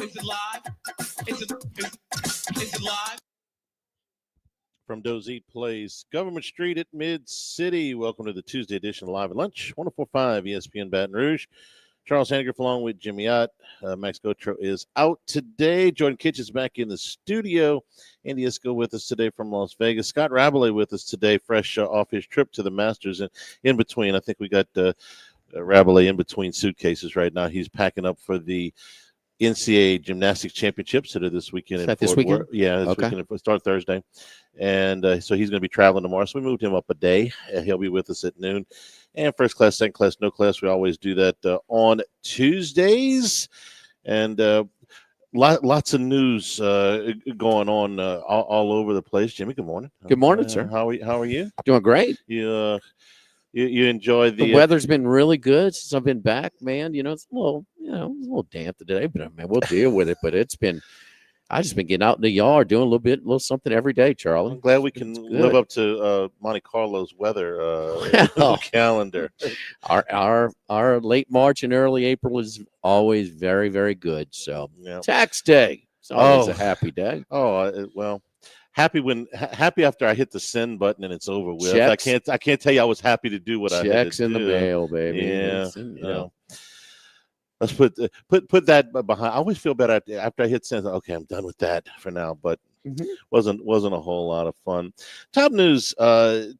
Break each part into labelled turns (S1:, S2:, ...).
S1: Is it live? Is it live?
S2: From Dozy Place, Government Street at Mid-City. Welcome to the Tuesday edition of Live at Lunch, 104.5 ESPN Baton Rouge. Charles Haniger along with Jimmy Ott. Max Gotro is out today. Jordan Kitch is back in the studio. Andy Isco with us today from Las Vegas. Scott Rabelais with us today, fresh off his trip to the Masters. And in between, I think we got Rabelais in between suitcases right now. He's packing up for the NCAA Gymnastics Championships that are this weekend.
S3: Is that this weekend?
S2: Yeah, this weekend. It'll start Thursday. And so he's going to be traveling tomorrow. So we moved him up a day. He'll be with us at noon. And first class, second class, no class. We always do that on Tuesdays. And lots of news going on all over the place. Jimmy, good morning.
S3: Good morning, sir.
S2: How are you?
S3: Doing great.
S2: You enjoy
S3: the weather's been really good since I've been back, man. You know, it's a little damp today, but I mean, we'll deal with it. But I just been getting out in the yard, doing a little something every day, Charlie.
S2: I'm glad we can live up to Monte Carlo's weather calendar.
S3: Our late March and early April is always very, very good. So tax day, it's always a happy day.
S2: Well. Happy after I hit the send button and it's over with.
S3: Checks.
S2: I can't tell you I was happy to do what I had to do.
S3: Checks in the mail, baby.
S2: Yeah, let's put that behind. I always feel better after I hit send. Okay, I'm done with that for now. But wasn't a whole lot of fun. Top news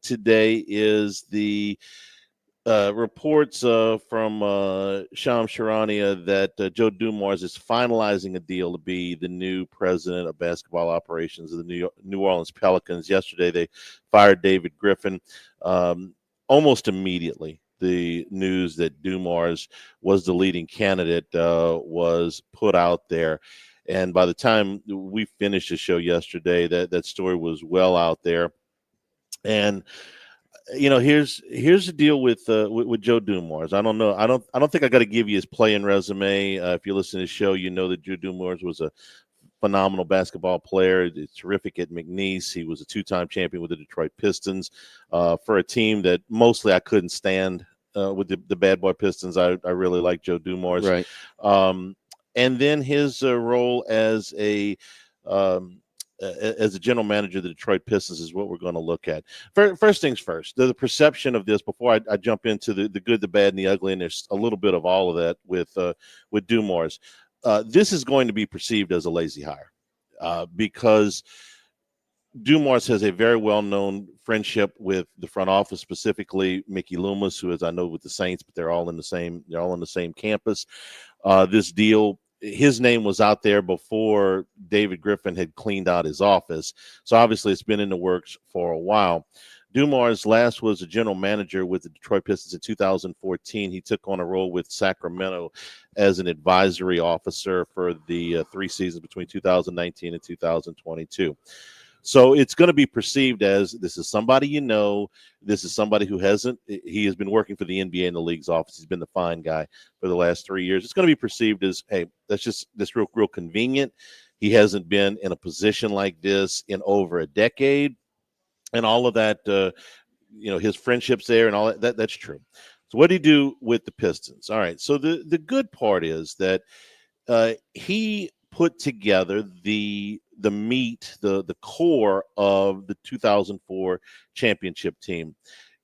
S2: today is the reports from Shams Charania that Joe Dumars is finalizing a deal to be the new president of basketball operations of the New Orleans Pelicans. Yesterday, they fired David Griffin almost immediately. The news that Dumars was the leading candidate was put out there. And by the time we finished the show yesterday, that story was well out there. And you know, here's the deal with Joe Dumars. I don't know. I don't think I got to give you his playing resume. If you listen to the show, you know that Joe Dumars was a phenomenal basketball player. He's terrific at McNeese. He was a two-time champion with the Detroit Pistons for a team that mostly I couldn't stand with the bad boy Pistons. I really like Joe Dumars.
S3: Right.
S2: And then his role as a general manager of the Detroit Pistons is what we're going to look at. First things first, the perception of this, before I jump into the good, the bad, and the ugly, and there's a little bit of all of that with Dumars. This is going to be perceived as a lazy hire because Dumars has a very well-known friendship with the front office, specifically Mickey Loomis, who is, I know, with the Saints, but they're all on the same campus. This deal, his name was out there before David Griffin had cleaned out his office. So obviously it's been in the works for a while. Dumars last was a general manager with the Detroit Pistons in 2014. He took on a role with Sacramento as an advisory officer for the 3 seasons between 2019 and 2022. So it's going to be perceived as this is somebody this is somebody who he has been working for the NBA in the league's office. He's been the fine guy for the last 3 years. It's going to be perceived as, hey, that's just this real convenient. He hasn't been in a position like this in over a decade. And all of that, his friendships there and all that's true. So what did he do with the Pistons? All right. So the good part is that he put together the meat, the core of the 2004 championship team.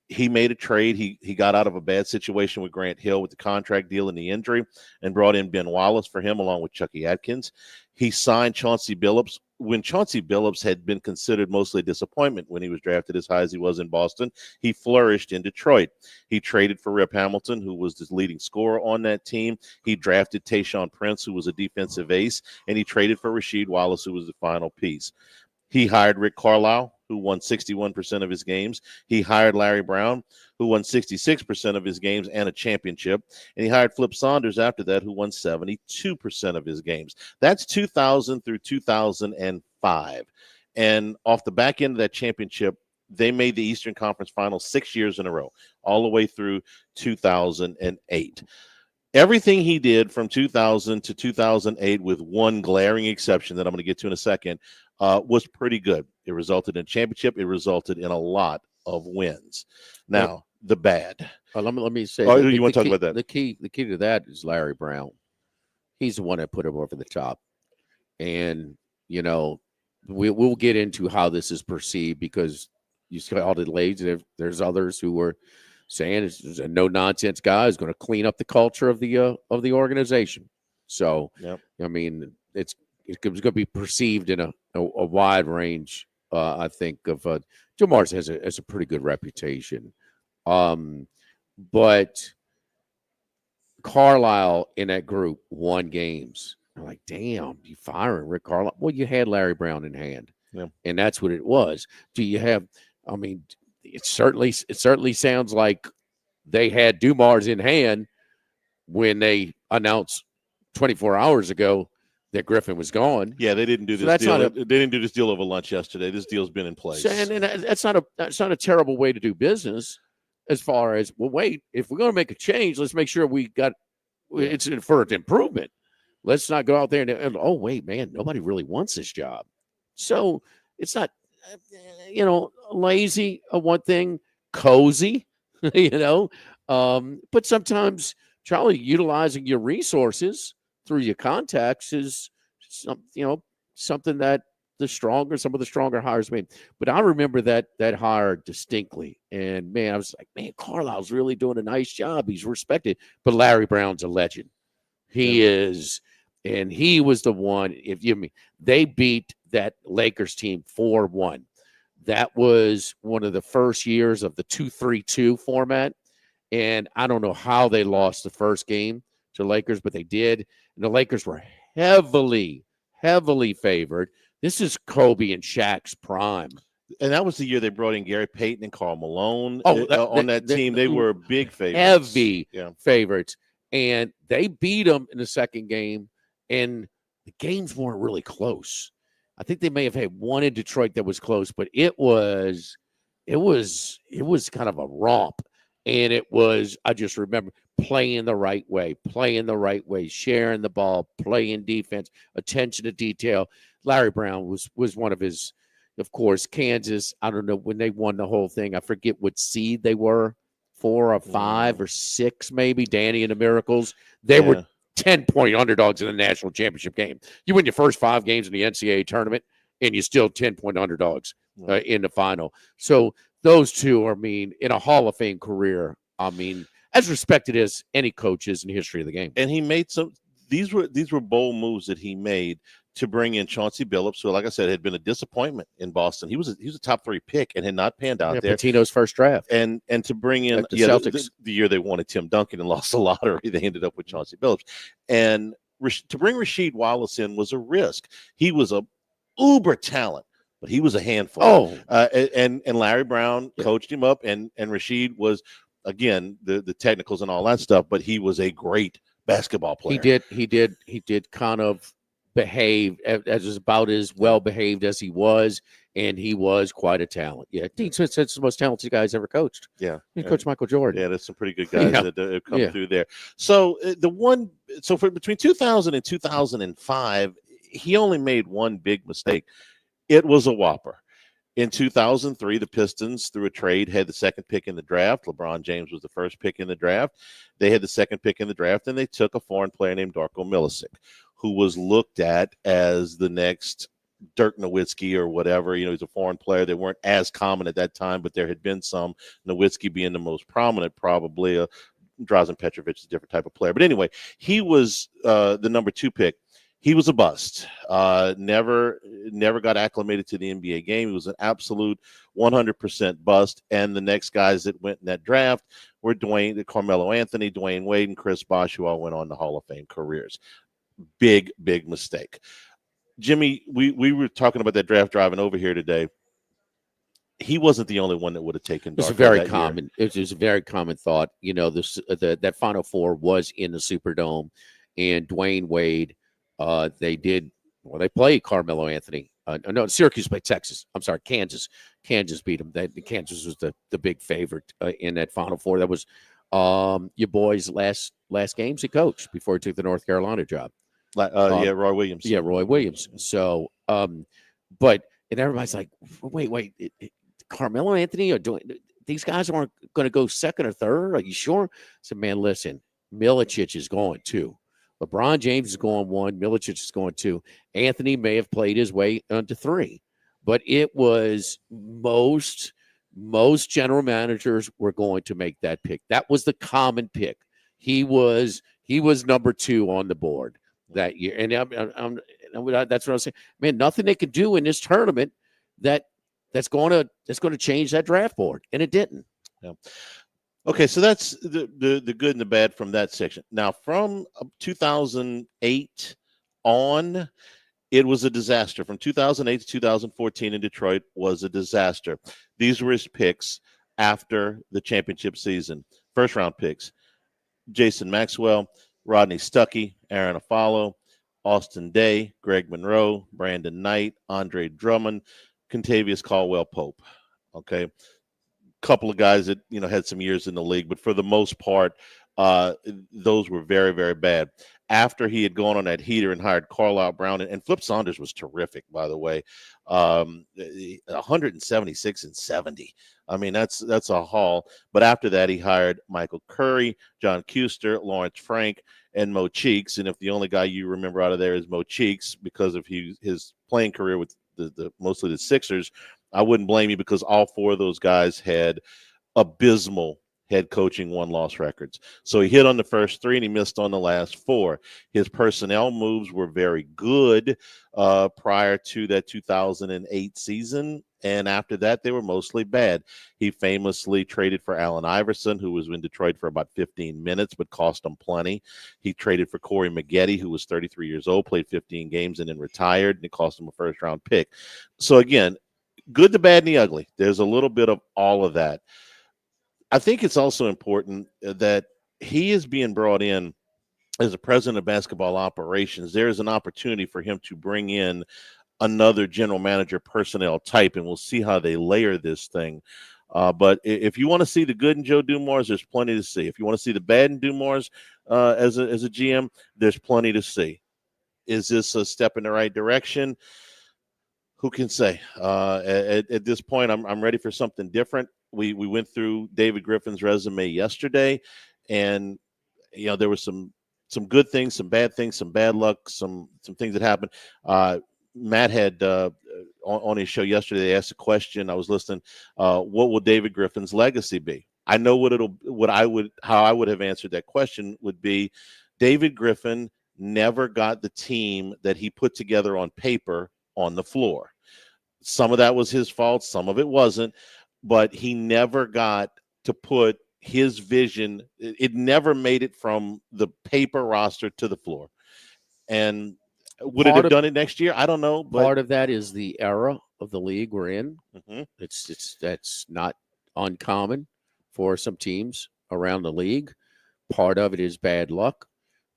S2: He made a trade. He got out of a bad situation with Grant Hill with the contract deal and the injury and brought in Ben Wallace for him along with Chucky Atkins. He signed Chauncey Billups when Chauncey Billups had been considered mostly a disappointment when he was drafted as high as he was in Boston. He flourished in Detroit. He traded for Rip Hamilton, who was the leading scorer on that team. He drafted Tayshaun Prince, who was a defensive ace, and he traded for Rasheed Wallace, who was the final piece. He hired Rick Carlisle, who won 61% of his games. He hired Larry Brown, who won 66% of his games and a championship. And he hired Flip Saunders after that, who won 72% of his games. That's 2000 through 2005. And off the back end of that championship, they made the Eastern Conference Finals 6 years in a row, all the way through 2008. Everything he did from 2000 to 2008, with one glaring exception that I'm going to get to in a second, was pretty good. It resulted in a championship. It resulted in a lot of wins. Now, the bad.
S3: Let me say.
S2: You want to talk about that?
S3: The key to that is Larry Brown. he's the one that put him over the top. And, you know, we'll get into how this is perceived because you saw the ladies. There's others who were saying it's a no nonsense guy who's going to clean up the culture of the organization. So,
S2: Yep.
S3: I mean, it's going to be perceived in a wide range. I think of Joe Mars has a pretty good reputation, but Carlisle in that group won games. I'm like, damn, you firing Rick Carlisle? Well, you had Larry Brown in hand, and that's what it was. Do you have? I mean, it certainly sounds like they had Dumars in hand when they announced 24 hours ago that Griffin was gone.
S2: Yeah, they didn't do this deal. They didn't do this deal over lunch yesterday. This deal's been in place.
S3: So, and that's not a terrible way to do business. As far as, well, wait, if we're going to make a change, let's make sure we got it's for improvement. Let's not go out there and oh wait, man, nobody really wants this job. So it's not, lazy. One thing, cozy, but sometimes, Charlie, utilizing your resources through your contacts is something that some of the stronger hires made. But I remember that hire distinctly. And man, I was like, man, Carlisle's really doing a nice job. He's respected. But Larry Brown's a legend. He is, and he was the one. They beat that Lakers team 4-1. That was one of the first years of the 2-3-2 format. And I don't know how they lost the first game to Lakers, but they did. And the Lakers were heavily, heavily favored. This is Kobe and Shaq's prime.
S2: And that was the year they brought in Gary Payton and Karl Malone on that team. They were big favorites.
S3: Heavy favorites. And they beat them in the second game, and the games weren't really close. I think they may have had one in Detroit that was close, but it was kind of a romp. And I just remember playing the right way, sharing the ball, playing defense, attention to detail. Larry Brown was one of his, of course, Kansas. I don't know when they won the whole thing. I forget what seed they were, 4 or 5 or 6, maybe. Danny and the Miracles. They were 10-point underdogs in the national championship game. You win your first 5 games in the NCAA tournament, and you're still 10-point underdogs in the final. So those two are, in a Hall of Fame career, as respected as any coaches in the history of the game.
S2: And he made these were bold moves that he made to bring in Chauncey Billups, who, like I said, had been a disappointment in Boston. He was a top 3 pick and had not panned out there.
S3: Pitino's first draft.
S2: And to bring in
S3: the Celtics.
S2: The year they wanted Tim Duncan and lost the lottery, they ended up with Chauncey Billups. And to bring Rasheed Wallace in was a risk. He was a uber talent, but he was a handful. And Larry Brown coached him up, and Rasheed was, again, the technicals and all that stuff, but he was a great basketball player.
S3: He did kind of behave as about as well behaved as he was, and he was quite a talent. Yeah, Dean Smith said it's the most talented guy he's ever coached.
S2: Yeah,
S3: he coached Michael Jordan.
S2: Yeah, there's some pretty good guys that have come through there. So for between 2000 and 2005, he only made one big mistake. It was a whopper. In 2003, the Pistons, through a trade, had the second pick in the draft. LeBron James was the first pick in the draft. They had the second pick in the draft, and they took a foreign player named Darko Milicic, who was looked at as the next Dirk Nowitzki or whatever. He's a foreign player. They weren't as common at that time, but there had been some, Nowitzki being the most prominent, probably. Drazen Petrovic is a different type of player. But anyway, he was the number 2 pick. He was a bust. Never got acclimated to the NBA game. He was an absolute 100% bust. And the next guys that went in that draft were Carmelo Anthony, Dwayne Wade, and Chris Bosh, who all went on to Hall of Fame careers. Big mistake. Jimmy, we were talking about that draft driving over here today. He wasn't the only one that would have taken.
S3: It's very common. It was a very common thought. That Final Four was in the Superdome, and Dwayne Wade. They played Carmelo Anthony. No, Syracuse played Texas. I'm sorry, Kansas. Kansas beat them. Kansas was the big favorite in that Final Four. That was your boy's last games he coached before he took the North Carolina job.
S2: Roy Williams.
S3: Yeah, Roy Williams. So, and everybody's like, wait, Carmelo Anthony are doing? These guys aren't going to go second or third. Are you sure? I said, man, listen, Milicic is going too. LeBron James is going 1, Milicic is going 2. Anthony may have played his way onto 3, but it was most general managers were going to make that pick. That was the common pick. He was number 2 on the board that year, and that's what I was saying. Man, nothing they could do in this tournament that's going to change that draft board, and it didn't.
S2: Yeah. Okay, so that's the good and the bad from that section. Now, from 2008 on, it was a disaster. From 2008 to 2014 in Detroit was a disaster. These were his picks after the championship season. First round picks: Jason Maxwell, Rodney Stuckey, Aaron Afalo, Austin Day, Greg Monroe, Brandon Knight, Andre Drummond, Contavious Caldwell-Pope. Okay, couple of guys that had some years in the league, but for the most part, those were very, very bad. After he had gone on that heater and hired Carlisle Brown, and Flip Saunders was terrific, by the way, 176 and 70. I mean, that's a haul. But after that, he hired Michael Curry, John Kuster, Lawrence Frank, and Mo Cheeks. And if the only guy you remember out of there is Mo Cheeks because of his playing career with the mostly the Sixers, I wouldn't blame you, because all 4 of those guys had abysmal head coaching 1-loss records. So he hit on the first 3 and he missed on the last 4. His personnel moves were very good prior to that 2008 season. And after that, they were mostly bad. He famously traded for Allen Iverson, who was in Detroit for about 15 minutes, but cost him plenty. He traded for Corey Maggette, who was 33 years old, played 15 games, and then retired, and it cost him a first-round pick. So again, good, the bad, and the ugly. There's a little bit of all of that. I think it's also important that he is being brought in as a president of basketball operations. There is an opportunity for him to bring in another general manager personnel type, and we'll see how they layer this thing. But if you want to see the good in Joe Dumars, there's plenty to see. If you want to see the bad in Dumars as a GM, there's plenty to see. Is this a step in the right direction? Who can say? At this point, I'm ready for something different. We went through David Griffin's resume yesterday, and there was some good things, some bad things, some bad luck, some things that happened. Matt had on his show yesterday, they asked a question. I was listening. What will David Griffin's legacy be? I know how I would have answered that question would be, David Griffin never got the team that he put together on paper on the floor. Some of that was his fault, some of it wasn't, but he never got to put his vision. It never made it from the paper roster to the floor. And would it have done it next year? I don't know. But
S3: part of that is the era of the league we're in.
S2: Mm-hmm.
S3: That's not uncommon for some teams around the league. Part of it is bad luck.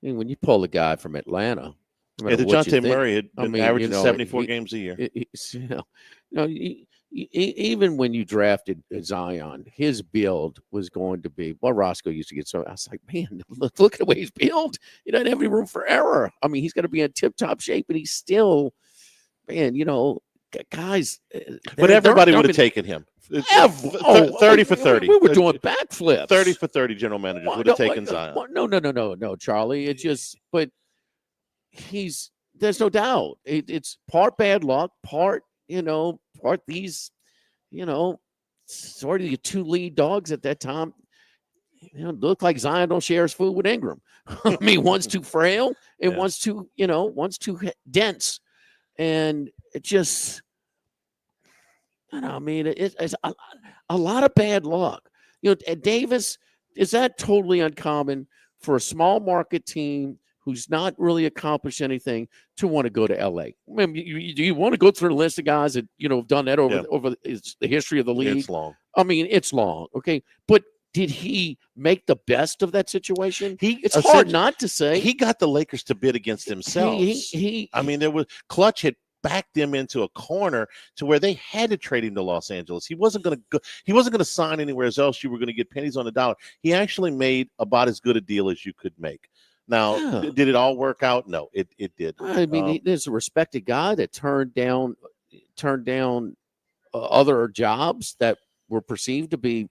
S3: I mean, when you pull a guy from Atlanta,
S2: DeJounte Murray had been averaging 74 games a year.
S3: Even when you drafted Zion, his build was going to be, well, Roscoe used to get so, I was like, man, look at the way he's built. He doesn't have any room for error. I mean, he's going to be in tip-top shape, and he's still, man, guys.
S2: But everybody would have taken him. 30 for 30.
S3: We were doing backflips.
S2: 30 for 30 general managers would have taken Zion.
S3: No, Charlie. It's just, but there's no doubt. It's part bad luck, part these, sort of the 2 lead dogs at that time. Look like Zion don't share his food with Ingram. I mean, one's too frail and one's too dense. And it just, it's a lot of bad luck. Davis, is that totally uncommon for a small market team who's not really accomplished anything to want to go to LA? I mean, do you want to go through the list of guys that have done that over the history of the league?
S2: It's long.
S3: I mean, it's long. Okay, but did he make the best of that situation? It's hard not to say.
S2: He got the Lakers to bid against themselves. Clutch had backed them into a corner to where they had to trade him to Los Angeles. He wasn't going to go. He wasn't going to sign anywhere else. You were going to get pennies on the dollar. He actually made about as good a deal as you could make. Now, did it all work out? No, it did.
S3: I mean, there's a respected guy that turned down other jobs that were perceived to be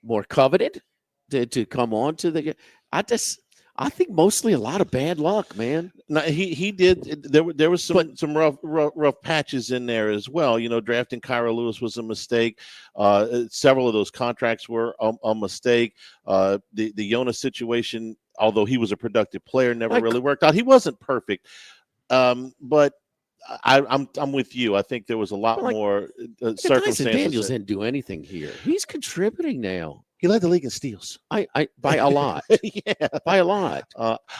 S3: more coveted to come on to the. I think mostly a lot of bad luck, man.
S2: No, he did. There was some rough patches in there as well. You know, drafting Kyra Lewis was a mistake. Several of those contracts were a mistake. The Yona situation, although he was a productive player, never
S3: Like,
S2: really worked out. He wasn't perfect, but I'm with you. I think there was a lot
S3: like,
S2: more
S3: Dyson
S2: circumstances.
S3: Daniels didn't do anything here. He's contributing now.
S2: He led the league in steals.
S3: I by a lot.
S2: Yeah.
S3: By a lot.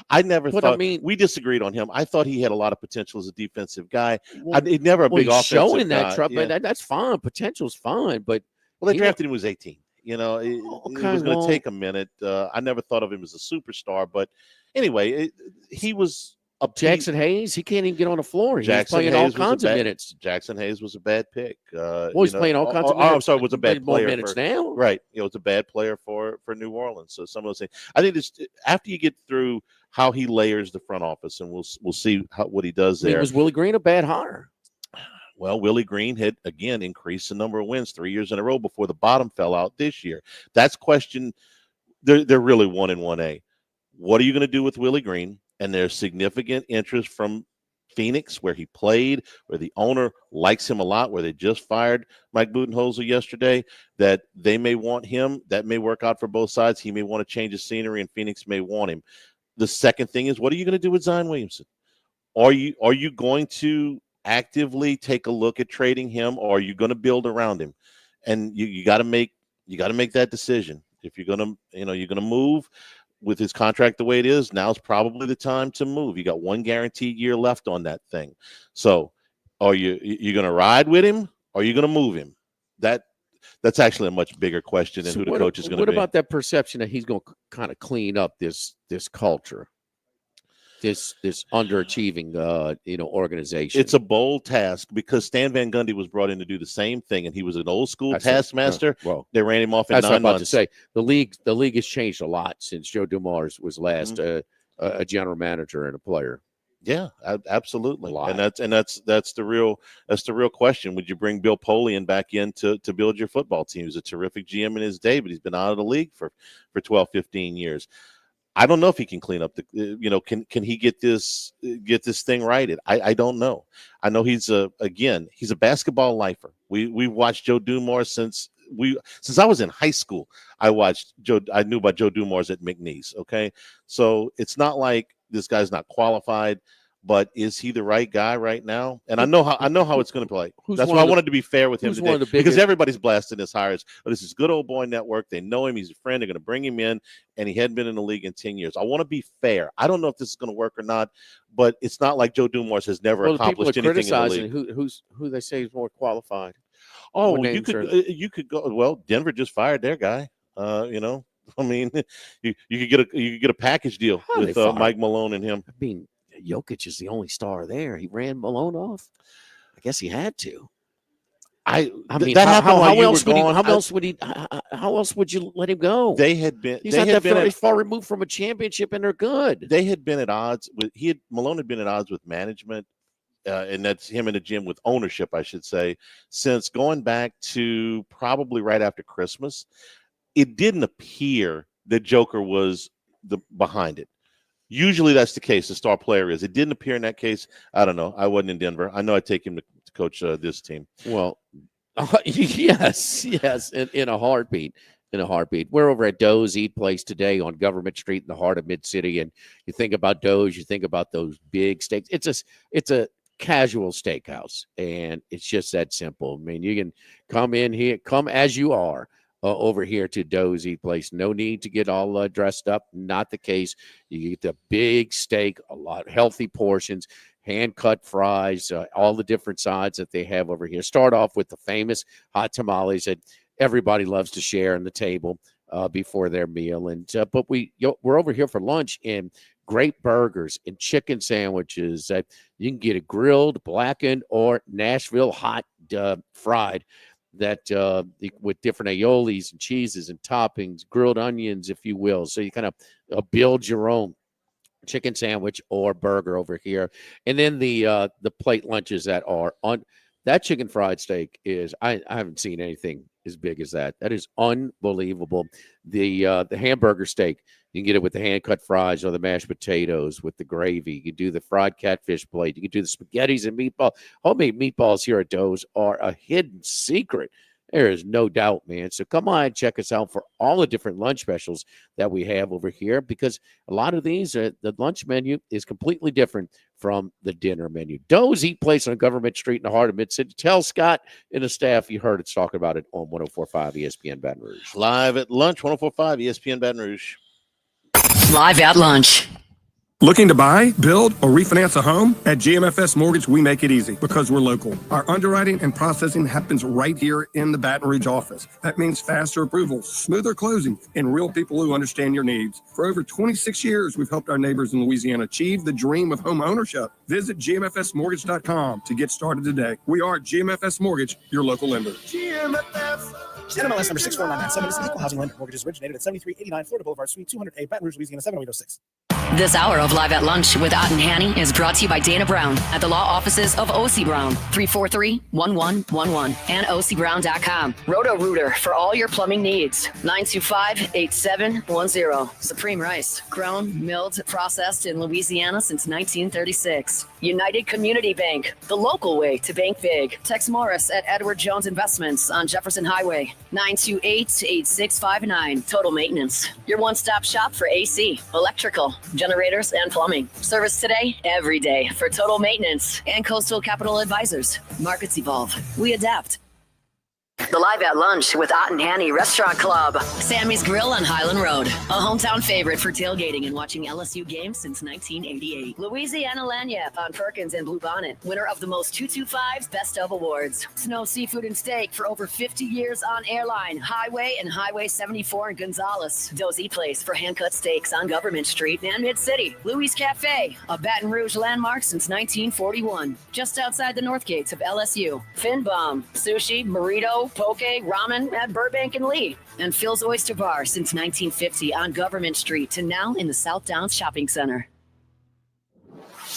S2: I never
S3: But,
S2: thought.
S3: I mean-
S2: we disagreed on him. I thought he had a lot of potential as a defensive guy.
S3: Well,
S2: He's never a big
S3: he's
S2: offensive
S3: showing
S2: guy.
S3: that trouble.
S2: Yeah.
S3: That's fine. Potential's fine, but
S2: Well, they
S3: he
S2: drafted him when he was 18. You know, it
S3: Okay,
S2: was going to
S3: well-
S2: take a minute. I never thought of him as a superstar, but anyway, he was a
S3: Jackson Hayes, he can't even get on the floor. He's
S2: Jackson
S3: playing
S2: Hayes
S3: all
S2: was a
S3: kinds of
S2: bad-
S3: minutes.
S2: Jackson Hayes was a bad pick.
S3: Well, he's playing all kinds of
S2: I'm
S3: minutes.
S2: sorry, was a bad
S3: more
S2: player.
S3: minutes now.
S2: Right. You know, it's a bad player for New Orleans. So some of those things. I think this after you get through how he layers the front office, and we'll see what he does there.
S3: Was Willie Green a bad hire?
S2: Well, Willie Green had again increased the number of wins 3 years in a row before the bottom fell out this year. That's question. They're really 1 and 1A. What are you going to do with Willie Green? And there's significant interest from Phoenix, where he played, where the owner likes him a lot, where they just fired Mike Budenholzer yesterday, that they may want him. That may work out for both sides. He may want to change the scenery, and Phoenix may want him. The second thing is, what are you going to do with Zion Williamson? Are you going to actively take a look at trading him, or are you going to build around him? And you got to make that decision. If you're going to move with his contract the way it is, now's probably the time to move. You got one guaranteed year left on that thing. So are you going to ride with him, or are you going to move him? That's actually a much bigger question than who the coach is going to be.
S3: What about that perception that he's going to kind of clean up this culture, this underachieving organization?
S2: It's a bold task because Stan Van Gundy was brought in to do the same thing, and he was an old school taskmaster.
S3: Well,
S2: they ran him off in
S3: that's
S2: 9
S3: what I'm about
S2: months.
S3: to say. The league has changed a lot since Joe Dumars was last a general manager and a player.
S2: Yeah, absolutely.
S3: A lot.
S2: And that's the real question. Would you bring Bill Polian back in to build your football team? He was a terrific GM in his day, but he's been out of the league for 12, 15 years. I don't know if he can clean up can he get this thing righted? I don't know. I know he's a basketball lifer. We've watched Joe Dumars since I was in high school. I knew about Joe Dumars at McNeese. Okay. So it's not like this guy's not qualified, but is he the right guy right now? And I know how it's going to play. That's why I wanted to be fair with him today, because everybody's blasting his hires. But this is good old boy network. They know him. He's a friend. They're going to bring him in, and he hadn't been in the league in 10 years. I want to be fair. I don't know if this is going to work or not, but it's not like Joe Dumars has never accomplished anything in the league.
S3: Who they say is more qualified.
S2: Oh, you could go. Well, Denver just fired their guy. I mean, you could get a package deal with Mike Malone and him.
S3: I mean, Jokic is the only star there. He ran Malone off. I guess he had to. I mean, how else would you let him go?
S2: He's
S3: not that very far removed from a championship, and they're good.
S2: They had been at odds with Malone had been at odds with management. And that's him in the gym with ownership, I should say, since going back to probably right after Christmas. It didn't appear that Joker was behind it. Usually that's the case. The star player is. It didn't appear in that case. I don't know. I wasn't in Denver. I know I'd take him to coach this team.
S3: Well, yes, in a heartbeat. We're over at Doe's Eat Place today on Government Street in the heart of Mid-City, and you think about Doe's, you think about those big steaks. It's a casual steakhouse, and it's just that simple. I mean, you can come in here, come as you are. Over here to Doe's Eat Place. No need to get all dressed up. Not the case. You get the big steak, a lot healthy portions, hand-cut fries, all the different sides that they have over here. Start off with the famous hot tamales that everybody loves to share on the table before their meal. And but we're over here for lunch, and great burgers and chicken sandwiches. You can get it grilled, blackened, or Nashville hot fried. That with different aiolis and cheeses and toppings, grilled onions, if you will. So you kind of build your own chicken sandwich or burger over here. And then the plate lunches that are That chicken fried steak is I haven't seen anything as big as that. That is unbelievable. The hamburger steak, you can get it with the hand cut fries or the mashed potatoes with the gravy. You can do the fried catfish plate. You can do the spaghettis and meatball. Homemade meatballs here at Doe's are a hidden secret. There is no doubt, man. So come on, check us out for all the different lunch specials that we have over here, because a lot of these, the lunch menu is completely different from the dinner menu. Doe's Eat Place on Government Street in the heart of Mid-City. Tell Scott and the staff you heard us talk about it on 104.5 ESPN Baton Rouge.
S2: Live at lunch, 104.5 ESPN Baton Rouge.
S1: Live at lunch.
S4: Looking to buy, build, or refinance a home? At GMFS Mortgage, we make it easy because we're local. Our underwriting and processing happens right here in the Baton Rouge office. That means faster approvals, smoother closing, and real people who understand your needs. For over 26 years, we've helped our neighbors in Louisiana achieve the dream of home ownership. Visit GMFSmortgage.com to get started today. We are GMFS Mortgage, your local lender. GMFS.
S5: NMLS number 64997 is an equal housing lender. Mortgages originated at 7389 Florida Boulevard, Suite 200A, Baton Rouge, Louisiana 70806.
S1: This hour of Live at Lunch with Ott and Hanny is brought to you by Dana Brown at the law offices of O.C. Brown, 343-1111 and ocbrown.com. Roto-Rooter for all your plumbing needs, 925-8710. Supreme Rice, grown, milled, processed in Louisiana since 1936. United Community Bank, the local way to bank big. Tex Morris at Edward Jones Investments on Jefferson Highway, 928-8659. Total Maintenance, your one-stop shop for AC, electrical, generators, and plumbing. Service today, every day for Total Maintenance and Coastal Capital Advisors. Markets evolve. We adapt. The Live at Lunch with Ott and Hanny Restaurant Club. Sammy's Grill on Highland Road. A hometown favorite for tailgating and watching LSU games since 1988. Louisiana Lagniappe on Perkins and Bluebonnet. Winner of the most 225's Best of Awards. Snow Seafood and Steak for over 50 years on Airline, Highway, and Highway 74 in Gonzales. Doe's Eat Place for hand-cut steaks on Government Street and Mid-City. Louis Cafe, a Baton Rouge landmark since 1941. Just outside the north gates of LSU. Fin Bomb, sushi, burrito, poke, ramen at Burbank and Lee. And Phil's Oyster Bar since 1950 on Government Street and now in the South Downs Shopping Center.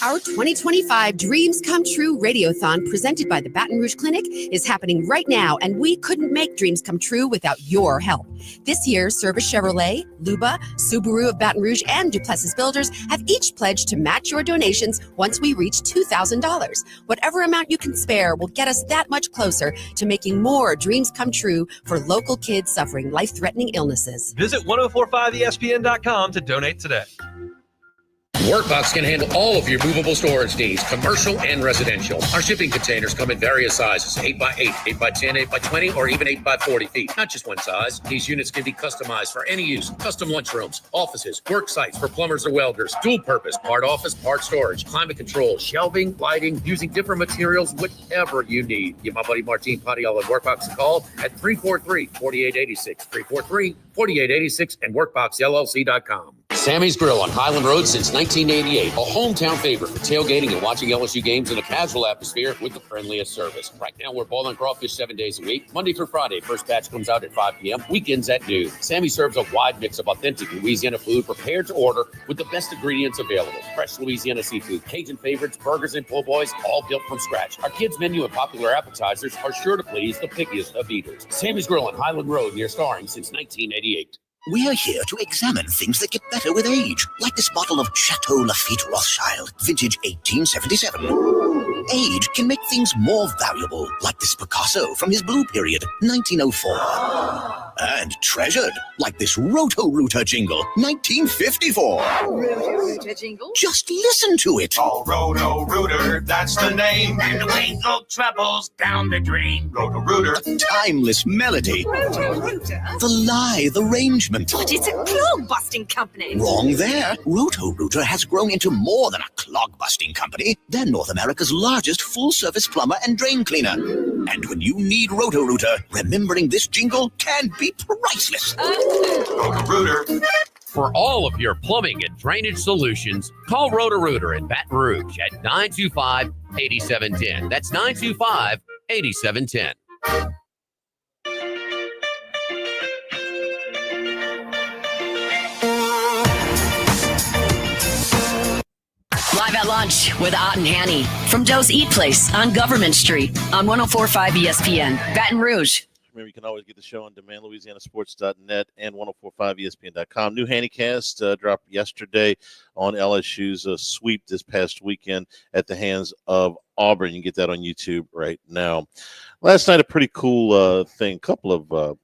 S6: Our 2025 Dreams Come True Radiothon presented by the Baton Rouge Clinic is happening right now, and we couldn't make dreams come true without your help. This year, Service Chevrolet, Luba, Subaru of Baton Rouge, and Duplessis Builders have each pledged to match your donations once we reach $2,000. Whatever amount you can spare will get us that much closer to making more dreams come true for local kids suffering life-threatening illnesses.
S7: Visit 1045ESPN.com to donate today.
S8: Workbox can handle all of your movable storage needs, commercial and residential. Our shipping containers come in various sizes, 8x8, 8x10, 8x20, or even 8x40 feet. Not just one size. These units can be customized for any use. Custom lunchrooms, offices, work sites for plumbers or welders, dual purpose, part office, part storage, climate control, shelving, lighting, using different materials, whatever you need. Give my buddy Martin Padial at Workbox a call at 343-4886, 343-4886, and workboxllc.com. Sammy's Grill on Highland Road since 1988. A hometown favorite for tailgating and watching LSU games in a casual atmosphere with the friendliest service. Right now, we're boiling crawfish 7 days a week. Monday through Friday, first batch comes out at 5 p.m. Weekends at noon. Sammy serves a wide mix of authentic Louisiana food prepared to order with the best ingredients available. Fresh Louisiana seafood, Cajun favorites, burgers, and po' boys, all built from scratch. Our kids' menu and popular appetizers are sure to please the pickiest of eaters. Sammy's Grill on Highland Road near Starring since 1988.
S9: We're here to examine things that get better with age, like this bottle of Chateau Lafite Rothschild, vintage 1877. Age can make things more valuable, like this Picasso from his Blue Period, 1904. And treasured, like this Roto-Rooter jingle, 1954.
S10: Roto-Rooter jingle?
S9: Just listen to it.
S11: Oh, Roto-Rooter, that's the name. And away go troubles down the drain. Roto-Rooter.
S9: A timeless melody.
S10: Roto-Rooter?
S9: The lithe arrangement.
S10: But it's a clog-busting company.
S9: Wrong there. Roto-Rooter has grown into more than a clog-busting company. They're North America's largest full-service plumber and drain cleaner. And when you need Roto-Rooter, remembering this jingle can be priceless.
S11: Roto-Rooter.
S8: For all of your plumbing and drainage solutions, call Roto-Rooter in Baton Rouge at 925-8710. That's 925-8710.
S1: Live Live at Lunch with Ott and Hanny from Joe's Eat Place on Government Street on 104.5 ESPN, Baton Rouge.
S2: Remember, you can always get the show on demand, LouisianaSports.net and 104.5ESPN.com. New Handycast dropped yesterday on LSU's sweep this past weekend at the hands of Auburn. You can get that on YouTube right now. Last night, a pretty cool thing, couple of,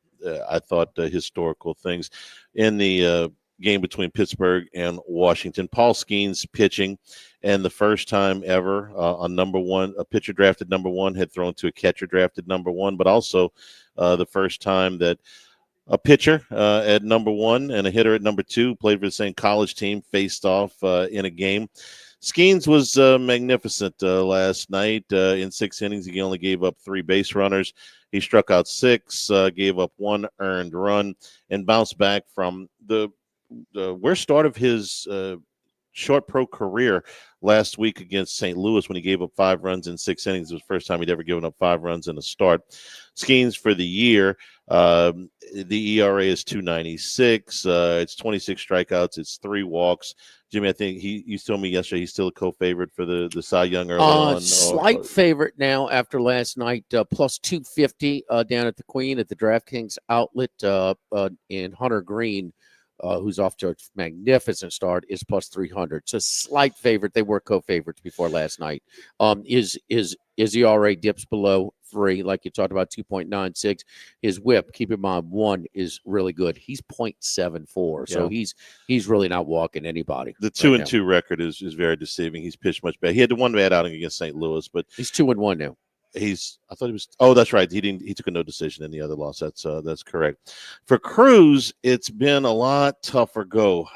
S2: I thought, historical things in the game between Pittsburgh and Washington. Paul Skeens pitching, and the first time ever a pitcher drafted number one had thrown to a catcher drafted number one, but also the first time that a pitcher at number one and a hitter at number two played for the same college team faced off in a game. Skeens was magnificent last night. In 6 innings, he only gave up 3 base runners. He struck out 6, gave up 1 earned run, and bounced back from the worst start of his short pro career last week against St. Louis when he gave up 5 runs in 6 innings. It was the first time he'd ever given up 5 runs in a start. Skeens for the year, the ERA is 2.96. It's 26 strikeouts. It's 3 walks. Jimmy, I think you told me yesterday he's still a co-favorite for the Cy Young early on.
S3: Slight favorite now after last night, plus 250 down at the Queen at the DraftKings outlet in Hunter Green. Who's off to a magnificent start, is plus 300. It's a slight favorite. They were co-favorites before last night. His ERA dips below 3, like you talked about, 2.96. His whip, keep in mind, 1 is really good. He's 0.74, so he's really not walking anybody.
S2: The 2-2 record is very deceiving. He's pitched much better. He had the one bad outing against St. Louis, but
S3: he's 2-1 now.
S2: I thought he was. Oh, that's right. He took a no decision in the other loss. That's correct. For Cruz, it's been a lot tougher go.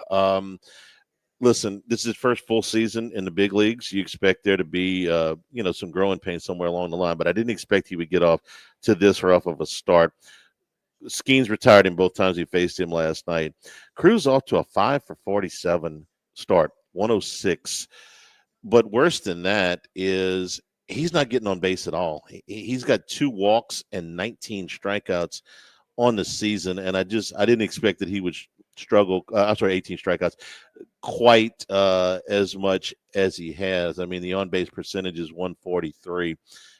S2: Listen, this is his first full season in the big leagues. You expect there to be, some growing pains somewhere along the line, but I didn't expect he would get off to this rough of a start. Skeens retired in both times he faced him last night. Cruz off to a 5 for 47 start, 106. But worse than that is he's not getting on base at all. He's got 2 walks and 19 strikeouts on the season, and I didn't expect that he would struggle. 18 strikeouts, quite as much as he has. I mean, the on-base percentage is 143,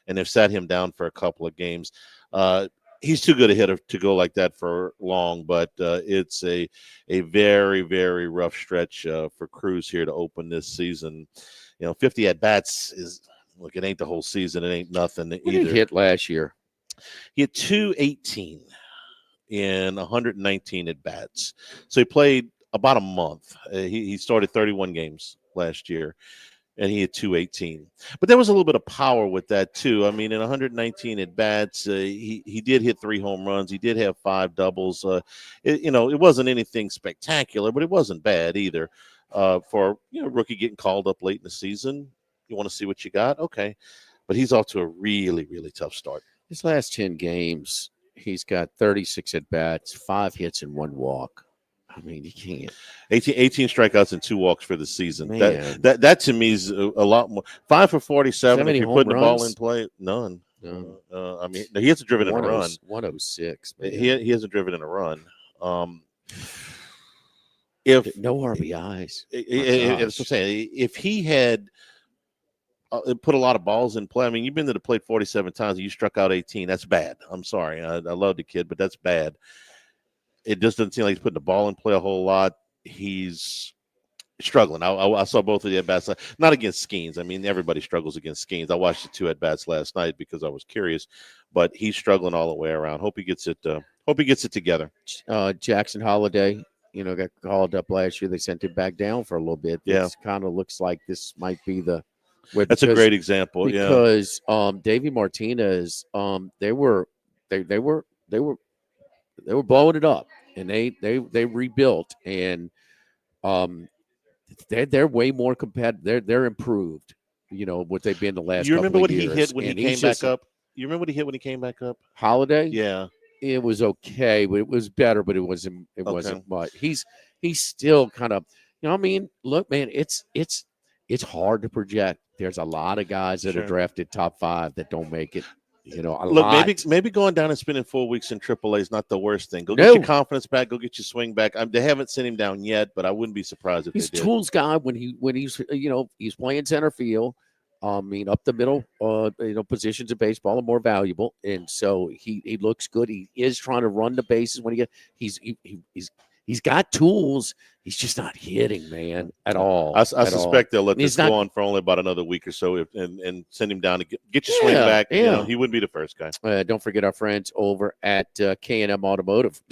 S2: and they've sat him down for a couple of games. He's too good a hitter to go like that for long, but it's a very, very rough stretch for Cruz here to open this season. 50 at-bats is – look, it ain't the whole season. It ain't nothing either.
S3: What did he hit last year?
S2: He had 218 in 119 at-bats. So he played about a month. He started 31 games last year, and he had 218. But there was a little bit of power with that, too. I mean, in 119 at-bats, he did hit 3 home runs. He did have 5 doubles. It wasn't anything spectacular, but it wasn't bad either for rookie getting called up late in the season. You want to see what you got? Okay. But he's off to a really, really tough start.
S3: His last 10 games, he's got 36 at-bats, 5 hits, and 1 walk. I mean, you can't.
S2: 18 strikeouts and 2 walks for the season.
S3: Man.
S2: That to me is a lot more. 5 for 47. If you're putting the ball in play, none.
S3: No.
S2: I mean, he hasn't driven in a run.
S3: 106.
S2: He hasn't driven in a run.
S3: If no RBIs,
S2: that's what I'm saying. If he had put a lot of balls in play. I mean, you've been to the plate 47 times and you struck out 18. That's bad. I'm sorry. I love the kid, but that's bad. It just doesn't seem like he's putting the ball in play a whole lot. He's struggling. I saw both of the at-bats. Not against Skeens. I mean, everybody struggles against Skeens. I watched the 2 at-bats last night because I was curious, but he's struggling all the way around. Hope he gets it together.
S3: Jackson Holiday, got called up last year. They sent him back down for a little bit.
S2: Yeah.
S3: It kind of looks like this might be the
S2: That's a great example,
S3: because Davey Martinez, they were blowing it up, and they rebuilt, and they're way more competitive. They're improved, what they've been the last.
S2: You remember what
S3: years.
S2: he hit when
S3: and
S2: he came back up? You remember what he hit when he came back up?
S3: Holiday?
S2: Yeah,
S3: it was okay, but it was better, but it wasn't much. He's still kind of, I mean, look, man, it's hard to project. There's a lot of guys that are drafted top 5 that don't make it. you know, a
S2: Look,
S3: lot.
S2: maybe going down and spending 4 weeks in AAA is not the worst thing. Go
S3: No.
S2: get your confidence back. Go get your swing back. They haven't sent him down yet, but I wouldn't be surprised if
S3: He's a
S2: they did.
S3: tools guy when he's he's playing center field. I mean, up the middle, positions of baseball are more valuable, and so he looks good. He is trying to run the bases when he's got tools. He's just not hitting, man, at all.
S2: I suspect they'll let this go on for only about another week or so, and send him down to get your swing back.
S3: Yeah.
S2: You know, he wouldn't be the first guy.
S3: Don't forget our friends over at K&M Automotive.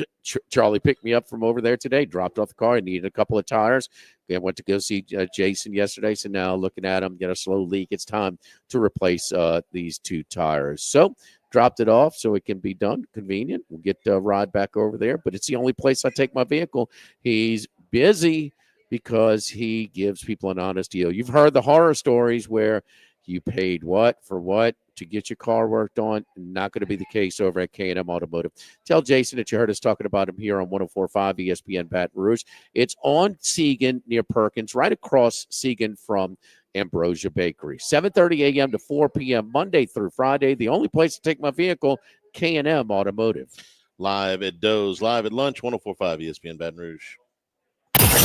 S3: Charlie picked me up from over there today, dropped off the car. I needed a couple of tires. I went to go see Jason yesterday. So now looking at him, get a slow leak. It's time to replace these 2 tires. So dropped it off so it can be done. Convenient. We'll get Rod back over there. But it's the only place I take my vehicle. He's busy because he gives people an honest deal. You've heard the horror stories where you paid what to get your car worked on. Not going to be the case over at K&M Automotive. Tell Jason that you heard us talking about him here on 104.5 ESPN Baton Rouge. It's on Seagan near Perkins, right across Seagan from Ambrosia Bakery. 7:30 a.m. to 4 p.m. Monday through Friday. The only place to take my vehicle, K&M Automotive.
S2: Live at Doe's, live at lunch, 104.5 ESPN Baton Rouge.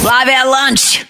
S1: Live at lunch.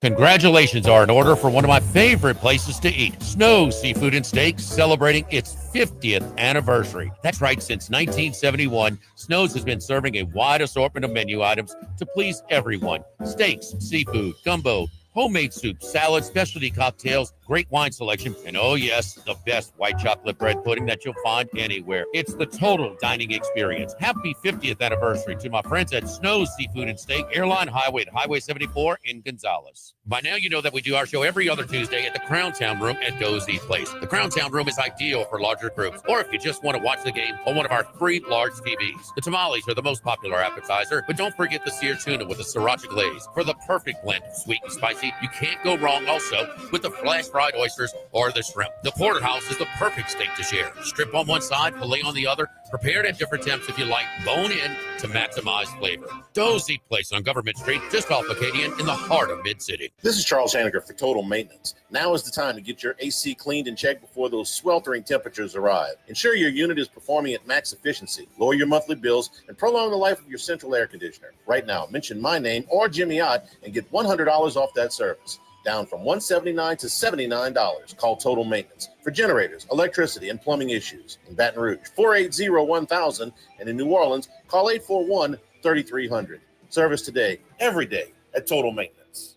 S8: Congratulations are in order for one of my favorite places to eat, Snow's Seafood and Steaks, celebrating its 50th anniversary. That's right, since 1971, Snow's has been serving a wide assortment of menu items to please everyone. Steaks, seafood, gumbo, homemade soup, salad, specialty cocktails, great wine selection, and oh yes, the best white chocolate bread pudding that you'll find anywhere. It's the total dining experience. Happy 50th anniversary to my friends at Snow's Seafood and Steak, Airline Highway at Highway 74 in Gonzales. By now you know that we do our show every other Tuesday at the Crown Town Room at Doe's Eat Place. The Crown Town Room is ideal for larger groups, or if you just want to watch the game on one of our 3 large TVs. The tamales are the most popular appetizer, but don't forget the seared tuna with a sriracha glaze for the perfect blend of sweet and spicy. You can't go wrong also with the flash fried oysters or the shrimp. The porterhouse is the perfect steak to share. Strip on one side, filet on the other, prepared at different temps if you like, bone in to maximize flavor. Doe's Eat Place on Government Street, just off Acadian in the heart of Mid-City.
S2: This is Charles Haniger for Total Maintenance. Now is the time to get your AC cleaned and checked before those sweltering temperatures arrive. Ensure your unit is performing at max efficiency, lower your monthly bills, and prolong the life of your central air conditioner. Right now, mention my name or Jimmy Ott and get $100 off that service. Down from $179 to $79. Call Total Maintenance for generators, electricity, and plumbing issues. In Baton Rouge, 480-1000, and in New Orleans, call 841-3300. Service today, every day at Total Maintenance.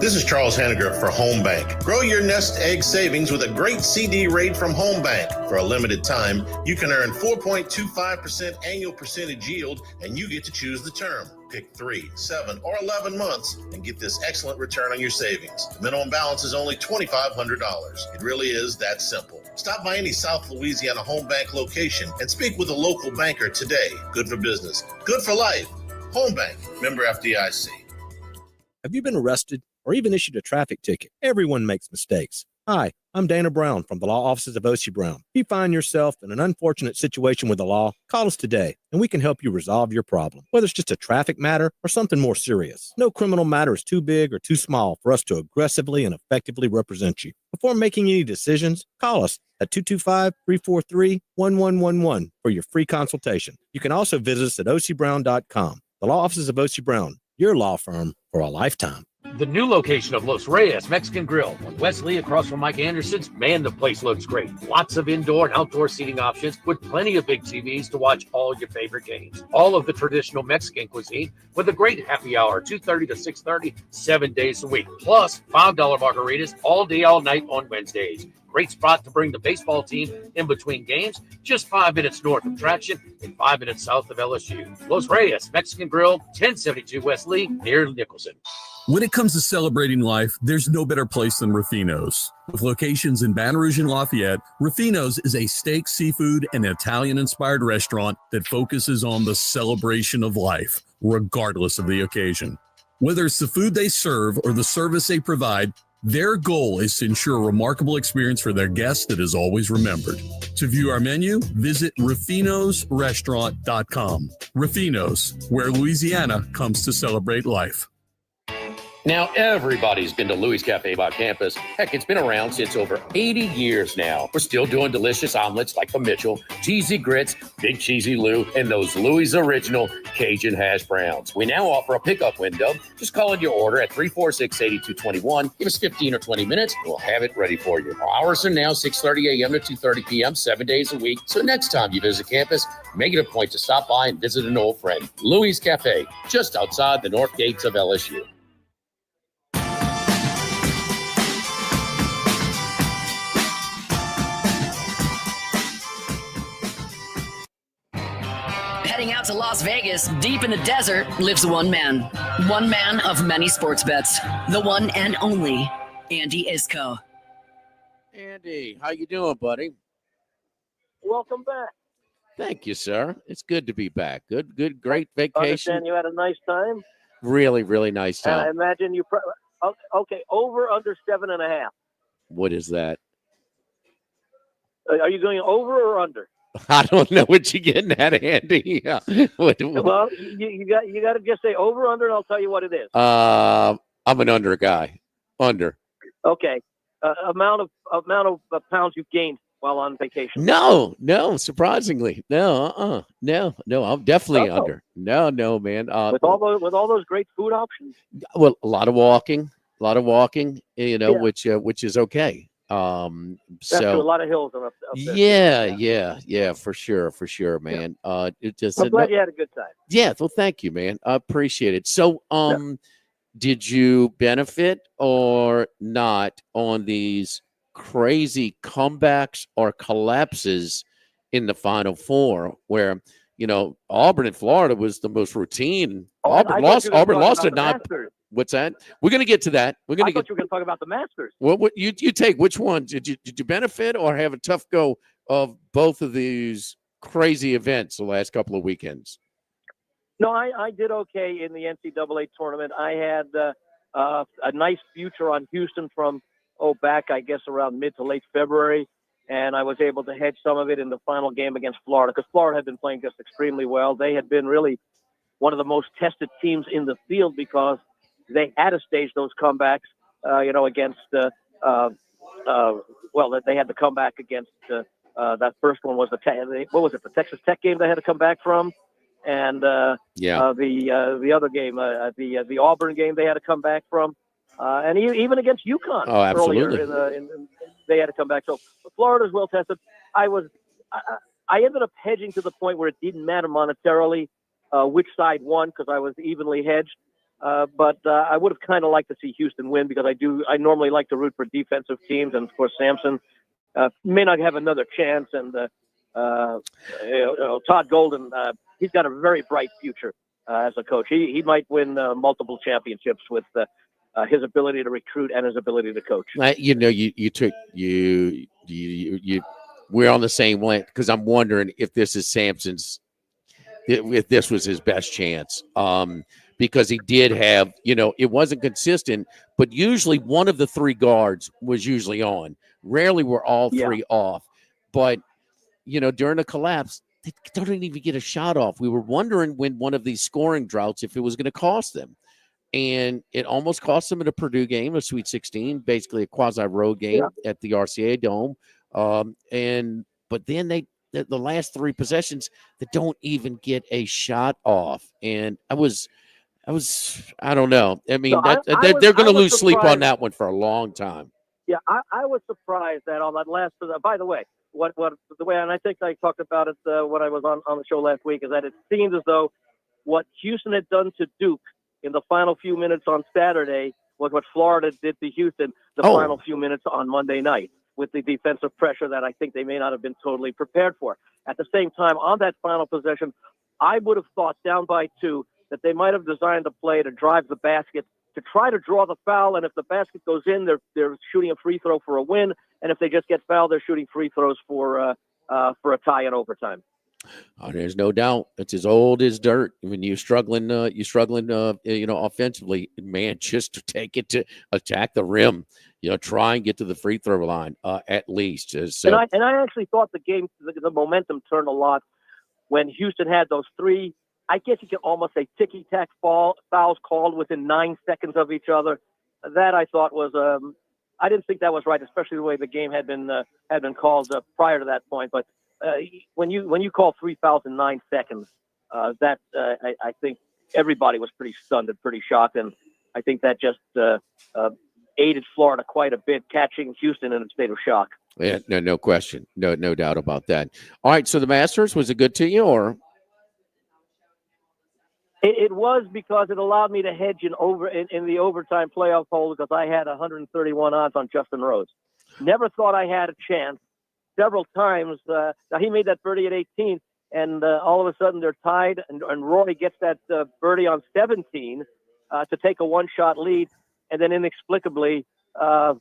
S2: This is Charles Haniger for Home Bank. Grow your nest egg savings with a great CD rate from Home Bank. For a limited time, you can earn 4.25% annual percentage yield, and you get to choose the term. Pick 3, 7, or 11 months and get this excellent return on your savings. The minimum balance is only $2,500. It really is that simple. Stop by any South Louisiana Home Bank location and speak with a local banker today. Good for business, good for life. Home Bank, member FDIC.
S12: Have you been arrested or even issued a traffic ticket? Everyone makes mistakes. Hi, I'm Dana Brown from the law offices of O.C. Brown. If you find yourself in an unfortunate situation with the law, call us today and we can help you resolve your problem, whether it's just a traffic matter or something more serious. No criminal matter is too big or too small for us to aggressively and effectively represent you. Before making any decisions, call us at 225-343-1111 for your free consultation. You can also visit us at ocbrown.com. The law offices of O.C. Brown, your law firm for a lifetime.
S8: The new location of Los Reyes Mexican Grill on Wesley across from Mike Anderson's. Man, the place looks great. Lots of indoor and outdoor seating options with plenty of big TVs to watch all your favorite games. All of the traditional Mexican cuisine with a great happy hour, 2:30 to 6:30, 7 days a week. Plus $5 margaritas all day, all night on Wednesdays. Great spot to bring the baseball team in between games, just 5 minutes north of Traction and 5 minutes south of LSU. Los Reyes Mexican Grill, 1072 West Lee, near Nicholson.
S13: When it comes to celebrating life, there's no better place than Ruffino's. With locations in Baton Rouge and Lafayette, Ruffino's is a steak, seafood, and Italian-inspired restaurant that focuses on the celebration of life, regardless of the occasion. Whether it's the food they serve or the service they provide, their goal is to ensure a remarkable experience for their guests that is always remembered. To view our menu, visit ruffinosrestaurant.com. Ruffino's, where Louisiana comes to celebrate life.
S8: Now, everybody's been to Louis Cafe by campus. Heck, it's been around since over 80 years now. We're still doing delicious omelets like the Mitchell, cheesy grits, Big Cheesy Lou, and those Louis Original Cajun hash browns. We now offer a pickup window. Just call in your order at 346-8221. Give us 15 or 20 minutes, and we'll have it ready for you. Our hours are now 6:30 a.m. to 2:30 p.m., 7 days a week. So next time you visit campus, make it a point to stop by and visit an old friend. Louis Cafe, just outside the north gates of LSU.
S1: Heading out to Las Vegas, deep in the desert, lives one man. One man of many sports bets. The one and only Andy Isco.
S3: Andy, how you doing, buddy?
S14: Welcome back.
S3: Thank you, sir. It's good to be back. Good, great
S14: I
S3: vacation.
S14: understand you had a nice time.
S3: Really, really nice
S14: And I
S3: time.
S14: imagine you. Okay, over under 7.5.
S3: What is that?
S14: Are you going over or under?
S3: I don't know what you're getting at, Andy. What-
S14: Well, you got to just say over under, and I'll tell you what it is.
S3: I'm an under guy. Under.
S14: Okay, amount of pounds you've gained while on vacation.
S3: No, surprisingly. No, no, I'm definitely
S14: Uh-oh.
S3: under. No, man.
S14: With all those great food options.
S3: Well, a lot of walking, you know,
S14: Yeah.
S3: which is okay.
S14: That's true, a
S3: So
S14: lot of hills up there.
S3: yeah, for sure, man. It just
S14: I'm glad you had a good time.
S3: yeah, well, thank you, man. I appreciate it. So, did you benefit or not on these crazy comebacks or collapses in the Final Four, where you know Auburn and Florida was the most routine? Auburn lost. Auburn lost at 9. What's that? We're gonna get to that. We're
S14: I
S3: gonna
S14: thought
S3: get.
S14: you were going to talk about the Masters.
S3: What you take? Which one did you benefit or have a tough go of both of these crazy events the last couple of weekends?
S14: No, I did okay in the NCAA tournament. I had a nice future on Houston from back, I guess, around mid to late February, and I was able to hedge some of it in the final game against Florida because Florida had been playing just extremely well. They had been really one of the most tested teams in the field because they had to stage those comebacks, against they had to come back against that first one was the Texas Tech game they had to come back from, and the other game, the Auburn game they had to come back from, and even against UConn
S3: absolutely.
S14: earlier they had to come back. So Florida's well tested. I ended up hedging to the point where it didn't matter monetarily which side won because I was evenly hedged. But I would have kind of liked to see Houston win because I normally like to root for defensive teams, and of course Sampson may not have another chance. And Todd Golden, he's got a very bright future as a coach. He might win multiple championships with his ability to recruit and his ability to coach.
S3: You know, we're on the same length because I'm wondering if this is Sampson's, if this was his best chance. Because he did have, it wasn't consistent, but usually one of the three guards was usually on. Rarely were all three off. But, during the collapse, they don't even get a shot off. We were wondering when one of these scoring droughts, if it was going to cost them. And it almost cost them in a Purdue game, a Sweet 16, basically a quasi-road game at the RCA Dome. But then the last three possessions, they don't even get a shot off. And I don't know. I mean, they're going to lose sleep on that one for a long time.
S14: Yeah, I was surprised that on that last. By the way, and I think I talked about it when I was on the show last week, is that it seemed as though what Houston had done to Duke in the final few minutes on Saturday was what Florida did to Houston the final few minutes on Monday night with the defensive pressure that I think they may not have been totally prepared for. At the same time, on that final possession, I would have thought down by 2 that they might have designed a play to drive the basket to try to draw the foul, and if the basket goes in, they're shooting a free throw for a win, and if they just get fouled, they're shooting free throws for a tie in overtime.
S3: Oh, there's no doubt. It's as old as dirt. When you're struggling, offensively, man, just to take it to attack the rim, try and get to the free throw line at least. So,
S14: and I actually thought the momentum turned a lot when Houston had those 3 I guess you could almost say ticky-tack fouls called within 9 seconds of each other. That I thought was I didn't think that was right, especially the way the game had been called prior to that point. But when you call 3 fouls in 9 seconds, I think everybody was pretty stunned and pretty shocked, and I think that just aided Florida quite a bit, catching Houston in a state of shock.
S3: Yeah, no question, no doubt about that. All right, so the Masters, was it good to you, or?
S14: It was, because it allowed me to hedge in the overtime playoff hole, because I had 131 odds on Justin Rose. Never thought I had a chance. Several times, now he made that birdie at 18, and all of a sudden they're tied, and Rory gets that birdie on 17 to take a one-shot lead, and then inexplicably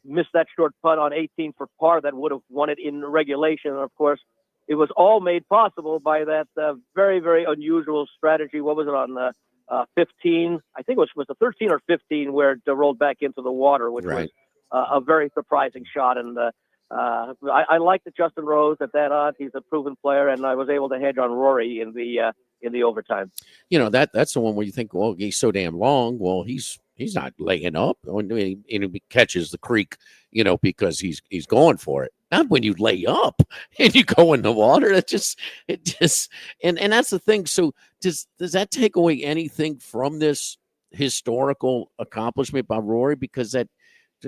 S14: missed that short putt on 18 for par that would have won it in regulation. And of course, it was all made possible by that very, very unusual strategy. What was it on 15? I think it was the 13 or 15 where it rolled back into the water, which was a very surprising shot. And I like the Justin Rose at that odds. He's a proven player, and I was able to hedge on Rory in the overtime.
S3: You know, that's the one where you think, well, he's so damn long. Well, he's not laying up when he catches the creek, you know, because he's going for it. Not when you lay up and you go in the water. And that's the thing. So does that take away anything from this historical accomplishment by Rory? Because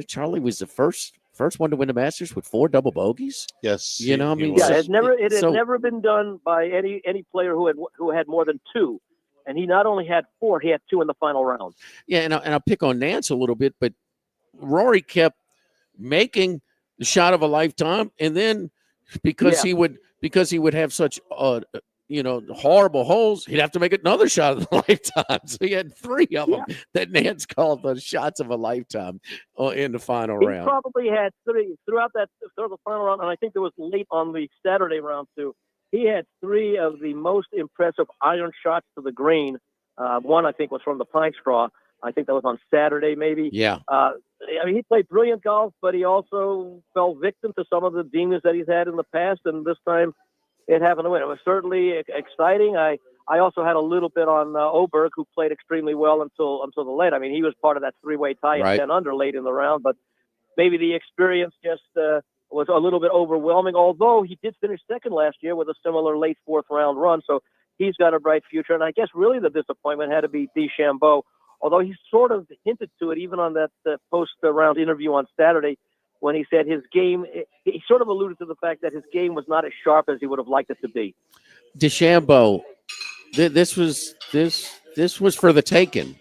S3: Charlie was the first one to win the Masters with 4 double bogeys.
S2: Yes,
S3: you know, I mean,
S14: it had never been done by any player who had more than 2. And he not only had 4, he had 2 in the final round.
S3: Yeah, and I'll pick on Nance a little bit, but Rory kept making the shot of a lifetime, and then because he would have such horrible holes, he'd have to make another shot of a lifetime. So he had 3 of them that Nance called the shots of a lifetime in the final round.
S14: He probably had 3 throughout the final round, and I think there was late on the Saturday round too. He had 3 of the most impressive iron shots to the green. One, I think, was from the Pine Straw. I think that was on Saturday, maybe.
S3: Yeah.
S14: I mean, he played brilliant golf, but he also fell victim to some of the demons that he's had in the past, and this time it happened to win. It was certainly exciting. I also had a little bit on Oberg, who played extremely well until the late. I mean, he was part of that 3-way tie at 10 under late in the round, but maybe the experience just was a little bit overwhelming, although he did finish second last year with a similar late 4th round run. So he's got a bright future. And I guess really the disappointment had to be DeChambeau, although he sort of hinted to it even on that post-round interview on Saturday when he said his game, he sort of alluded to the fact that his game was not as sharp as he would have liked it to be.
S3: DeChambeau, this was for the taking.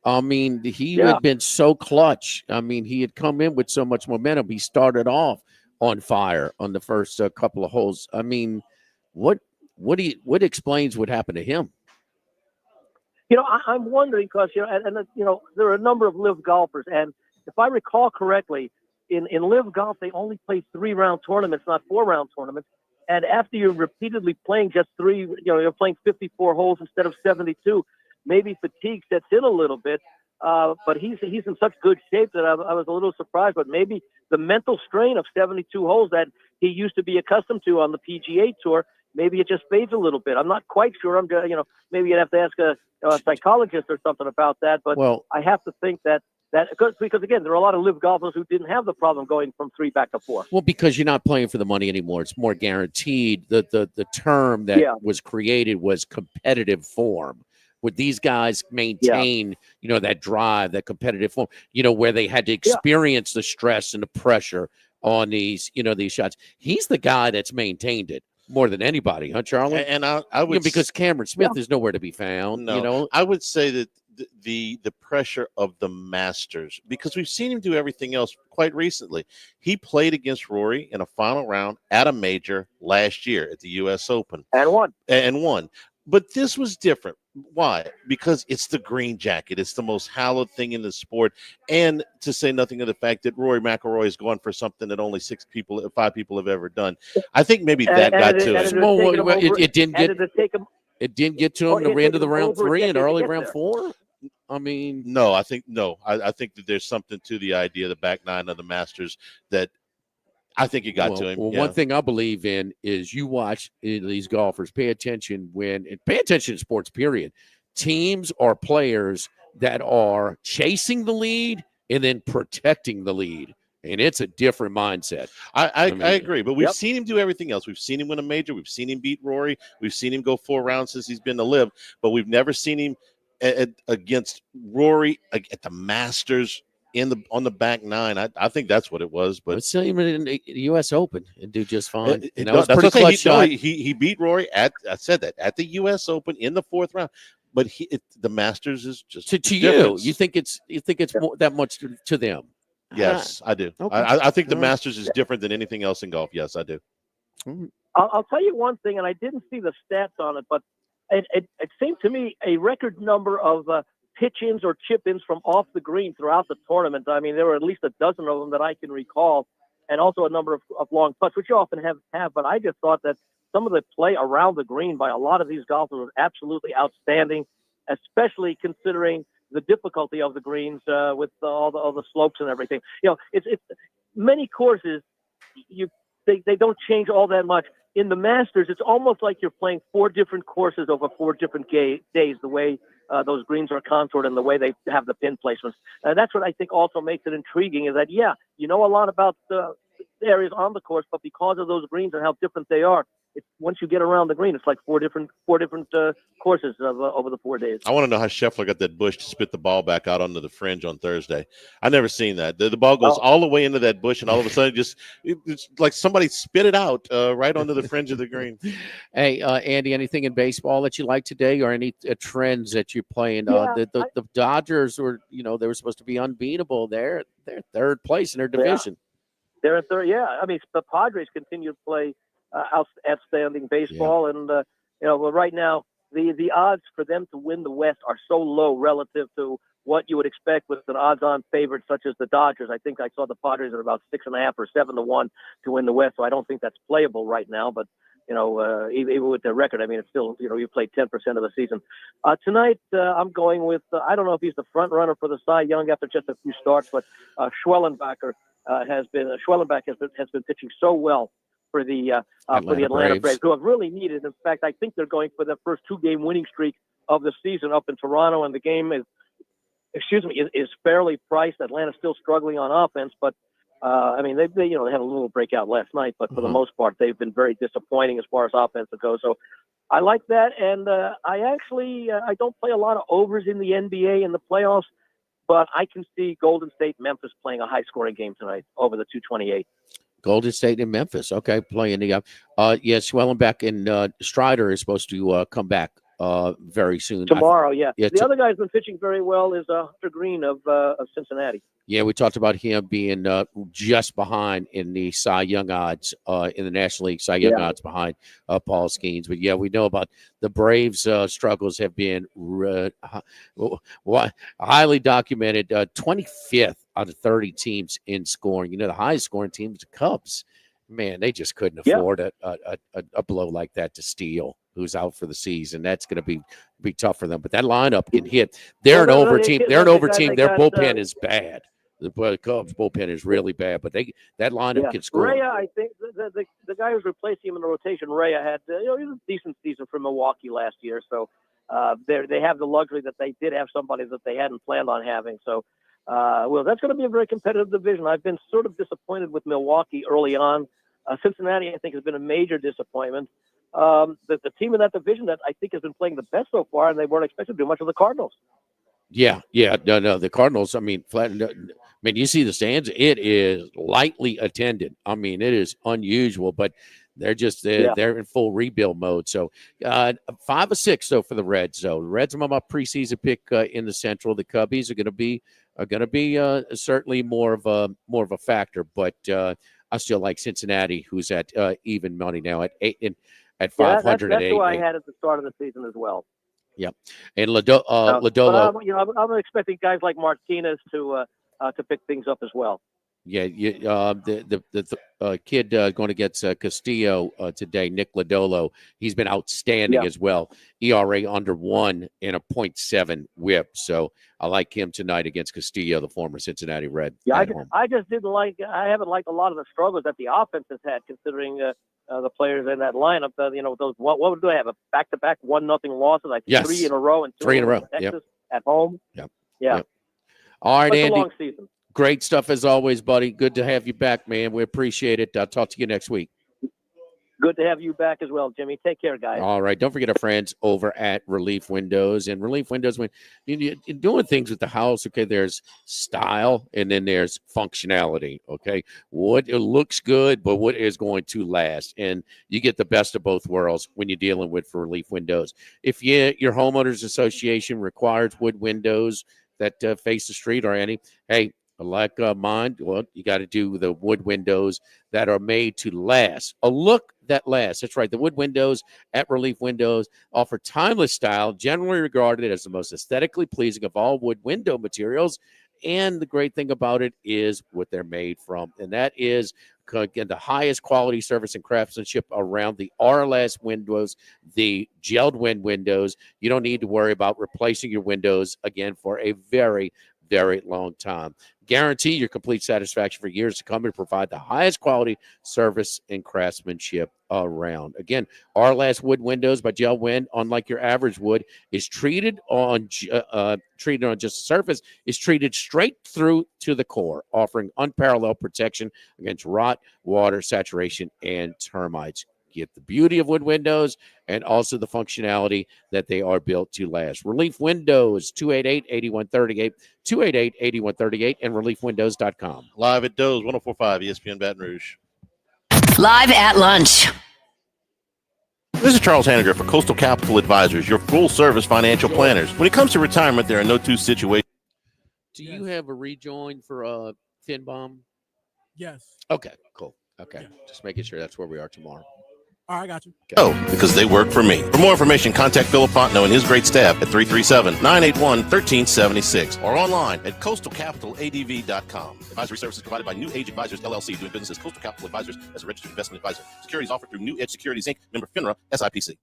S3: I mean, he had been so clutch. I mean, he had come in with so much momentum. He started off on fire on the first couple of holes. I mean, what explains what happened to him?
S14: You know, I'm wondering because, there are a number of LIV golfers. And if I recall correctly, in LIV golf, they only play 3-round tournaments, not 4-round tournaments. And after you're repeatedly playing just 3, you're playing 54 holes instead of 72, maybe fatigue sets in a little bit. But he's in such good shape that I was a little surprised. But maybe the mental strain of 72 holes that he used to be accustomed to on the PGA Tour, maybe it just fades a little bit. I'm not quite sure. Maybe you'd have to ask a psychologist or something about that. But I have to think that because again, there are a lot of LIV golfers who didn't have the problem going from 3 back to 4.
S3: Well, because you're not playing for the money anymore. It's more guaranteed. The term that was created was competitive form. Would these guys maintain, that drive, that competitive form, where they had to experience the stress and the pressure on these shots? He's the guy that's maintained it more than anybody, huh, Charlie?
S2: And I would
S3: because Cameron Smith is nowhere to be found.
S2: No, I would say that the pressure of the Masters, because we've seen him do everything else quite recently. He played against Rory in a final round at a major last year at the U.S. Open
S14: and won.
S2: But this was different. Why? Because it's the green jacket. It's the most hallowed thing in the sport. And to say nothing of the fact that Rory McIlroy has gone for something that only 5 people have ever done. I think maybe that got to him.
S3: It didn't get to him at the end of the round 3 and early round 4. I mean,
S2: no. I think that there's something to the idea, the back 9 of the Masters, that I think it got to him.
S3: Well,
S2: yeah.
S3: one thing I believe in is you watch these golfers, pay attention to sports, period. Teams or players that are chasing the lead and then protecting the lead. And it's a different mindset.
S2: I agree, but we've seen him do everything else. We've seen him win a major. We've seen him beat Rory. We've seen him go 4 rounds since he's been to LIV, but we've never seen him against Rory at the Masters on the back 9. I think that's what it was. But
S3: let's see him in the U.S. Open and do just fine.
S2: That was pretty clutch shot. He beat Rory at the U.S. Open in the 4th round. But the Masters is just
S3: to you. You think it's more, that much to them?
S2: Yes, I do.
S3: Okay.
S2: I think the Masters is different than anything else in golf. Yes, I do.
S14: I'll tell you one thing, and I didn't see the stats on it, but it seemed to me a record number of pitch-ins or chip-ins from off the green throughout the tournament. I mean, there were at least a dozen of them that I can recall, and also a number of long putts, which you often have. But I just thought that some of the play around the green by a lot of these golfers was absolutely outstanding, especially considering the difficulty of the greens with all the slopes and everything. You know, it's many courses they don't change all that much. In the Masters, it's almost like you're playing 4 different courses over 4 different days. The way those greens are contoured and the way they have the pin placements, and that's what I think also makes it intriguing. Is that you know a lot about the areas on the course, but because of those greens and how different they are, once you get around the green, it's like four different courses over the 4 days.
S2: I want to know how Scheffler got that bush to spit the ball back out onto the fringe on Thursday. I never seen that. The ball goes all the way into that bush, and all of a sudden, it's like somebody spit it out right onto the fringe of the green.
S3: Hey, Andy, anything in baseball that you like today, or any trends that you're playing? The Dodgers were, they were supposed to be unbeatable. They're 3rd place in their division.
S14: They're in 3rd. Yeah, I mean, the Padres continue to play outstanding baseball, and well, right now the odds for them to win the West are so low relative to what you would expect with an odds-on favorite such as the Dodgers. I think I saw the Padres at about 6.5 or 7-1 to win the West, so I don't think that's playable right now. But even with their record, I mean, it's still you played 10% of the season. Tonight, I'm going with I don't know if he's the front runner for the Cy Young after just a few starts, but Schwellenbacher has been pitching so well for the Atlanta Braves, who have really needed. In fact, I think they're going for their first 2-game winning streak of the season up in Toronto, and the game is fairly priced. Atlanta's still struggling on offense, but I mean, they had a little breakout last night, but for the most part, they've been very disappointing as far as offense goes. So I like that, and I don't play a lot of overs in the NBA in the playoffs, but I can see Golden State, Memphis playing a high-scoring game tonight over the 228.
S3: Golden State and Memphis. Okay, playing the Schwellenbach and Strider is supposed to come back very soon.
S14: Tomorrow, the other guy's been pitching very well is Hunter Green of Cincinnati.
S3: Yeah, we talked about him being just behind in the Cy Young odds in the National League Cy Young odds behind Paul Skeens. But we know about the Braves' struggles have been highly documented. 25th out of 30 teams in scoring. The highest scoring team is the Cubs. Man, they just couldn't afford a blow like that to Steele, who's out for the season. That's going to be tough for them. But that lineup can hit. They're an over team. They're an over team. Their bullpen is bad. The Cubs bullpen is really bad, but that lineup can score.
S14: Rhea, I think the guy who's replacing him in the rotation, Rhea, had a decent season for Milwaukee last year. So they have the luxury that they did have somebody that they hadn't planned on having. So that's going to be a very competitive division. I've been sort of disappointed with Milwaukee early on. Cincinnati, I think, has been a major disappointment. The team in that division that I think has been playing the best so far, and they weren't expected to do much, of the Cardinals.
S3: No, the Cardinals. I mean, you see the stands. It is lightly attended. I mean, it is unusual, but they're just they're in full rebuild mode. So 5 of 6 though for the Reds. So the Reds are my preseason pick in the Central. The Cubbies are going to be certainly more of a factor, but I still like Cincinnati, who's at even money now at 500.
S14: That's who I had at the start of the season as well.
S3: Yep, and Lodolo.
S14: I'm expecting guys like Martinez to pick things up as well.
S3: Yeah, the kid going against Castillo today, Nick Lodolo, he's been outstanding as well. ERA under 1 and a .7 whip. So I like him tonight against Castillo, the former Cincinnati Red.
S14: Yeah, I just didn't like. I haven't liked a lot of the struggles that the offense has had, considering the players in that lineup. Those what do I have? A back-to-back 1-0 losses, like 3 in a row, and
S3: 3 in a row.
S14: Texas at home.
S3: Yep. All right,
S14: It's
S3: Andy.
S14: a long season.
S3: Great stuff as always, buddy. Good to have you back, man. We appreciate it. I'll talk to you next week.
S14: Good to have you back as well, Jimmy. Take care, guys.
S3: All right. Don't forget our friends over at Relief Windows. And Relief Windows, when you're doing things with the house, okay, there's style and then there's functionality, okay? What it looks good, but what is going to last. And you get the best of both worlds when you're dealing with Relief Windows. If your homeowners association requires wood windows that face the street or any, hey, like mine, well, you got to do the wood windows that are made to last. A look that lasts. That's right. The wood windows at Relief Windows offer timeless style, generally regarded as the most aesthetically pleasing of all wood window materials. And the great thing about it is what they're made from. And that is, again, the highest quality service and craftsmanship around the RLS windows, the gelled windows. You don't need to worry about replacing your windows again for a very, very long time. Guarantee your complete satisfaction for years to come and provide the highest quality service and craftsmanship around. Again, RLS wood windows by Gel Wind, unlike your average wood, is treated on just the surface, is treated straight through to the core, offering unparalleled protection against rot, water, saturation, and termites. Get the beauty of wood windows and also the functionality that they are built to last. Relief Windows, 288-8138, 288-8138, and reliefwindows.com.
S2: Live at Doe's 104.5 ESPN Baton Rouge.
S1: Live at lunch.
S2: This is Charles Hanniger for Coastal Capital Advisors, your full-service financial planners. When it comes to retirement, there are no two situations.
S3: Do you have a rejoin for Thin Bomb?
S15: Yes.
S3: Okay, cool. Okay, just making sure that's where we are tomorrow.
S15: All right, I got you.
S2: Oh, because they work for me. For more information, contact Philip Fontenot and his great staff at 337-981-1376 or online at coastalcapitaladv.com. Advisory services provided by New Age Advisors, LLC, doing business as Coastal Capital Advisors as a registered investment advisor. Securities offered through New Edge Securities, Inc., member FINRA, SIPC.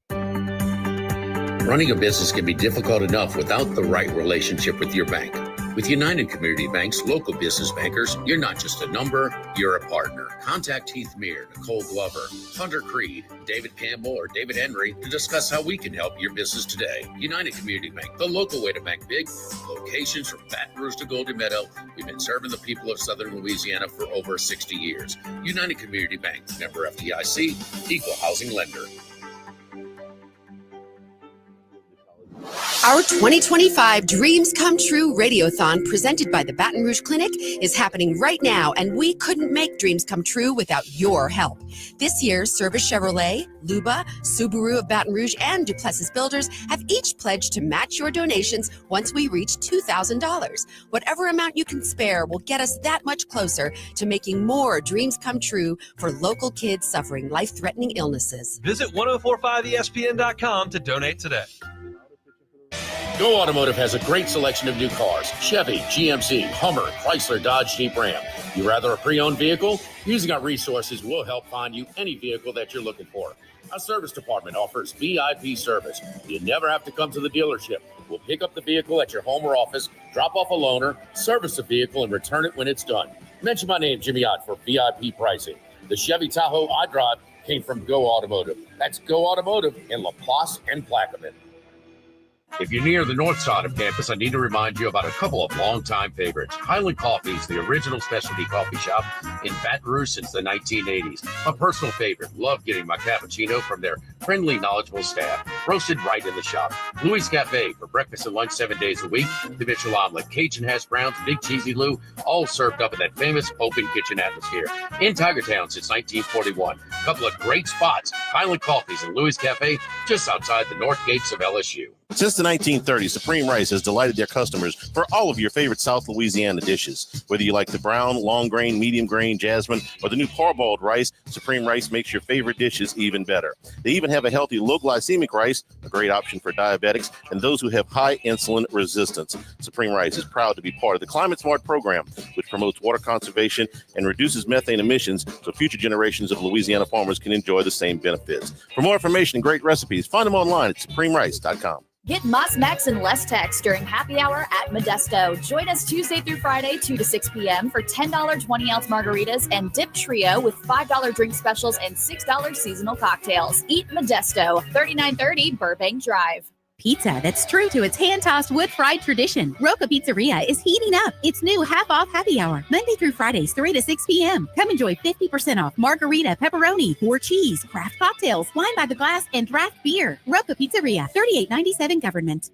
S8: Running a business can be difficult enough without the right relationship with your bank. With United Community Bank's local business bankers, you're not just a number, you're a partner. Contact Heath Meir, Nicole Glover, Hunter Creed, David Campbell, or David Henry to discuss how we can help your business today. United Community Bank, the local way to bank big. Locations from Baton Rouge to Golden Meadow. We've been serving the people of Southern Louisiana for over 60 years. United Community Bank, member FDIC, equal housing lender.
S6: Our 2025 Dreams Come True Radiothon, presented by the Baton Rouge Clinic, is happening right now, and we couldn't make dreams come true without your help. This year, Service Chevrolet, Luba, Subaru of Baton Rouge, and Duplessis Builders have each pledged to match your donations once we reach $2,000. Whatever amount you can spare will get us that much closer to making more dreams come true for local kids suffering life-threatening illnesses.
S7: Visit 1045ESPN.com to donate today.
S8: Go Automotive has a great selection of new cars: Chevy, GMC, Hummer, Chrysler, Dodge, Jeep, Ram. You rather a pre-owned vehicle? Using our resources, we'll help find you any vehicle that you're looking for. Our service department offers VIP service. You never have to come to the dealership. We'll pick up the vehicle at your home or office, drop off a loaner, service the vehicle, and return it when it's done. Mention my name, Jimmy Ott, for VIP pricing. The Chevy Tahoe I drive came from Go Automotive. That's Go Automotive in LaPlace and Plaquemine. If you're near the north side of campus, I need to remind you about a couple of longtime favorites. Highland Coffee's the original specialty coffee shop in Baton Rouge since the 1980s. My personal favorite. Love getting my cappuccino from their friendly, knowledgeable staff, roasted right in the shop. Louis Cafe for breakfast and lunch 7 days a week. The Mitchell Omelet, Cajun Hash Browns, Big Cheesy Lou, all served up in that famous open kitchen atmosphere. In Tigertown since 1941. A couple of great spots. Highland Coffee's and Louis Cafe just outside the north gates of LSU.
S2: Since the 1930s, Supreme Rice has delighted their customers for all of your favorite South Louisiana dishes. Whether you like the brown, long grain, medium grain, jasmine, or the new parboiled rice, Supreme Rice makes your favorite dishes even better. They even have a healthy low glycemic rice Rice, a great option for diabetics and those who have high insulin resistance. Supreme Rice is proud to be part of the Climate Smart program, which promotes water conservation and reduces methane emissions so future generations of Louisiana farmers can enjoy the same benefits. For more information and great recipes, find them online at supremerice.com.
S16: Get Moss Max and less text during happy hour at Modesto. Join us Tuesday through Friday, 2 to 6 p.m. for $10 20-ounce margaritas and Dip Trio with $5 drink specials and $6 seasonal cocktails. Eat Modesto, 3930 Burbank Drive.
S17: Pizza that's true to its hand-tossed wood-fried tradition. Roca Pizzeria is heating up its new half-off happy hour, Monday through Fridays, 3 to 6 p.m. Come enjoy 50% off margarita, pepperoni, 4 cheese, craft cocktails, wine by the glass, and draft beer. Roca Pizzeria, 3897 Government.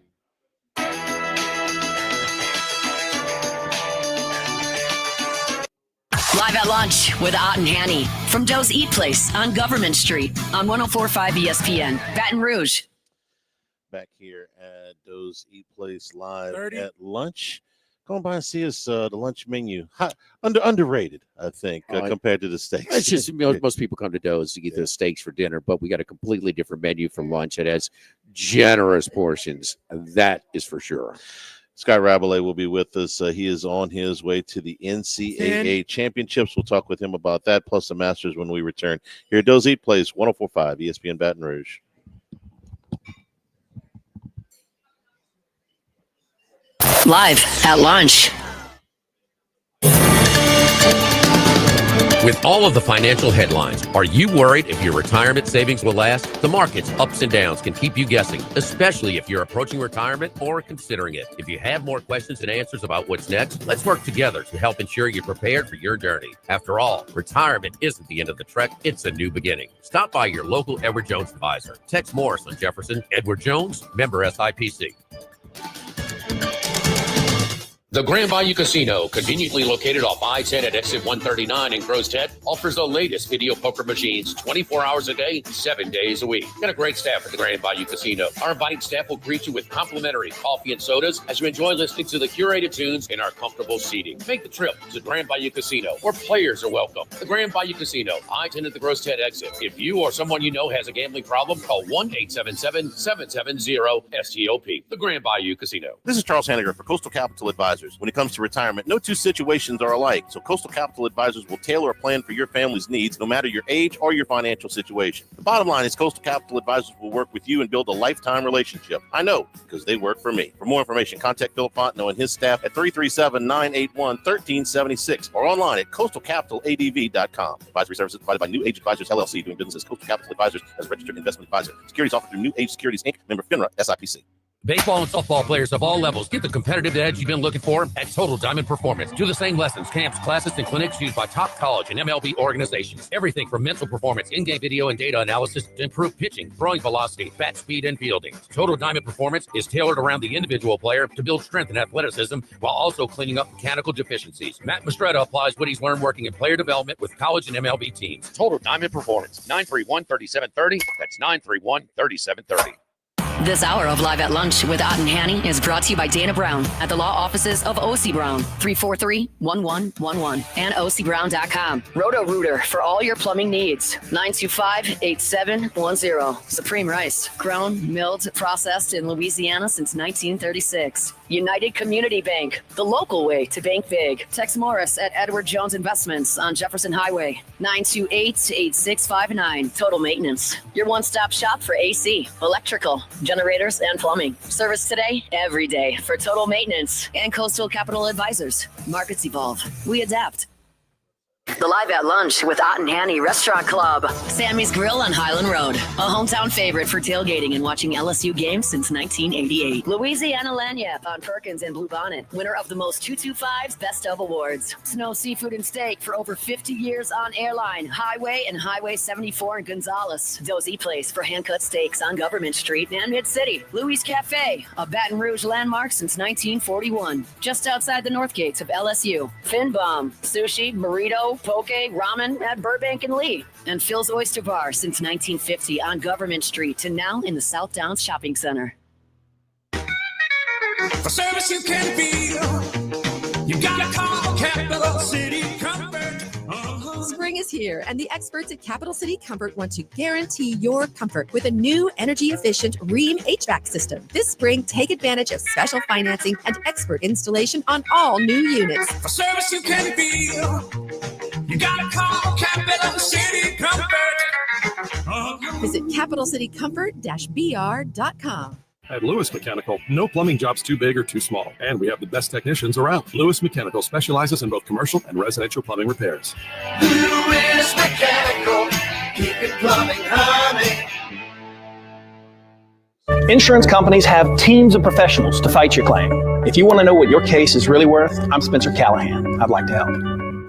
S1: Live at lunch with Ott and Hanny from Doe's Eat Place on Government Street on 104.5 ESPN, Baton Rouge.
S2: Back here at Doe's Eat Place live at lunch. Go on by and see us, the lunch menu. Underrated, I think, compared to the steaks.
S3: It's just most people come to Doe's to get their steaks for dinner, but we got a completely different menu for lunch. It has generous portions. That is for sure.
S2: Scott Rabelais will be with us. He is on his way to the NCAA championships. We'll talk with him about that, plus the Masters when we return. Here at Doe's Eat Place, 104.5 ESPN Baton Rouge.
S1: Live at lunch.
S8: With all of the financial headlines, are you worried if your retirement savings will last? The market's ups and downs can keep you guessing, especially if you're approaching retirement or considering it. If you have more questions and answers about what's next, let's work together to help ensure you're prepared for your journey. After all, retirement isn't the end of the trek, it's a new beginning. Stop by your local Edward Jones advisor. Text Morris on Jefferson. Edward Jones, member SIPC. The Grand Bayou Casino, conveniently located off I-10 at exit 139 in Crow's Head, offers the latest video poker machines 24 hours a day, 7 days a week. Got a great staff at the Grand Bayou Casino. Our inviting staff will greet you with complimentary coffee and sodas as you enjoy listening to the curated tunes in our comfortable seating. Make the trip to Grand Bayou Casino, where players are welcome. The Grand Bayou Casino, I-10 at the Crow's Head exit. If you or someone you know has a gambling problem, call 1-877-770-STOP. The Grand Bayou Casino.
S2: This is Charles Hanniger for Coastal Capital Advisors. When it comes to retirement, no two situations are alike, so Coastal Capital Advisors will tailor a plan for your family's needs, no matter your age or your financial situation. The bottom line is Coastal Capital Advisors will work with you and build a lifetime relationship. I know, because they work for me. For more information, contact Philip Fontenot and his staff at 337-981-1376 or online at coastalcapitaladv.com. Advisory services provided by New Age Advisors, LLC, doing business as Coastal Capital Advisors as a registered investment advisor. Securities offered through New Age Securities, Inc., member FINRA, SIPC.
S8: Baseball and softball players of all levels get the competitive edge you've been looking for at Total Diamond Performance. Do the same lessons, camps, classes, and clinics used by top college and MLB organizations. Everything from mental performance, in-game video, and data analysis to improve pitching, throwing velocity, bat speed, and fielding. Total Diamond Performance is tailored around the individual player to build strength and athleticism while also cleaning up mechanical deficiencies. Matt Mastretta applies what he's learned working in player development with college and MLB teams. Total Diamond Performance, 931-3730. That's 931-3730.
S1: This hour of Live at Lunch with Ott and Hanny is brought to you by Dana Brown at the law offices of O.C. Brown, 343-1111 and OCBrown.com. Roto-Rooter for all your plumbing needs, 925-8710. Supreme Rice, grown, milled, processed in Louisiana since 1936. United Community Bank, the local way to bank big. Tex Morris at Edward Jones Investments on Jefferson Highway, 928-8659. Total Maintenance, your one-stop shop for AC, electrical, generators, and plumbing. Service today, every day for Total Maintenance and Coastal Capital Advisors. Markets evolve. We adapt. The Live at Lunch with Ott and Hanny Restaurant Club. Sammy's Grill on Highland Road. A hometown favorite for tailgating and watching LSU games since 1988. Louisiana Lagniappe on Perkins and Bluebonnet. Winner of the most 225's Best of Awards. Snow Seafood and Steak for over 50 years on Airline, Highway, and Highway 74 in Gonzales. Dozy Place for hand-cut steaks on Government Street and Mid-City. Louis Cafe, a Baton Rouge landmark since 1941. Just outside the north gates of LSU. Fin Bomb, sushi, burrito, poke, ramen at Burbank and Lee. And Phil's Oyster Bar since 1950 on Government Street and now in the South Downs Shopping Center.
S11: For service you can feel, you gotta call Capital City Comfort.
S6: Spring is here, and the experts at Capital City Comfort want to guarantee your comfort with a new energy-efficient Rheem HVAC system. This spring, take advantage of special financing and expert installation on all new units.
S11: For service you can feel, you gotta call Capital City Comfort.
S6: Visit capitalcitycomfort-br.com.
S18: At Lewis Mechanical, no plumbing job's too big or too small, and we have the best technicians around. Lewis Mechanical specializes in both commercial and residential plumbing repairs.
S11: Lewis Mechanical, keeping plumbing humming.
S5: Insurance companies have teams of professionals to fight your claim. If you want to know what your case is really worth, I'm Spencer Callahan. I'd like to help.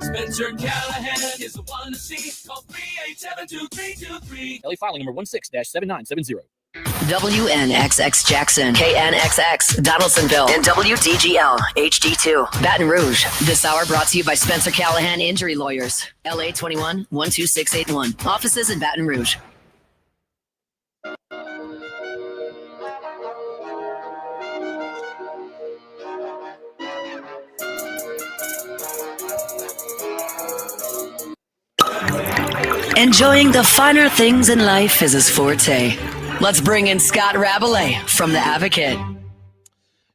S11: Spencer Callahan is the one to see. Call 387-2323.
S5: LA filing number 16-7970.
S1: WNXX Jackson, KNXX Donaldsonville, and WDGL HD2 Baton Rouge. This hour brought to you by Spencer Callahan Injury Lawyers, LA 21 12681. Offices in Baton Rouge. Enjoying the finer things in life is his forte. Let's bring in Scott Rabelais from The Advocate.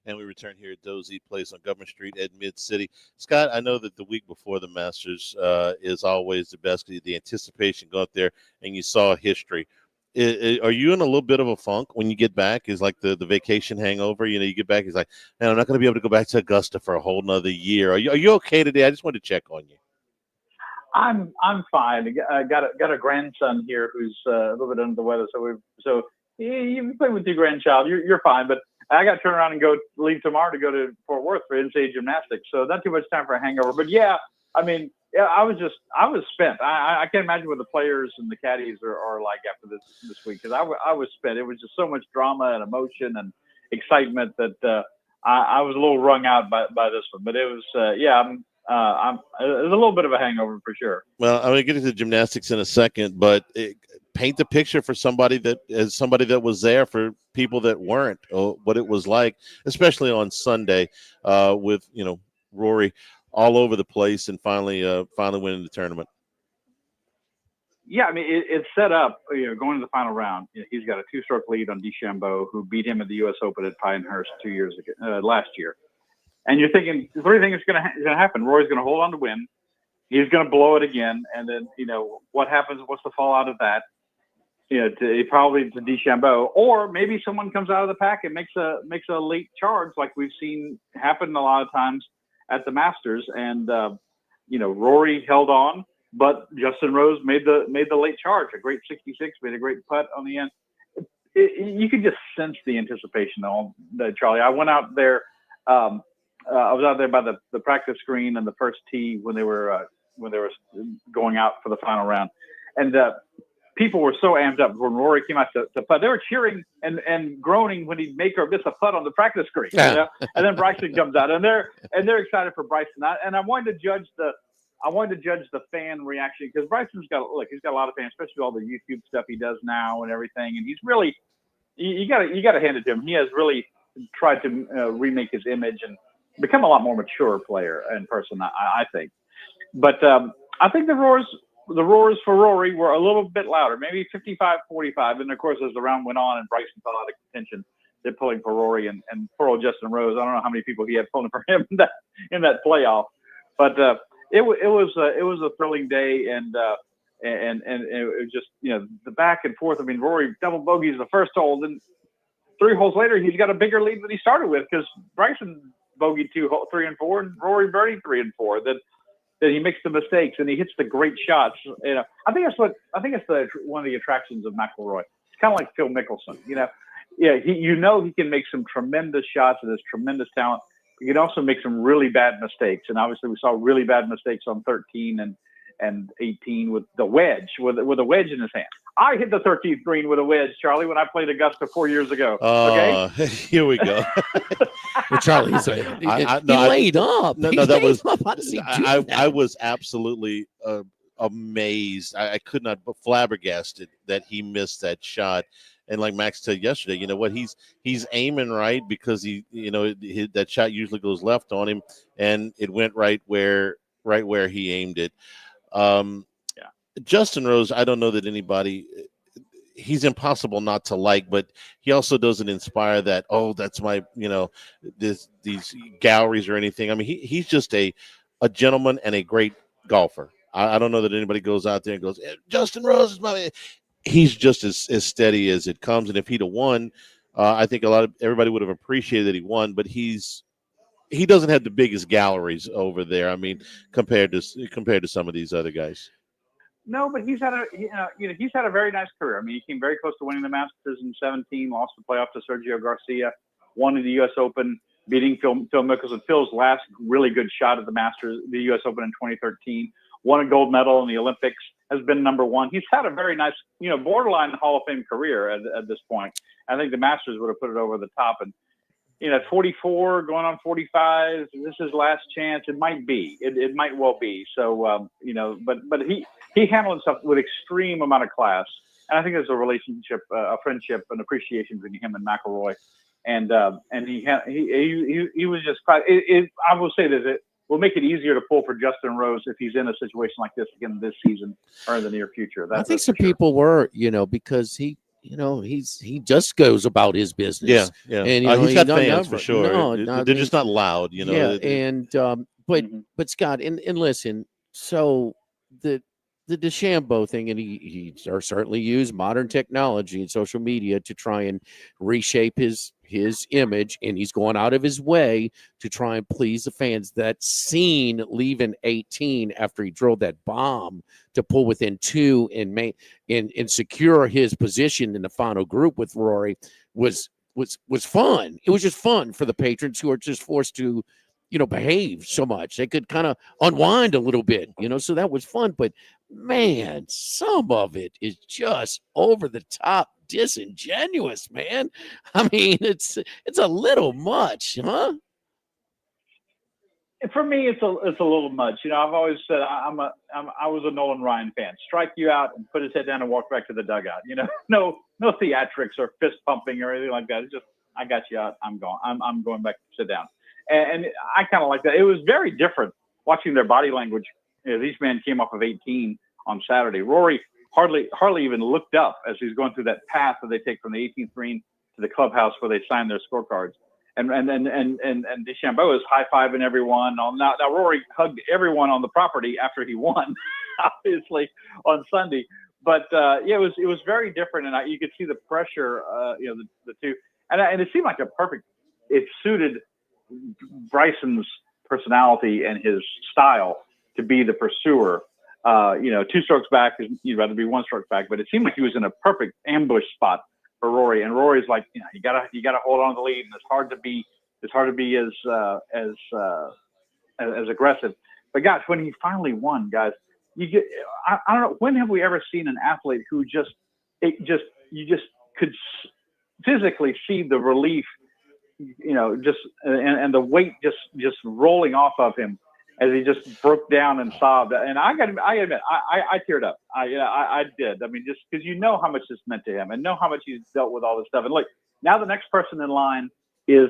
S2: And we return here at Dozy Place on Government Street at Mid-City. Scott, I know that the week before the Masters is always the best. The anticipation, go out there and you saw history. Are you in a little bit of a funk when you get back? Is like the vacation hangover? You know, you get back, it's like, man, I'm not going to be able to go back to Augusta for a whole nother year. Are you okay today? I just wanted to check on you.
S19: I'm fine. I got a grandson here who's a little bit under the weather, so you play with your grandchild, you're fine. But I got to turn around and leave tomorrow to go to Fort Worth for NCAA gymnastics, so not too much time for a hangover. But yeah, I mean, yeah, I was spent. I can't imagine what the players and the caddies are like after this week, because I was spent. It was just so much drama and emotion and excitement that I was a little wrung out by this one. But it was it's a little bit of a hangover for sure.
S2: Well, I'm going to get into gymnastics in a second, but paint the picture for somebody that was there for people that weren't, what it was like, especially on Sunday with, Rory all over the place and finally winning the tournament.
S19: Yeah, I mean, it's set up, going to the final round. He's got a 2-stroke lead on DeChambeau, who beat him at the U.S. Open at Pinehurst 2 years ago, last year. And you're thinking, three things going to happen. Rory's going to hold on to win. He's going to blow it again. And then, what happens? What's the fallout of that? Probably to DeChambeau. Or maybe someone comes out of the pack and makes a late charge, like we've seen happen a lot of times at the Masters. And, Rory held on, but Justin Rose made the late charge. A great 66, made a great putt on the end. You could just sense the anticipation, Charlie. I went out there. I was out there by the practice green and the first tee when they were going out for the final round, and people were so amped up when Rory came out to putt. They were cheering and groaning when he'd make or miss a putt on the practice green. And then Bryson comes out, and they're excited for Bryson. And I wanted to judge the fan reaction, because Bryson's got a lot of fans, especially all the YouTube stuff he does now and everything. And he's really, you got to hand it to him. He has really tried to remake his image and become a lot more mature player and person, I think. But I think the roars for Rory were a little bit louder, maybe 55-45. And of course, as the round went on and Bryson fell out of contention, they're pulling for Rory and poor old Justin Rose. I don't know how many people he had pulling for him in that playoff, but it was a thrilling day, and it was just the back and forth. I mean, Rory double bogeys the first hole, then 3 holes later he's got a bigger lead than he started with, because Bryson bogeyed 2, 3, and 4, and Rory birdied 3 and 4. Then he makes the mistakes and he hits the great shots. I think it's one of the attractions of McIlroy. It's kind of like Phil Mickelson. He can make some tremendous shots and has tremendous talent. He can also make some really bad mistakes, and obviously we saw really bad mistakes on 13 and 18 with the wedge, with a wedge in his hand. I hit the 13th green with a wedge, Charlie, when I played Augusta 4 years ago. Okay,
S2: here we go.
S3: Well, Charlie, he laid up.
S2: No, that was. I was absolutely amazed. I could not, but flabbergasted that he missed that shot. And like Max said yesterday, you know what? He's aiming right, because that shot usually goes left on him, and it went right where he aimed it. Justin Rose, I don't know that anybody. He's impossible not to like, but he also doesn't inspire that. Oh, that's my, these galleries or anything. I mean, he's just a gentleman and a great golfer. I don't know that anybody goes out there and goes, Justin Rose is my. He's just as steady as it comes. And if he'd have won, I think everybody would have appreciated that he won. But he doesn't have the biggest galleries over there. I mean, compared to some of these other guys.
S19: No, but he's had a very nice career. I mean, he came very close to winning the Masters in 2017, lost the playoff to Sergio Garcia, won the U.S. Open, beating Phil Mickelson. Phil's last really good shot at the Masters, the U.S. Open in 2013, won a gold medal in the Olympics, has been number one. He's had a very nice, borderline Hall of Fame career at this point. I think the Masters would have put it over the top. And, at 44, going on 45, this is his last chance. It might be. It might well be. So, but he handled himself with extreme amount of class. And I think there's a relationship, a friendship, an appreciation between him and McIlroy. And he was just I will say this, it will make it easier to pull for Justin Rose if he's in a situation like this again this season or in the near future.
S3: I think some people were, because he just goes about his business.
S2: Yeah.
S3: And
S2: he's got fans for sure. They're just not loud,
S3: Yeah, and but Scott, and listen, so the DeChambeau thing, and he certainly used modern technology and social media to try and reshape his image, and he's going out of his way to try and please the fans. That scene leaving 18 after he drilled that bomb to pull within 2 and secure his position in the final group with Rory was fun. It was just fun for the patrons who are just forced to behave so much. They could kind of unwind a little bit, so that was fun. But man, some of it is just over the top disingenuous, man. I mean, it's a little much, huh?
S19: For me, it's a little much. I've always said I was a Nolan Ryan fan. Strike you out and put his head down and walk back to the dugout. No theatrics or fist pumping or anything like that. It's just, I got you out. I'm going back to sit down. And I kind of like that. It was very different watching their body language. These men came off of 18 on Saturday. Rory hardly even looked up as he's going through that path that they take from the 18th green to the clubhouse where they sign their scorecards. And DeChambeau is high-fiving everyone. Now Rory hugged everyone on the property after he won, obviously, on Sunday. But it was very different, and you could see the pressure. The two, and it seemed like it suited Bryson's personality and his style to be the pursuer. 2 strokes back, you'd rather be 1 stroke back, but it seemed like he was in a perfect ambush spot for Rory. And Rory's like, you gotta hold on to the lead, and it's hard to be as aggressive. But guys, when he finally won, guys, I don't know, when have we ever seen an athlete who you just could physically see the relief, and the weight just rolling off of him as he just broke down and sobbed. And I admit, I teared up. I did. I mean, just because how much this meant to him and know how much he's dealt with all this stuff. And look, now the next person in line is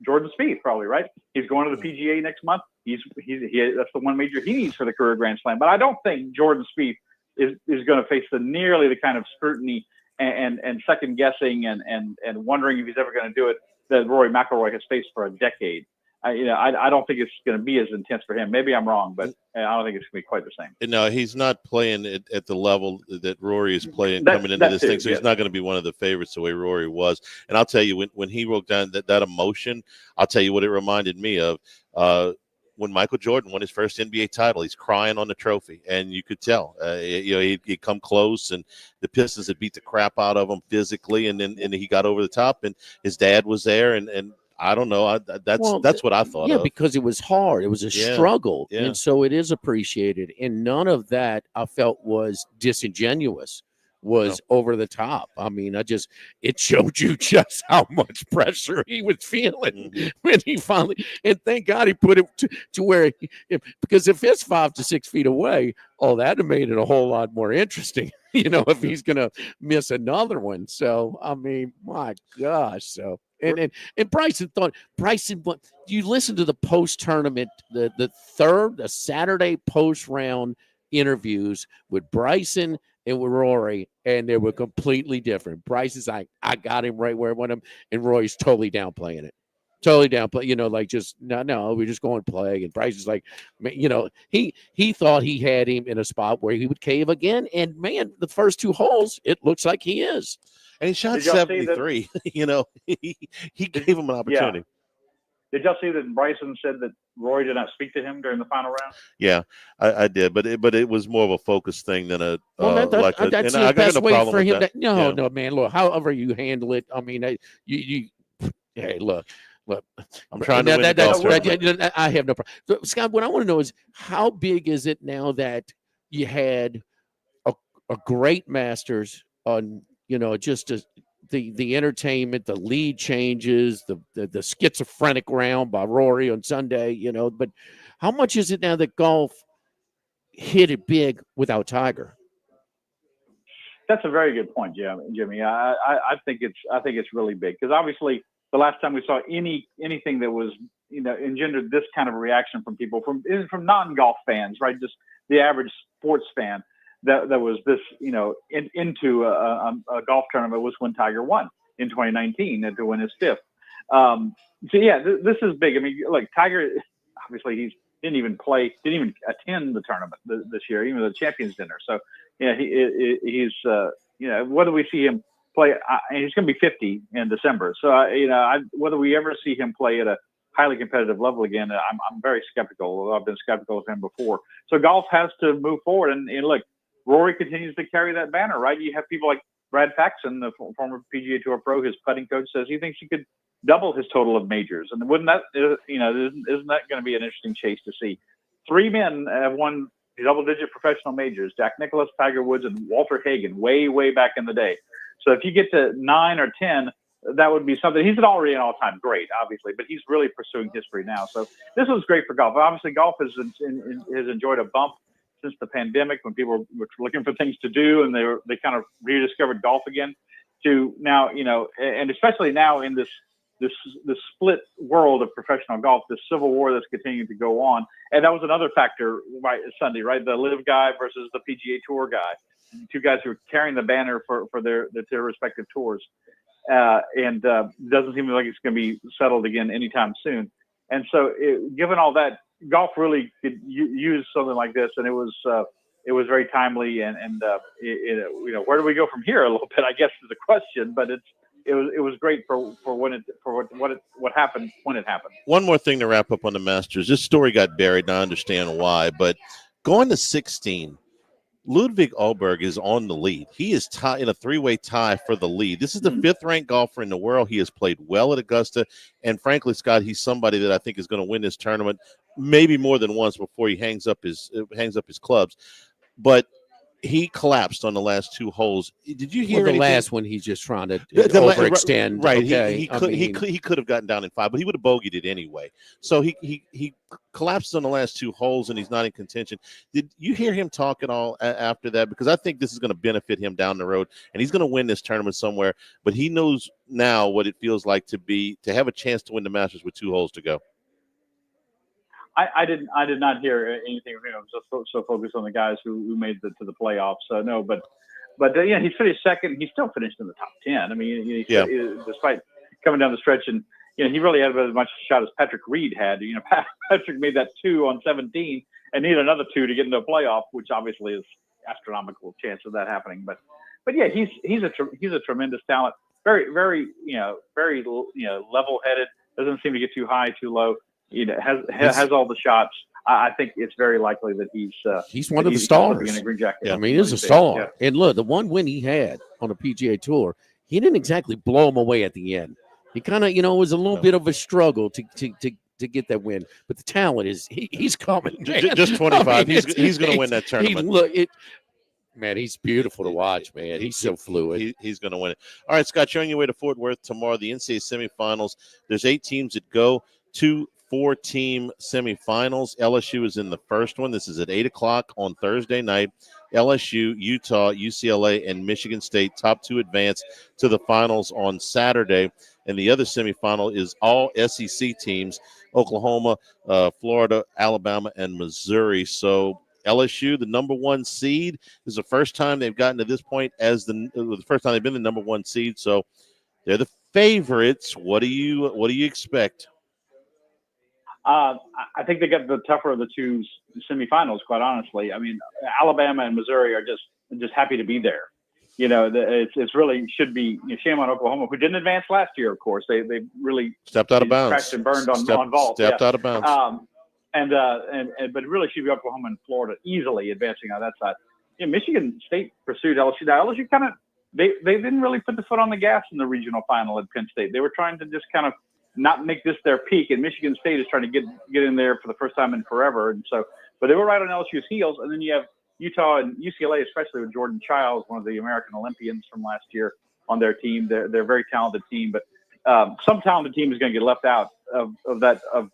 S19: Jordan Spieth, probably, right? He's going to the PGA next month. That's the one major he needs for the career Grand Slam. But I don't think Jordan Spieth is going to face nearly the kind of scrutiny and second guessing and wondering if he's ever going to do it that Rory McIlroy has faced for a decade. I don't think it's going to be as intense for him. Maybe I'm wrong, but I don't think it's going to be quite the same.
S2: No, he's not playing at the level that Rory is playing coming into this thing. So he's not going to be one of the favorites the way Rory was. And I'll tell you, when he wrote down that emotion, I'll tell you what it reminded me of. When Michael Jordan won his first NBA title, he's crying on the trophy, and you could tell. He'd come close, and the Pistons had beat the crap out of him physically, and then he got over the top, and his dad was there, and I don't know. That's what I thought.
S3: Yeah,
S2: of.
S3: because it was hard. It was a struggle, and so it is appreciated. And none of that I felt was disingenuous. Was over the top. I mean, it showed you just how much pressure he was feeling when he finally, and thank God he put it to where, because if it's 5 to 6 feet away, that would have made it a whole lot more interesting, if he's going to miss another one. So, I mean, my gosh. So, and Bryson, you listen to the post tournament, the Saturday post round interviews with Bryson and with Rory, and they were completely different. Bryce is like, I got him right where I want him, and Rory's totally downplaying it. Totally downplay, like just no, we're just going to play. And Bryce is like, he thought he had him in a spot where he would cave again. And man, the first 2 holes, it looks like he is.
S2: And he shot
S19: Did y'all see
S2: 73. He gave him an opportunity.
S19: Yeah. Did y'all see that Bryson said that Rory did not speak to him during the final round?
S2: Yeah, I did, but it was more of a focus thing than a
S3: Well, that's the best way for him. No, man. Look, however you handle it. I mean, hey, look.
S2: I'm trying to win the golf tournament.
S3: I have no problem. Scott, what I want to know is how big is it now that you had a great Masters on, just the entertainment, the lead changes, the schizophrenic round by Rory on Sunday, but how much is it now that golf hit it big without Tiger?
S19: That's a very good point, Jimmy. I think it's really big because obviously the last time we saw anything that was engendered this kind of reaction from people from non-golf fans, right? Just the average sports fan that was this into a golf tournament was when Tiger won in 2019 to win his 5th. So yeah, this is big. I mean, like Tiger, obviously he didn't even attend the tournament this year, even the Champions Dinner. So yeah, he's whether we see him play, he's going to be 50 in December. So whether we ever see him play at a highly competitive level again, I'm very skeptical. I've been skeptical of him before. So golf has to move forward, and look, Rory continues to carry that banner, right? You have people like Brad Faxon, the former PGA Tour pro, his putting coach, says he thinks he could double his total of majors. And wouldn't that, isn't that going to be an interesting chase to see? 3 men have won double-digit professional majors: Jack Nicklaus, Tiger Woods, and Walter Hagen, way back in the day. So if you get to 9 or 10, that would be something. He's already an all-time great, obviously, but he's really pursuing history now. So this was great for golf. Obviously, golf has enjoyed a bump since the pandemic when people were looking for things to do, and they kind of rediscovered golf again. To now, and especially now in this split world of professional golf, this civil war that's continuing to go on. And that was another factor Sunday, right? The LIV guy versus the PGA Tour guy, 2 guys who are carrying the banner for their respective tours. And doesn't seem like it's going to be settled again anytime soon. And so given all that, golf really could use something like this. And it was very timely. And where do we go from here a little bit, I guess, is the question, but it was great for what happened when it happened.
S2: One more thing to wrap up on the Masters. This story got buried, and I understand why. But going to 16, Ludwig Ahlberg is on the lead. He is in a 3-way tie for the lead. This is the 5th-ranked golfer in the world. He has played well at Augusta, and frankly, Scott, he's somebody that I think is going to win this tournament, maybe more than once before he hangs up his clubs. But he collapsed on the last 2 holes. Did you hear
S3: the
S2: anything?
S3: last one? He's just trying to overextend.
S2: Right.
S3: Okay.
S2: He could have gotten down in 5, but he would have bogeyed it anyway. So he collapses on the last 2 holes, and he's not in contention. Did you hear him talk at all after that? Because I think this is going to benefit him down the road, and he's going to win this tournament somewhere. But he knows now what it feels like to have a chance to win the Masters with 2 holes to go.
S19: I did not hear anything from him. I was so focused on the guys who made it to the playoffs. So no, but he finished second. He still finished in the top 10. I mean, despite coming down the stretch, and he really had as much shot as Patrick Reed had. Patrick made that 2 on 17 and needed another 2 to get into a playoff, which obviously is astronomical chance of that happening. But yeah, he's a tremendous talent. Very very level-headed. Doesn't seem to get too high, too low. Has all the shots. I think it's very likely that he's
S3: one of the stars.
S19: In a green jacket.
S3: I mean, he's a star. Yeah. And look, the one win he had on the PGA Tour, he didn't exactly blow him away at the end. He kind of, was a little bit of a struggle to get that win. But the talent he's coming. Man.
S2: Just 25. I mean, he's going to win that tournament.
S3: Man, he's beautiful to watch, man. He's so fluid.
S2: He's going to win it. All right, Scott, you're on your way to Fort Worth tomorrow, the NCAA semifinals. There's 8 teams that go. 2 4-team semifinals. LSU is in the first one. This is at 8 o'clock on Thursday night. LSU, Utah, UCLA, and Michigan State, top 2 advance to the finals on Saturday. And the other semifinal is all SEC teams, Oklahoma, Florida, Alabama, and Missouri. So LSU, the number 1 seed. This is the first time they've gotten to this point as the first time they've been the number 1 seed. So they're the favorites. What do you expect?
S19: I think they got the tougher of the two semifinals, quite honestly. I mean, Alabama and Missouri are just happy to be there. You know, it's really should be shame on Oklahoma, who didn't advance last year. Of course, they really
S2: stepped out of bounds,
S19: crashed and burned on vault.
S2: Stepped out of bounds.
S19: But it really should be Oklahoma and Florida easily advancing on that side. Michigan State pursued LSU. Now LSU kind of they didn't really put the foot on the gas in the regional final at Penn State. They were trying to just kind of not make this their peak, and Michigan State is trying to get in there for the first time in forever. And so, but they were right on LSU's heels. And then you have Utah and UCLA, especially with Jordan Childs, one of the American Olympians from last year, on their team. They're a very talented team, but some talented team is going to get left out of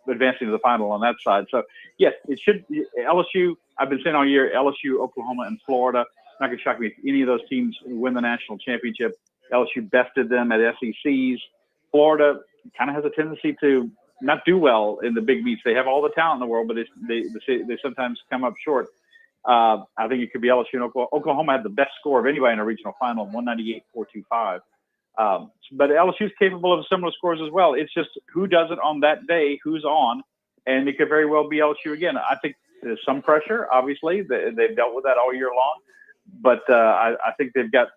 S19: advancing to the final on that side. So yes, it should LSU. I've been saying all year, LSU, Oklahoma, and Florida. Not going to shock me if any of those teams win the national championship. LSU bested them at SECs. Florida kind of has a tendency to not do well in the big meets. They have all the talent in the world, but they sometimes come up short. I think it could be LSU and Oklahoma. Oklahoma had the best score of anybody in a regional final, 198.425. But LSU is capable of similar scores as well. It's just who does it on that day, who's on, and it could very well be LSU again. I think there's some pressure, obviously. They've dealt with that all year long. But I think they've got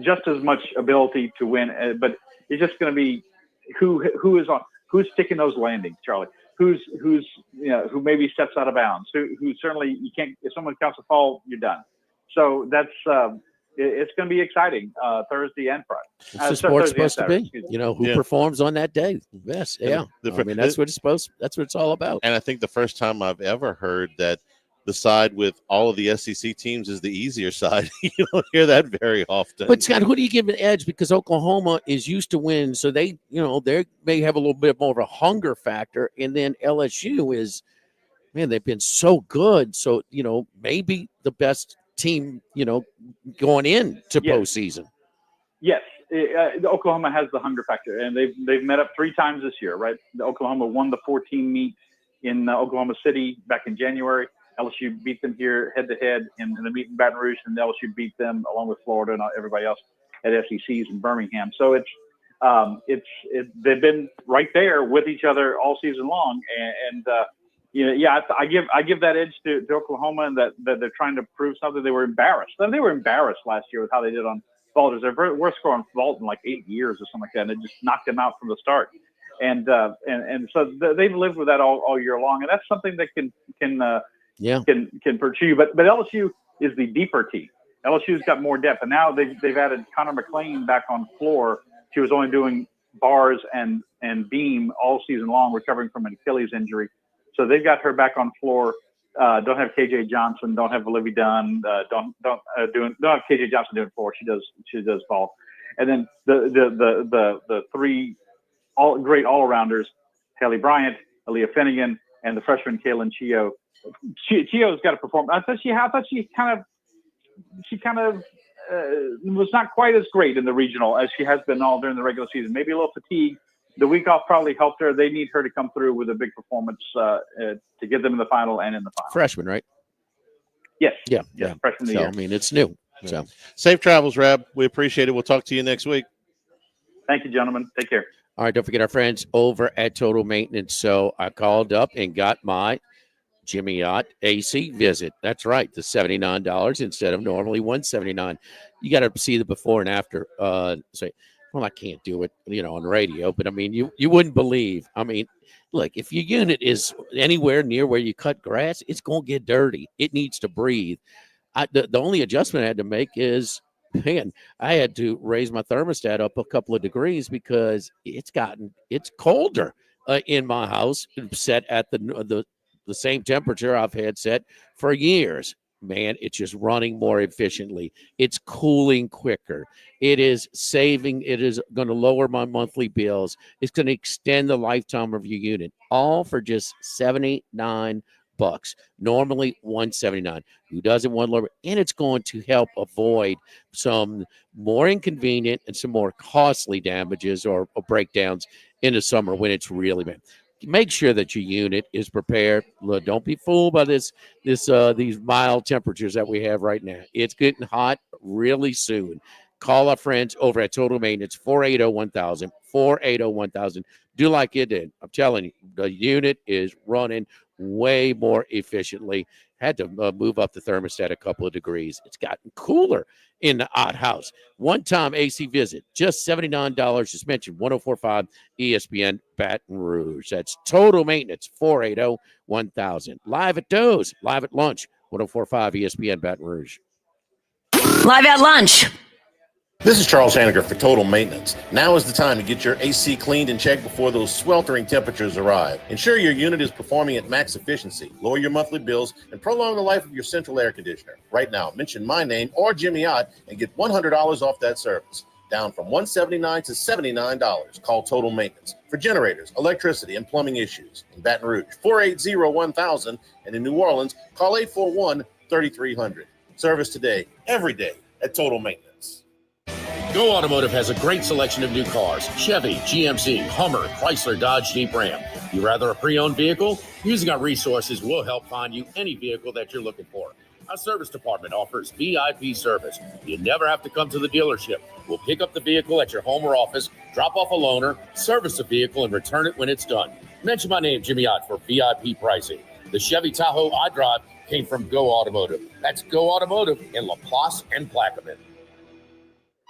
S19: just as much ability to win. But it's just going to be who is on, who's sticking those landings, Charlie. Who maybe steps out of bounds. Who certainly you can't. If someone counts a fall, you're done. So that's it's going to be exciting Thursday and Friday.
S3: It's the sport's supposed to be. Who performs on that day? Yes, yeah. I mean, that's what it's supposed. That's what it's all about.
S2: And I think the first time I've ever heard that the side with all of the SEC teams is the easier side. You don't hear that very often.
S3: But Scott, who do you give an edge? Because Oklahoma is used to win, so they may have a little bit more of a hunger factor, and then LSU is, man, they've been so good. So maybe the best team, going into postseason.
S19: Yes, Oklahoma has the hunger factor, and they've met up 3 times this year, right? Oklahoma won the 14 meet in Oklahoma City back in January. LSU beat them here head-to-head in the meet in Baton Rouge, and LSU beat them along with Florida and everybody else at SECs in Birmingham. So they've been right there with each other all season long, I give that edge to Oklahoma, and that they're trying to prove something. They were embarrassed. They were embarrassed last year with how they did on vault. It was their worst score on vault in like 8 years or something like that, and it just knocked them out from the start. And so they've lived with that all year long, and that's something that can pursue. But LSU is the deeper team. LSU's got more depth, and now they've added Connor McClain back on floor. She was only doing bars and beam all season long, recovering from an Achilles injury. So they've got her back on floor. Don't have KJ Johnson. Don't have Olivia Dunn. Don't have KJ Johnson doing floor. She does ball. And then the 3 great all-arounders: Haley Bryant, Aaliyah Finnegan, and the freshman Kaylin Chio. Chio's got to perform. I thought she kind of was not quite as great in the regional as she has been all during the regular season. Maybe a little fatigue. The week off probably helped her. They need her to come through with a big performance to get them in the final and in the final.
S3: Freshman, right?
S19: Yes.
S3: Yeah.
S19: Freshman of the year.
S3: I mean, it's new. So
S2: safe travels, Rab. We appreciate it. We'll talk to you next week.
S19: Thank you, gentlemen. Take care.
S3: All right. Don't forget our friends over at Total Maintenance. So I called up and got my Jimmy Yacht AC visit. That's right. The $79 instead of normally $179. You got to see the before and after. Say, well, I can't do it, on the radio, but I mean, you wouldn't believe. I mean, look, if your unit is anywhere near where you cut grass, it's going to get dirty. It needs to breathe. The only adjustment I had to make is, man, I had to raise my thermostat up a couple of degrees because it's colder in my house, set at the same temperature I've had set for years. Man, it's just running more efficiently. It's cooling quicker. It is saving. It is going to lower my monthly bills. It's going to extend the lifetime of your unit, all for just $79. Normally $179. Who doesn't want lower? And it's going to help avoid some more inconvenient and some more costly damages or breakdowns in the summer when it's really bad. make sure that your unit is prepared. Look, don't be fooled by these mild temperatures that we have right now. It's getting hot really soon. Call our friends over at Total Maintenance, 480-1000, 480-1000. Do like it did. I'm telling you, the unit is running way more efficiently. Had to move up the thermostat a couple of degrees. It's gotten cooler in the odd house. One-time AC visit, just $79. Just mentioned 104.5 ESPN Baton Rouge. That's Total Maintenance, 480-1000. Live at Doe's, live at lunch, 104.5 ESPN Baton Rouge.
S1: Live at lunch.
S2: This is Charles Hanniger for Total Maintenance. Now is the time to get your AC cleaned and checked before those sweltering temperatures arrive. Ensure your unit is performing at max efficiency, lower your monthly bills, and prolong the life of your central air conditioner. Right now, mention my name or Jimmy Ott and get $100 off that service. Down from $179 to $79. Call Total Maintenance for generators, electricity, and plumbing issues. In Baton Rouge, 480-1000, and in New Orleans, call 841-3300. Service today, every day at Total Maintenance.
S8: Go Automotive has a great selection of new cars: Chevy, GMC, Hummer, Chrysler, Dodge, Jeep, Ram. You rather a pre-owned vehicle? Using our resources will help find you any vehicle that you're looking for. Our service department offers VIP service. You never have to come to the dealership. We'll pick up the vehicle at your home or office, drop off a loaner, service the vehicle, and return it when it's done. Mention my name, Jimmy Ott, for VIP pricing. The Chevy Tahoe I drive came from Go Automotive. That's Go Automotive in LaPlace and Plaquemine.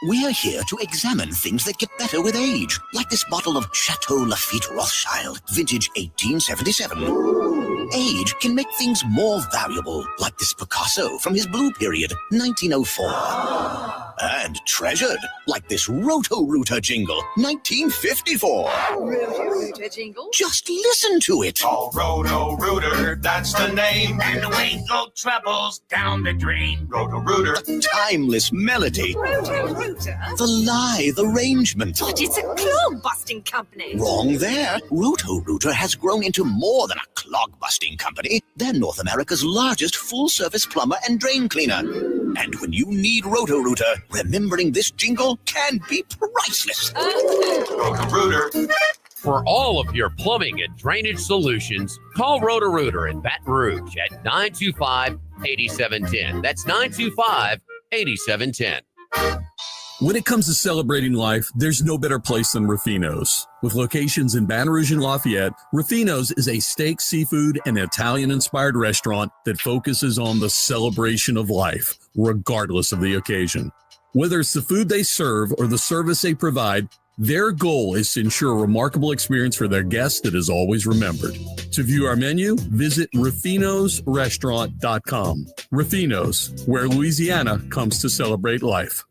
S9: We're here to examine things that get better with age, like this bottle of Chateau Lafite Rothschild, vintage 1877. Age can make things more valuable, like this Picasso from his Blue Period, 1904. And treasured, like this Roto-Rooter jingle, 1954.
S10: Roto-Rooter jingle?
S9: Just listen to it.
S11: Oh, Roto-Rooter, that's the name. And the weasel travels down the drain. Roto-Rooter.
S9: The timeless melody.
S10: Roto-Rooter?
S9: The lithe arrangement.
S10: But it's a clog-busting company.
S9: Wrong there. Roto-Rooter has grown into more than a clog-busting company. They're North America's largest full-service plumber and drain cleaner. And when you need Roto-Rooter, remembering this jingle can be priceless.
S11: Roto-Rooter.
S8: For all of your plumbing and drainage solutions, call Roto-Rooter in Baton Rouge at 925-8710. That's 925-8710.
S13: When it comes to celebrating life, there's no better place than Ruffino's. With locations in Baton Rouge and Lafayette, Ruffino's is a steak, seafood, and Italian-inspired restaurant that focuses on the celebration of life, regardless of the occasion. Whether it's the food they serve or the service they provide, their goal is to ensure a remarkable experience for their guests that is always remembered. To view our menu, visit ruffinosrestaurant.com. Ruffino's, where Louisiana comes to celebrate life.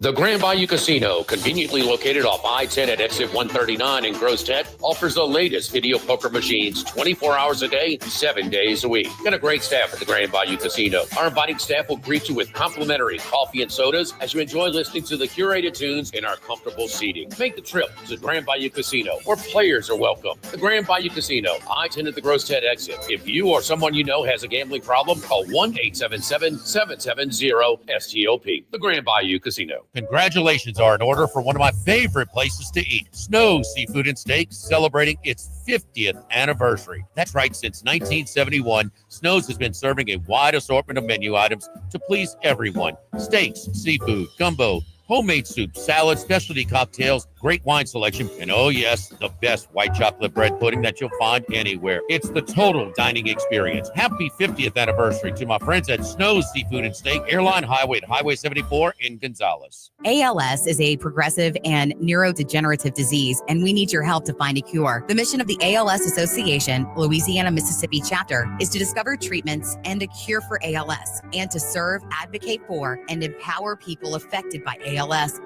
S8: The Grand Bayou Casino, conveniently located off I-10 at exit 139 in Gross Tech, offers the latest video poker machines 24 hours a day, 7 days a week. Got a great staff at the Grand Bayou Casino. Our inviting staff will greet you with complimentary coffee and sodas as you enjoy listening to the curated tunes in our comfortable seating. Make the trip to Grand Bayou Casino, where players are welcome. The Grand Bayou Casino, I-10 at the Gross Tech exit. If you or someone you know has a gambling problem, call 1-877-770-STOP. The Grand Bayou Casino. Congratulations are in order for one of my favorite places to eat, Snow's Seafood and Steaks, celebrating its 50th anniversary. That's right, since 1971, Snow's has been serving a wide assortment of menu items to please everyone. Steaks, seafood, gumbo, homemade soup, salad, specialty cocktails, great wine selection, and oh yes, the best white chocolate bread pudding that you'll find anywhere. It's the total dining experience. Happy 50th anniversary to my friends at Snow's Seafood and Steak, Airline Highway at Highway 74 in Gonzales.
S20: ALS is a progressive and neurodegenerative disease, and we need your help to find a cure. The mission of the ALS Association, Louisiana, Mississippi chapter, is to discover treatments and a cure for ALS, and to serve, advocate for, and empower people affected by ALS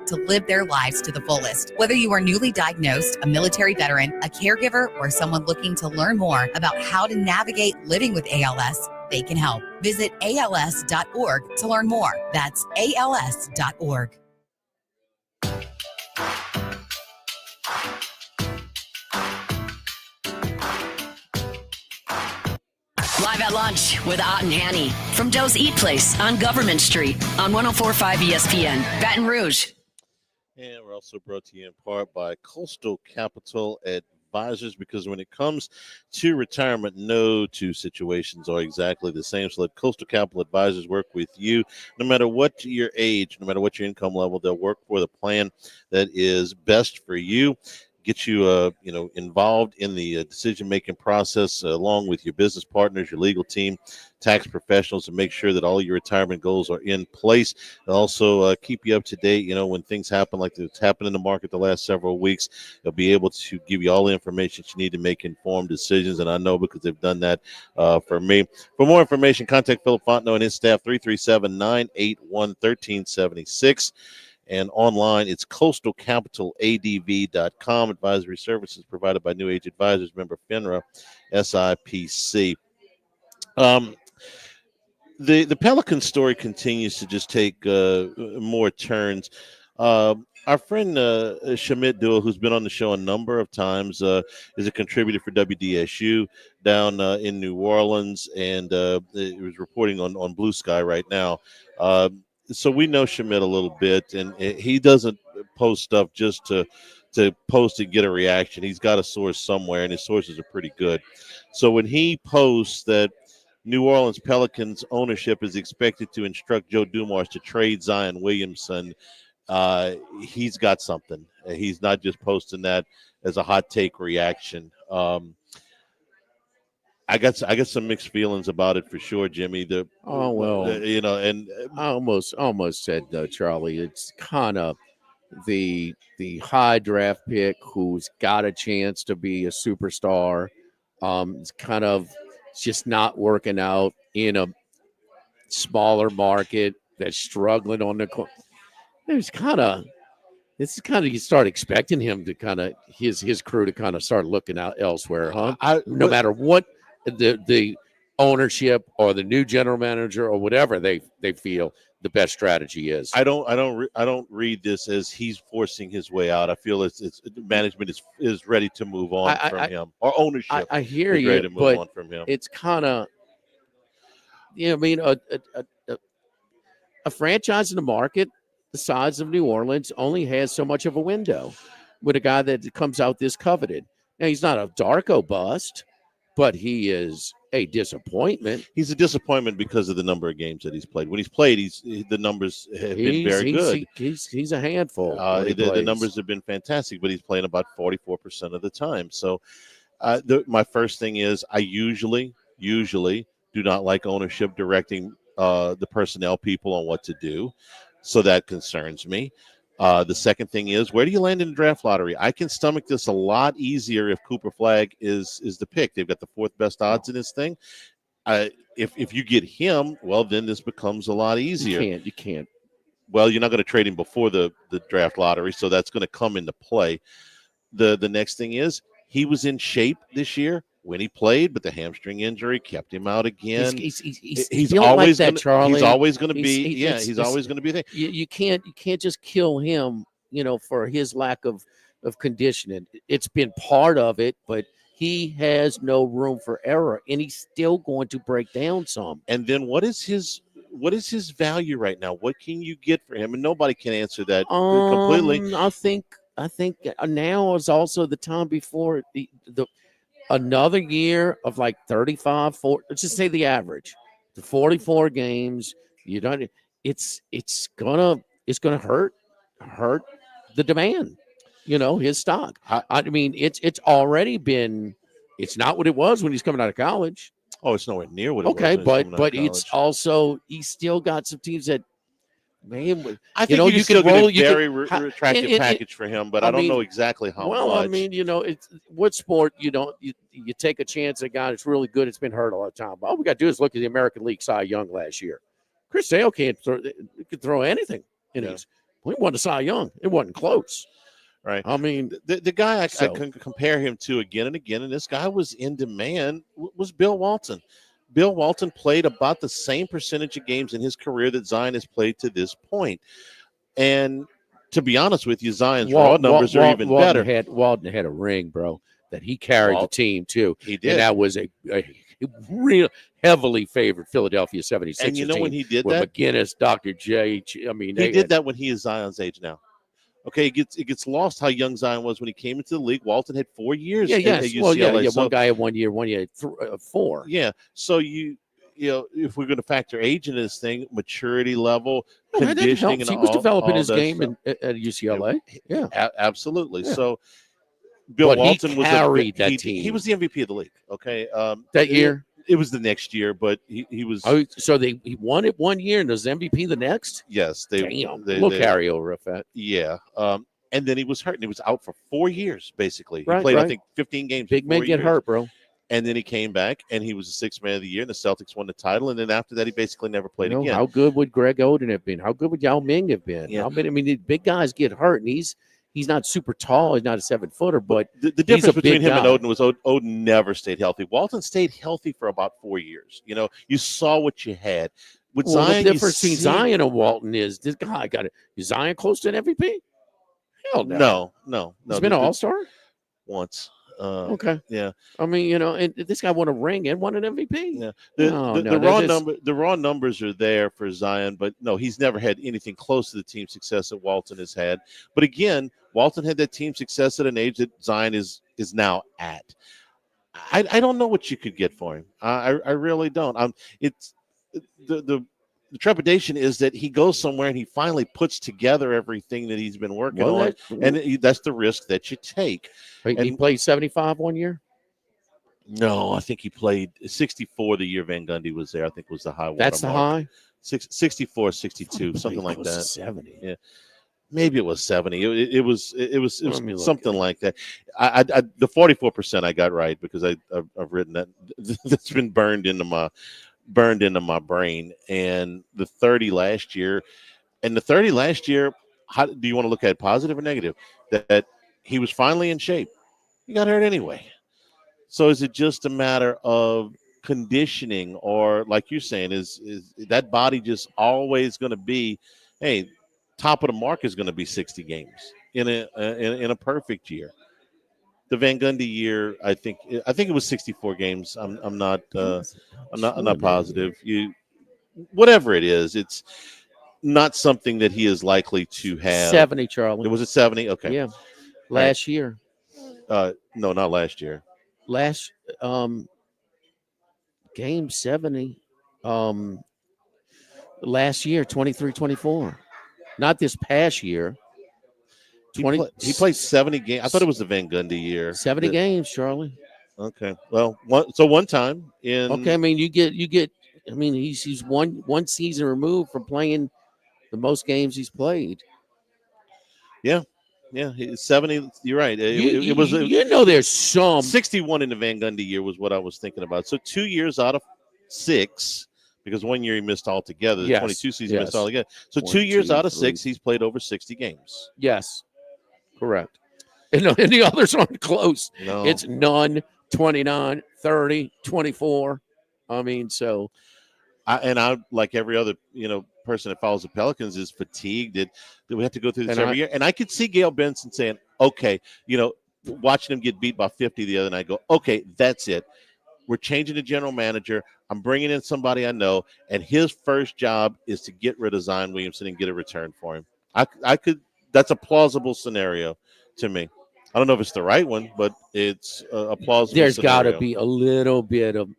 S20: to live their lives to the fullest. Whether you are newly diagnosed, a military veteran, a caregiver, or someone looking to learn more about how to navigate living with ALS, they can help. Visit als.org to learn more. That's als.org.
S1: Live at lunch with Ott and Hanny from Doe's Eat Place on Government Street on 104.5 ESPN, Baton Rouge.
S2: And we're also brought to you in part by Coastal Capital Advisors, because when it comes to retirement, no two situations are exactly the same. So let Coastal Capital Advisors work with you. No matter what your age, no matter what your income level, they'll work for the plan that is best for you. Get you, involved in the decision-making process along with your business partners, your legal team, tax professionals, to make sure that all your retirement goals are in place. They'll also keep you up to date. When things happen like it's happened in the market the last several weeks, they'll be able to give you all the information you need to make informed decisions. And I know because they've done that for me. For more information, contact Philip Fontenot and his staff, 337-981-1376. And online, it's coastalcapitaladv.com. Advisory services provided by New Age Advisors, member FINRA, SIPC. The Pelican story continues to just take more turns. Our friend Shamit Dua, who's been on the show a number of times, is a contributor for WDSU down in New Orleans, and he was reporting on Blue Sky right now. So we know Shamit a little bit, and he doesn't post stuff just to post and get a reaction. He's got a source somewhere, and his sources are pretty good. So when he posts that New Orleans Pelicans ownership is expected to instruct Joe Dumars to trade Zion Williamson, he's got something. He's not just posting that as a hot take reaction. I got some mixed feelings about it for sure, Jimmy.
S3: And I almost said Charlie, it's kind of the high draft pick who's got a chance to be a superstar. It's kind of just not working out in a smaller market that's struggling on the court. This is kind of you start expecting him to kind of his crew to kind of start looking out elsewhere, huh? No matter what the ownership or the new general manager or whatever they feel the best strategy is.
S2: I don't read this as he's forcing his way out. I feel it's management is ready to move on from him, or ownership.
S3: I hear
S2: is
S3: you,
S2: ready to move
S3: but
S2: on from him.
S3: It's kind of, a franchise in the market the size of New Orleans only has so much of a window with a guy that comes out this coveted. Now, he's not a Darko bust, but he is a disappointment.
S2: He's a disappointment because of the number of games that he's played. When he's played, the numbers have been very good.
S3: He's a handful.
S2: The numbers have been fantastic, but he's playing about 44% of the time. So my first thing is I usually do not like ownership directing the personnel people on what to do. So that concerns me. The second thing is, where do you land in the draft lottery? I can stomach this a lot easier if Cooper Flagg is the pick. They've got the fourth best odds in this thing. If you get him, well, then this becomes a lot easier.
S3: You can't.
S2: Well, you're not going to trade him before the draft lottery, so that's going to come into play. The next thing is, he was in shape this year when he played, but the hamstring injury kept him out again.
S3: He's always like that, Charlie.
S2: He's always going to be. He's always going to be there.
S3: You can't just kill him, for his lack of conditioning. It's been part of it, but he has no room for error, and he's still going to break down some.
S2: And then what is his value right now? What can you get for him? And nobody can answer that completely.
S3: I think now is also the time before the another year of like 35, 40, let's just say the average, the 44 games. It's gonna hurt the demand, his stock. I mean, it's already been, it's not what it was when he's coming out of college.
S2: Oh, it's nowhere near what it was.
S3: Okay, but it's also, he's still got some teams that, man,
S2: I think you can roll a very attractive package for him, but I don't know exactly how much.
S3: Well, I mean, it's what sport you take a chance at a guy that's really good. It's been hurt a lot of time. All we got to do is look at the American League Cy Young last year. Chris Sale could throw anything in his. He won the Cy Young. It wasn't close.
S2: Right.
S3: I mean,
S2: the guy I can compare him to again and again, and this guy was in demand, was Bill Walton. Bill Walton played about the same percentage of games in his career that Zion has played to this point. And to be honest with you, Zion's raw numbers are even better.
S3: Walton had a ring, bro, that he carried the team too.
S2: He did.
S3: And that was a real heavily favored Philadelphia 76ers
S2: and when he did
S3: with
S2: that?
S3: McGinnis, Dr. J. I mean,
S2: he did that when he is Zion's age now. Okay, it gets lost how young Zion was when he came into the league. Walton had 4 years.
S3: Yeah,
S2: at
S3: yes.
S2: UCLA.
S3: Well, yeah.
S2: So,
S3: One guy had 1 year, 4.
S2: Yeah. So you know, if we're going to factor age into this thing, maturity level,
S3: Yeah, that
S2: conditioning,
S3: helps.
S2: and
S3: He was developing
S2: all
S3: his
S2: that
S3: game
S2: stuff.
S3: at UCLA. Yeah.
S2: Absolutely.
S3: Yeah.
S2: So Bill
S3: But he
S2: Walton was
S3: carried that
S2: he
S3: team.
S2: was the MVP of the league. Okay.
S3: That year?
S2: It was the next year, but he was.
S3: Oh, so he won it 1 year and was MVP the next?
S2: Yes.
S3: Damn. We'll carry over if that.
S2: Yeah. And then he was hurt, and he was out for 4 years, basically. He
S3: Right,
S2: played,
S3: right.
S2: I think, 15 games.
S3: Big
S2: in
S3: men
S2: 4
S3: get
S2: years.
S3: hurt, bro.
S2: And then he came back, and he was the sixth man of the year, and the Celtics won the title. And then after that, he basically never played again.
S3: How good would Greg Oden have been? How good would Yao Ming have been?
S2: Yeah.
S3: How many? I mean, the big guys get hurt, and he's not super tall. He's not a 7-footer, but
S2: The
S3: he's
S2: difference
S3: a
S2: between
S3: big
S2: him and
S3: guy.
S2: Oden was Oden never stayed healthy. Walton stayed healthy for about 4 years. You know, you saw what you had. With
S3: Well,
S2: Zion,
S3: the
S2: you
S3: difference between
S2: see-
S3: Zion and Walton is this guy got it. Is Zion close to an MVP? Hell no.
S2: No.
S3: He's been an all-star?
S2: once.
S3: Okay.
S2: Yeah.
S3: I mean, you know, and this guy won a ring and won an MVP.
S2: Yeah.
S3: No,
S2: The raw numbers are there for Zion, but no, he's never had anything close to the team success that Walton has had. But again, Walton had that team success at an age that Zion is now at. I don't know what you could get for him. I really don't. It's the trepidation is that he goes somewhere and he finally puts together everything that he's been working on, and that's the risk that you take.
S3: He played 75 1 year.
S2: No, I think he played 64 the year Van Gundy was there. I think was the high.
S3: That's the
S2: watermark.
S3: high?
S2: 64, 62, something like
S3: close to
S2: that.
S3: 70.
S2: Yeah. Maybe it was 70. It was
S3: Let me look.
S2: something like that. The 44% I got right because I've written that. That's been burned into my brain. And the 30 last year, how do you want to look at it, positive or negative? That he was finally in shape. He got hurt anyway. So is it just a matter of conditioning, or like you're saying, is that body just always going to be, hey, top of the mark is going to be 60 games in a perfect year? The Van Gundy year, I think it was 64 games. I'm not positive. Whatever it is, it's not something that he is likely to have.
S3: 70, Charlie.
S2: Was it 70? Okay.
S3: Yeah. Last year.
S2: No, not last year.
S3: Last game 70. Last year, 23-24. Not this past year.
S2: He played 70 games. I thought it was the Van Gundy year.
S3: 70 games, Charlie.
S2: Okay. Well, one time in.
S3: Okay, I mean you get. I mean he's one season removed from playing the most games he's played.
S2: Yeah. 70. You're right. It was.
S3: There's some
S2: 61 in the Van Gundy year was what I was thinking about. So 2 years out of 6, because 1 year he missed altogether. The 22 season missed altogether. So 2 years out of 6, he's played over 60 games.
S3: Yes, correct. And the others aren't close.
S2: No.
S3: It's none, 29, 30, 24. I mean, so.
S2: I like every other person that follows the Pelicans is fatigued that we have to go through this every year. And I could see Gail Benson saying, okay, watching him get beat by 50 the other night, go, okay, that's it. We're changing the general manager. I'm bringing in somebody I know, and his first job is to get rid of Zion Williamson and get a return for him. That's a plausible scenario to me. I don't know if it's the right one, but it's a plausible
S3: There's got
S2: scenario.
S3: to be a little bit of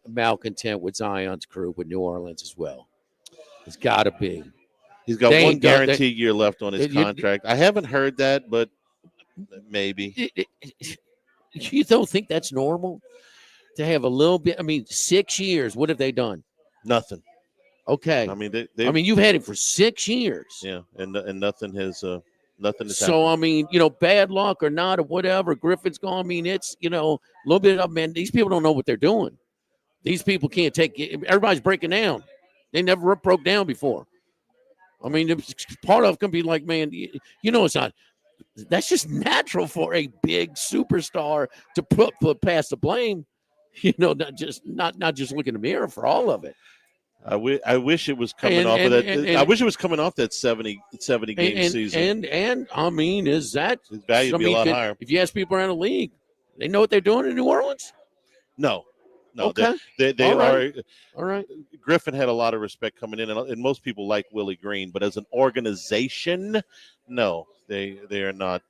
S3: malcontent with Zion's crew with New Orleans as well. It's got to be.
S2: He's got
S3: They
S2: one
S3: ain't got-
S2: guaranteed year left on his contract. I haven't heard that, but maybe.
S3: You don't think that's normal to have a little bit? I mean, 6 years. What have they done?
S2: Nothing.
S3: Okay.
S2: I mean,
S3: you've had him for 6 years.
S2: Yeah, and nothing has happened.
S3: So I mean, bad luck or not or whatever. Griffin's gone. I mean, it's a little bit of man. These people don't know what they're doing. These people can't take it. Everybody's breaking down. They never broke down before. I mean, part of it can be like, man, it's not. That's just natural for a big superstar to put past the blame. Not just look in the mirror for all of it.
S2: I wish it was coming off of that. I wish it was coming off that 70 game season.
S3: And I mean, is that
S2: his value would be a lot higher?
S3: If you ask people around the league, they know what they're doing in New Orleans.
S2: No.
S3: Okay.
S2: They
S3: All
S2: are.
S3: Right.
S2: Griffin had a lot of respect coming in, and most people like Willie Green. But as an organization, No, they are not.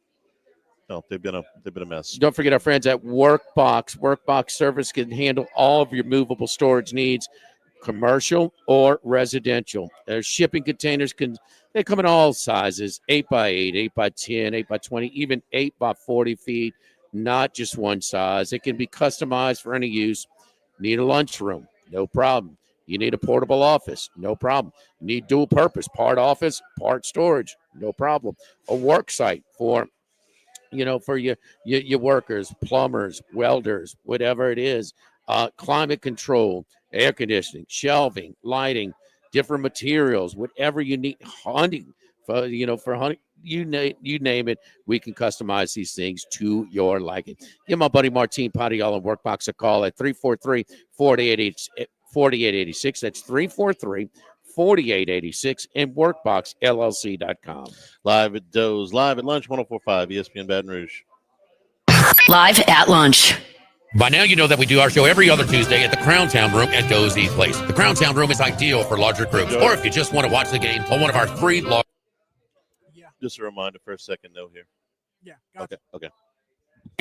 S2: No, they've been a mess.
S3: Don't forget our friends at Workbox. Workbox service can handle all of your movable storage needs, commercial or residential. Their shipping containers they come in all sizes, 8x8, 8x10, 8x20, even 8x40 feet, not just one size. It can be customized for any use. Need a lunchroom? No problem. You need a portable office? No problem. You need dual purpose, part office, part storage? No problem. A work site for your workers, plumbers, welders, whatever it is, climate control, air conditioning, shelving, lighting, different materials, whatever you need, hunting, for hunting, you name it, we can customize these things to your liking. Give my buddy Martin Padial and Workbox a call at 343-4886. That's 343-4886 and workboxllc.com.
S2: Live at Doe's, live at lunch, 104.5 ESPN Baton Rouge.
S1: Live at lunch.
S8: By now, you know that we do our show every other Tuesday at the Crown Town Room at Doe's Eat Place. The Crown Town Room is ideal for larger groups, or if you just want to watch the game on one of our 3 large.
S2: Just a reminder for a second, no here.
S15: Yeah. Gotcha.
S2: Okay.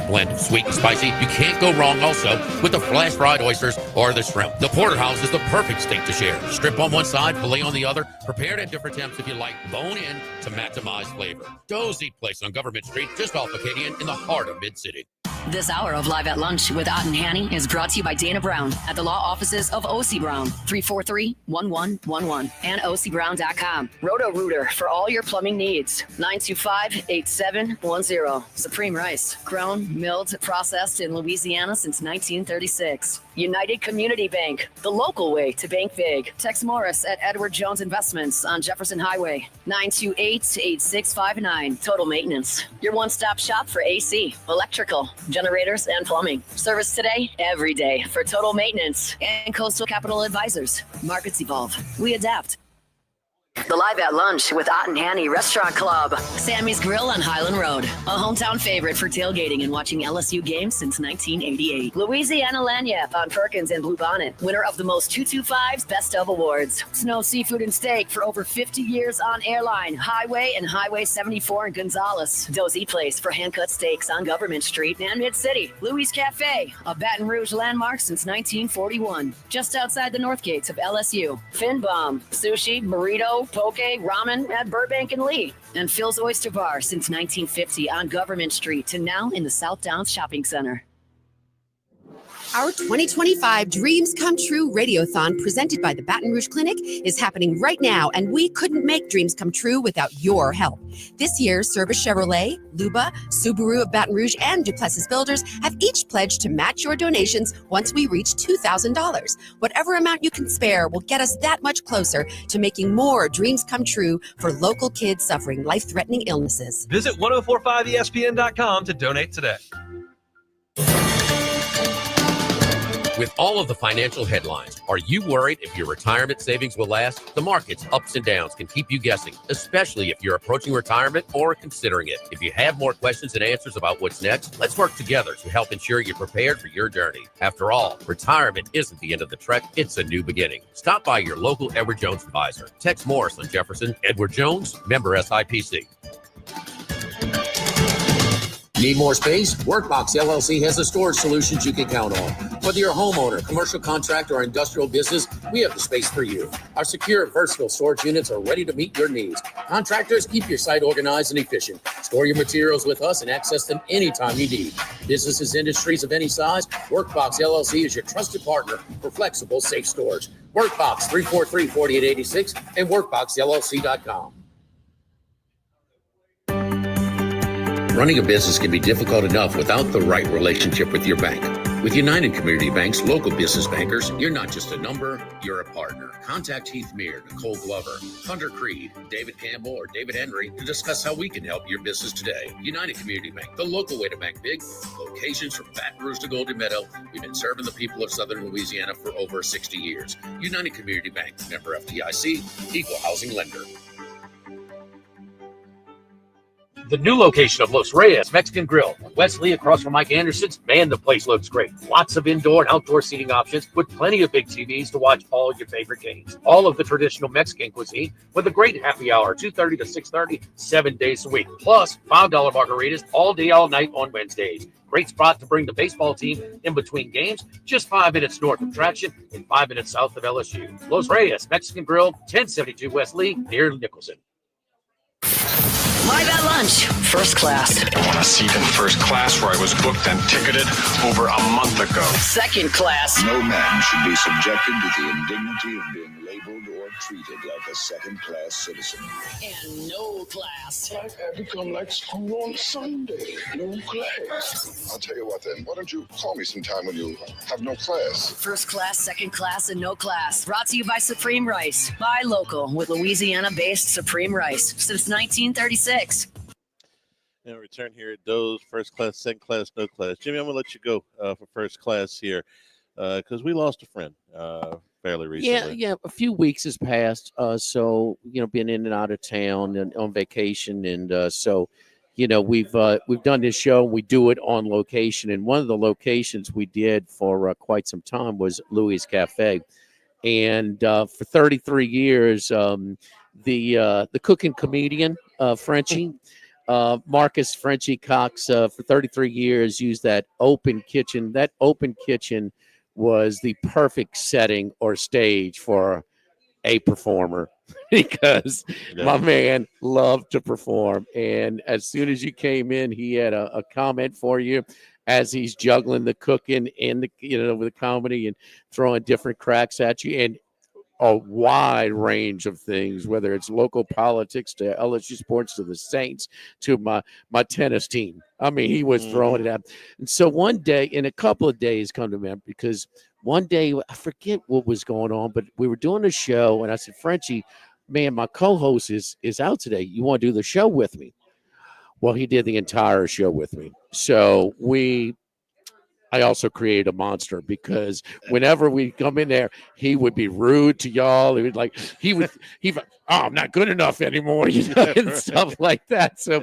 S8: Blend of sweet and spicy. You can't go wrong also with the flash fried oysters or the shrimp. The porterhouse is the perfect steak to share. Strip on one side, filet on the other. Prepared at different temps if you like. Bone in to maximize flavor. Doe's Eat Place on Government Street, just off Acadian in the heart of Mid-City.
S1: This hour of Live at Lunch with Ott and Hanny is brought to you by Dana Brown at the law offices of O.C. Brown, 343-1111 and ocbrown.com. Roto-Rooter for all your plumbing needs, 925-8710. Supreme Rice, grown, milled, processed in Louisiana since 1936. United Community Bank, the local way to bank big. Tex Morris at Edward Jones Investments on Jefferson Highway, 928-8659. Total Maintenance, your one-stop shop for AC, electrical, generators, and plumbing. Service today, every day for Total Maintenance and Coastal Capital Advisors. Markets evolve. We adapt. The Live at Lunch with Ott and Hanny Restaurant Club. Sammy's Grill on Highland Road. A hometown favorite for tailgating and watching LSU games since 1988. Louisiana Lagniappe on Perkins and Bluebonnet. Winner of the most 225's Best of Awards. Snow Seafood and Steak for over 50 years on Airline, Highway, and Highway 74 in Gonzales. Doe's Eat Place for hand-cut steaks on Government Street and Mid-City. Louis Cafe, a Baton Rouge landmark since 1941. Just outside the north gates of LSU. Fin Bomb, sushi, burrito, poke, ramen at Burbank and Lee. And Phil's Oyster Bar since 1950 on Government Street to now in the South Downs Shopping Center.
S6: Our 2025 Dreams Come True Radiothon presented by the Baton Rouge Clinic is happening right now, and we couldn't make dreams come true without your help. This year, Service Chevrolet, Luba, Subaru of Baton Rouge, and Duplessis Builders have each pledged to match your donations once we reach $2,000. Whatever amount you can spare will get us that much closer to making more dreams come true for local kids suffering life-threatening illnesses.
S7: Visit 1045ESPN.com to donate today.
S8: With all of the financial headlines, are you worried if your retirement savings will last? The market's ups and downs can keep you guessing, especially if you're approaching retirement or considering it. If you have more questions and answers about what's next, let's work together to help ensure you're prepared for your journey. After all, retirement isn't the end of the trek, it's a new beginning. Stop by your local Edward Jones advisor. Tex Morris on Jefferson. Edward Jones, member SIPC. Need more space? Workbox LLC has the storage solutions you can count on. Whether you're a homeowner, commercial contractor, or industrial business, we have the space for you. Our secure, versatile storage units are ready to meet your needs. Contractors, keep your site organized and efficient. Store your materials with us and access them anytime you need. Businesses, industries of any size, Workbox LLC is your trusted partner for flexible, safe storage. Workbox 343-4886 and workboxllc.com. Running a business can be difficult enough without the right relationship with your bank. With United Community Bank's local business bankers, you're not just a number, you're a partner. Contact Heath Meir, Nicole Glover, Hunter Creed, David Campbell, or David Henry to discuss how we can help your business today. United Community Bank, the local way to bank big. Locations from Baton Rouge to Golden Meadow. We've been serving the people of Southern Louisiana for over 60 years. United Community Bank, member FDIC, equal housing lender. The new location of Los Reyes Mexican Grill, Wesley across from Mike Anderson's. Man, the place looks great. Lots of indoor and outdoor seating options with plenty of big TVs to watch all your favorite games. All of the traditional Mexican cuisine with a great happy hour, 2:30 to 6:30, 7 days a week. Plus, $5 margaritas all day, all night on Wednesdays. Great spot to bring the baseball team in between games, just 5 minutes north of Traction and 5 minutes south of LSU. Los Reyes Mexican Grill, 1072 West Lee, near Nicholson.
S1: Live at lunch, first class.
S11: I want a seat in first class where I was booked and ticketed over a month ago.
S1: Second class.
S21: No man should be subjected to the indignity of being labeled or treated like a second-class citizen.
S1: And no class.
S21: Life had become like school on Sunday. No class. I'll tell you what then. Why don't you call me sometime when you have no class?
S1: First class, second class, and no class. Brought to you by Supreme Rice. Buy local with Louisiana-based Supreme Rice since 1936.
S2: And return here at Doe's, first class, second class, no class. Jimmy, I'm going to let you go for first class here because we lost a friend fairly recently.
S3: Yeah, a few weeks has passed. So, been in and out of town and on vacation. And so, we've done this show. We do it on location. And one of the locations we did for quite some time was Louis Cafe. And for 33 years, the cooking comedian, Frenchie, Marcus Frenchie Cox, for 33 years used that open kitchen. That open kitchen was the perfect setting or stage for a performer because my man loved to perform. And as soon as you came in, he had a comment for you as he's juggling the cooking and with the comedy and throwing different cracks at you. And a wide range of things, whether it's local politics to LSU sports to the Saints to my tennis team. I mean, he was throwing it at. And so one day, in a couple of days, come to me because one day I forget what was going on, but we were doing a show, and I said, Frenchie, man, my co-host is out today. You want to do the show with me? Well, he did the entire show with me. So I also created a monster because whenever we come in there, he would be rude to y'all. He would oh, I'm not good enough anymore, and stuff like that. So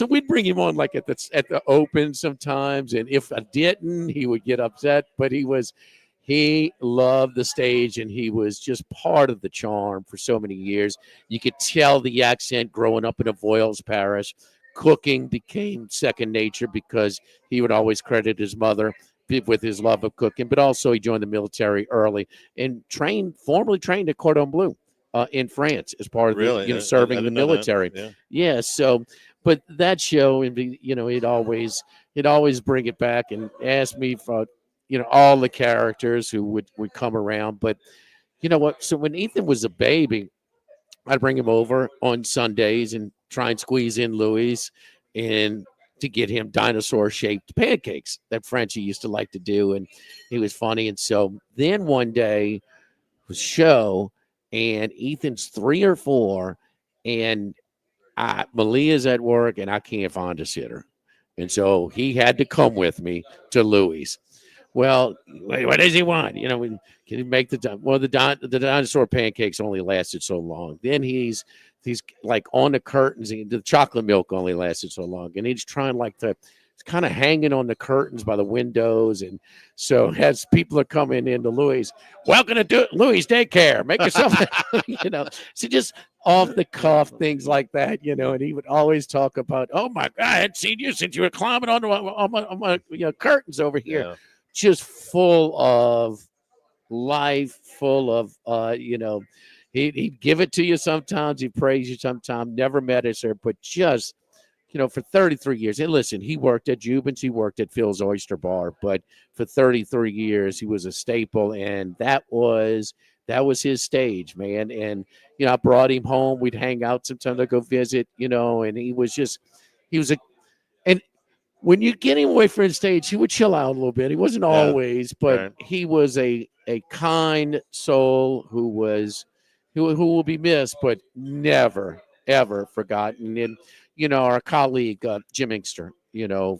S3: we'd bring him on like at the open sometimes, and if I didn't, he would get upset. But he loved the stage, and he was just part of the charm for so many years. You could tell the accent growing up in Avoyelles Parish. Cooking became second nature because he would always credit his mother with his love of cooking, but also he joined the military early and formally trained at Cordon Bleu in France as part of serving in the military. Yeah. So, but that show, and he'd always bring it back and ask me for all the characters who would come around. But you know what? So when Ethan was a baby, I'd bring him over on Sundays and try and squeeze in Louis and to get him dinosaur-shaped pancakes that Frenchie used to like to do, and he was funny. And so then one day was show, and Ethan's 3 or 4, and Malia's at work, and I can't find a sitter. And so he had to come with me to Louis. Well, what does he want? Can he make the dinosaur pancakes only lasted so long. Then he's like on the curtains, and the chocolate milk only lasted so long. And he's trying it's kind of hanging on the curtains by the windows. And so as people are coming into Louis, welcome to Louis Daycare, make yourself, so just off the cuff things like that, and he would always talk about, oh my God, I hadn't seen you since you were climbing on my curtains over here. Yeah. Just full of life, full of, he'd give it to you sometimes, he'd praise you sometimes, never met us there, but just, for 33 years. And listen, he worked at Jubin's, he worked at Phil's Oyster Bar, but for 33 years, he was a staple, and that was his stage, man. And, I brought him home, we'd hang out sometimes, I'd go visit, and when you get him away from the stage, he would chill out a little bit. He wasn't always, but he was a kind soul who will be missed, but never, ever forgotten. And, our colleague, Jim Inkster,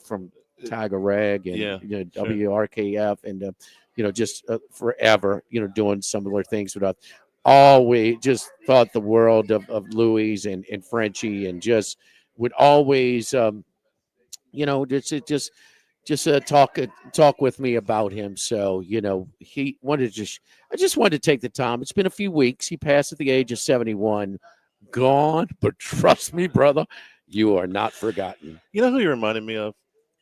S3: from Tiger Rag and WRKF and, just forever, doing similar things with us. Always just thought the world of Louis and Frenchie, and just would always, just talk with me about him. So, he wanted to I just wanted to take the time. It's been a few weeks. He passed at the age of 71, gone, but trust me, brother, you are not forgotten.
S2: You know who he reminded me of?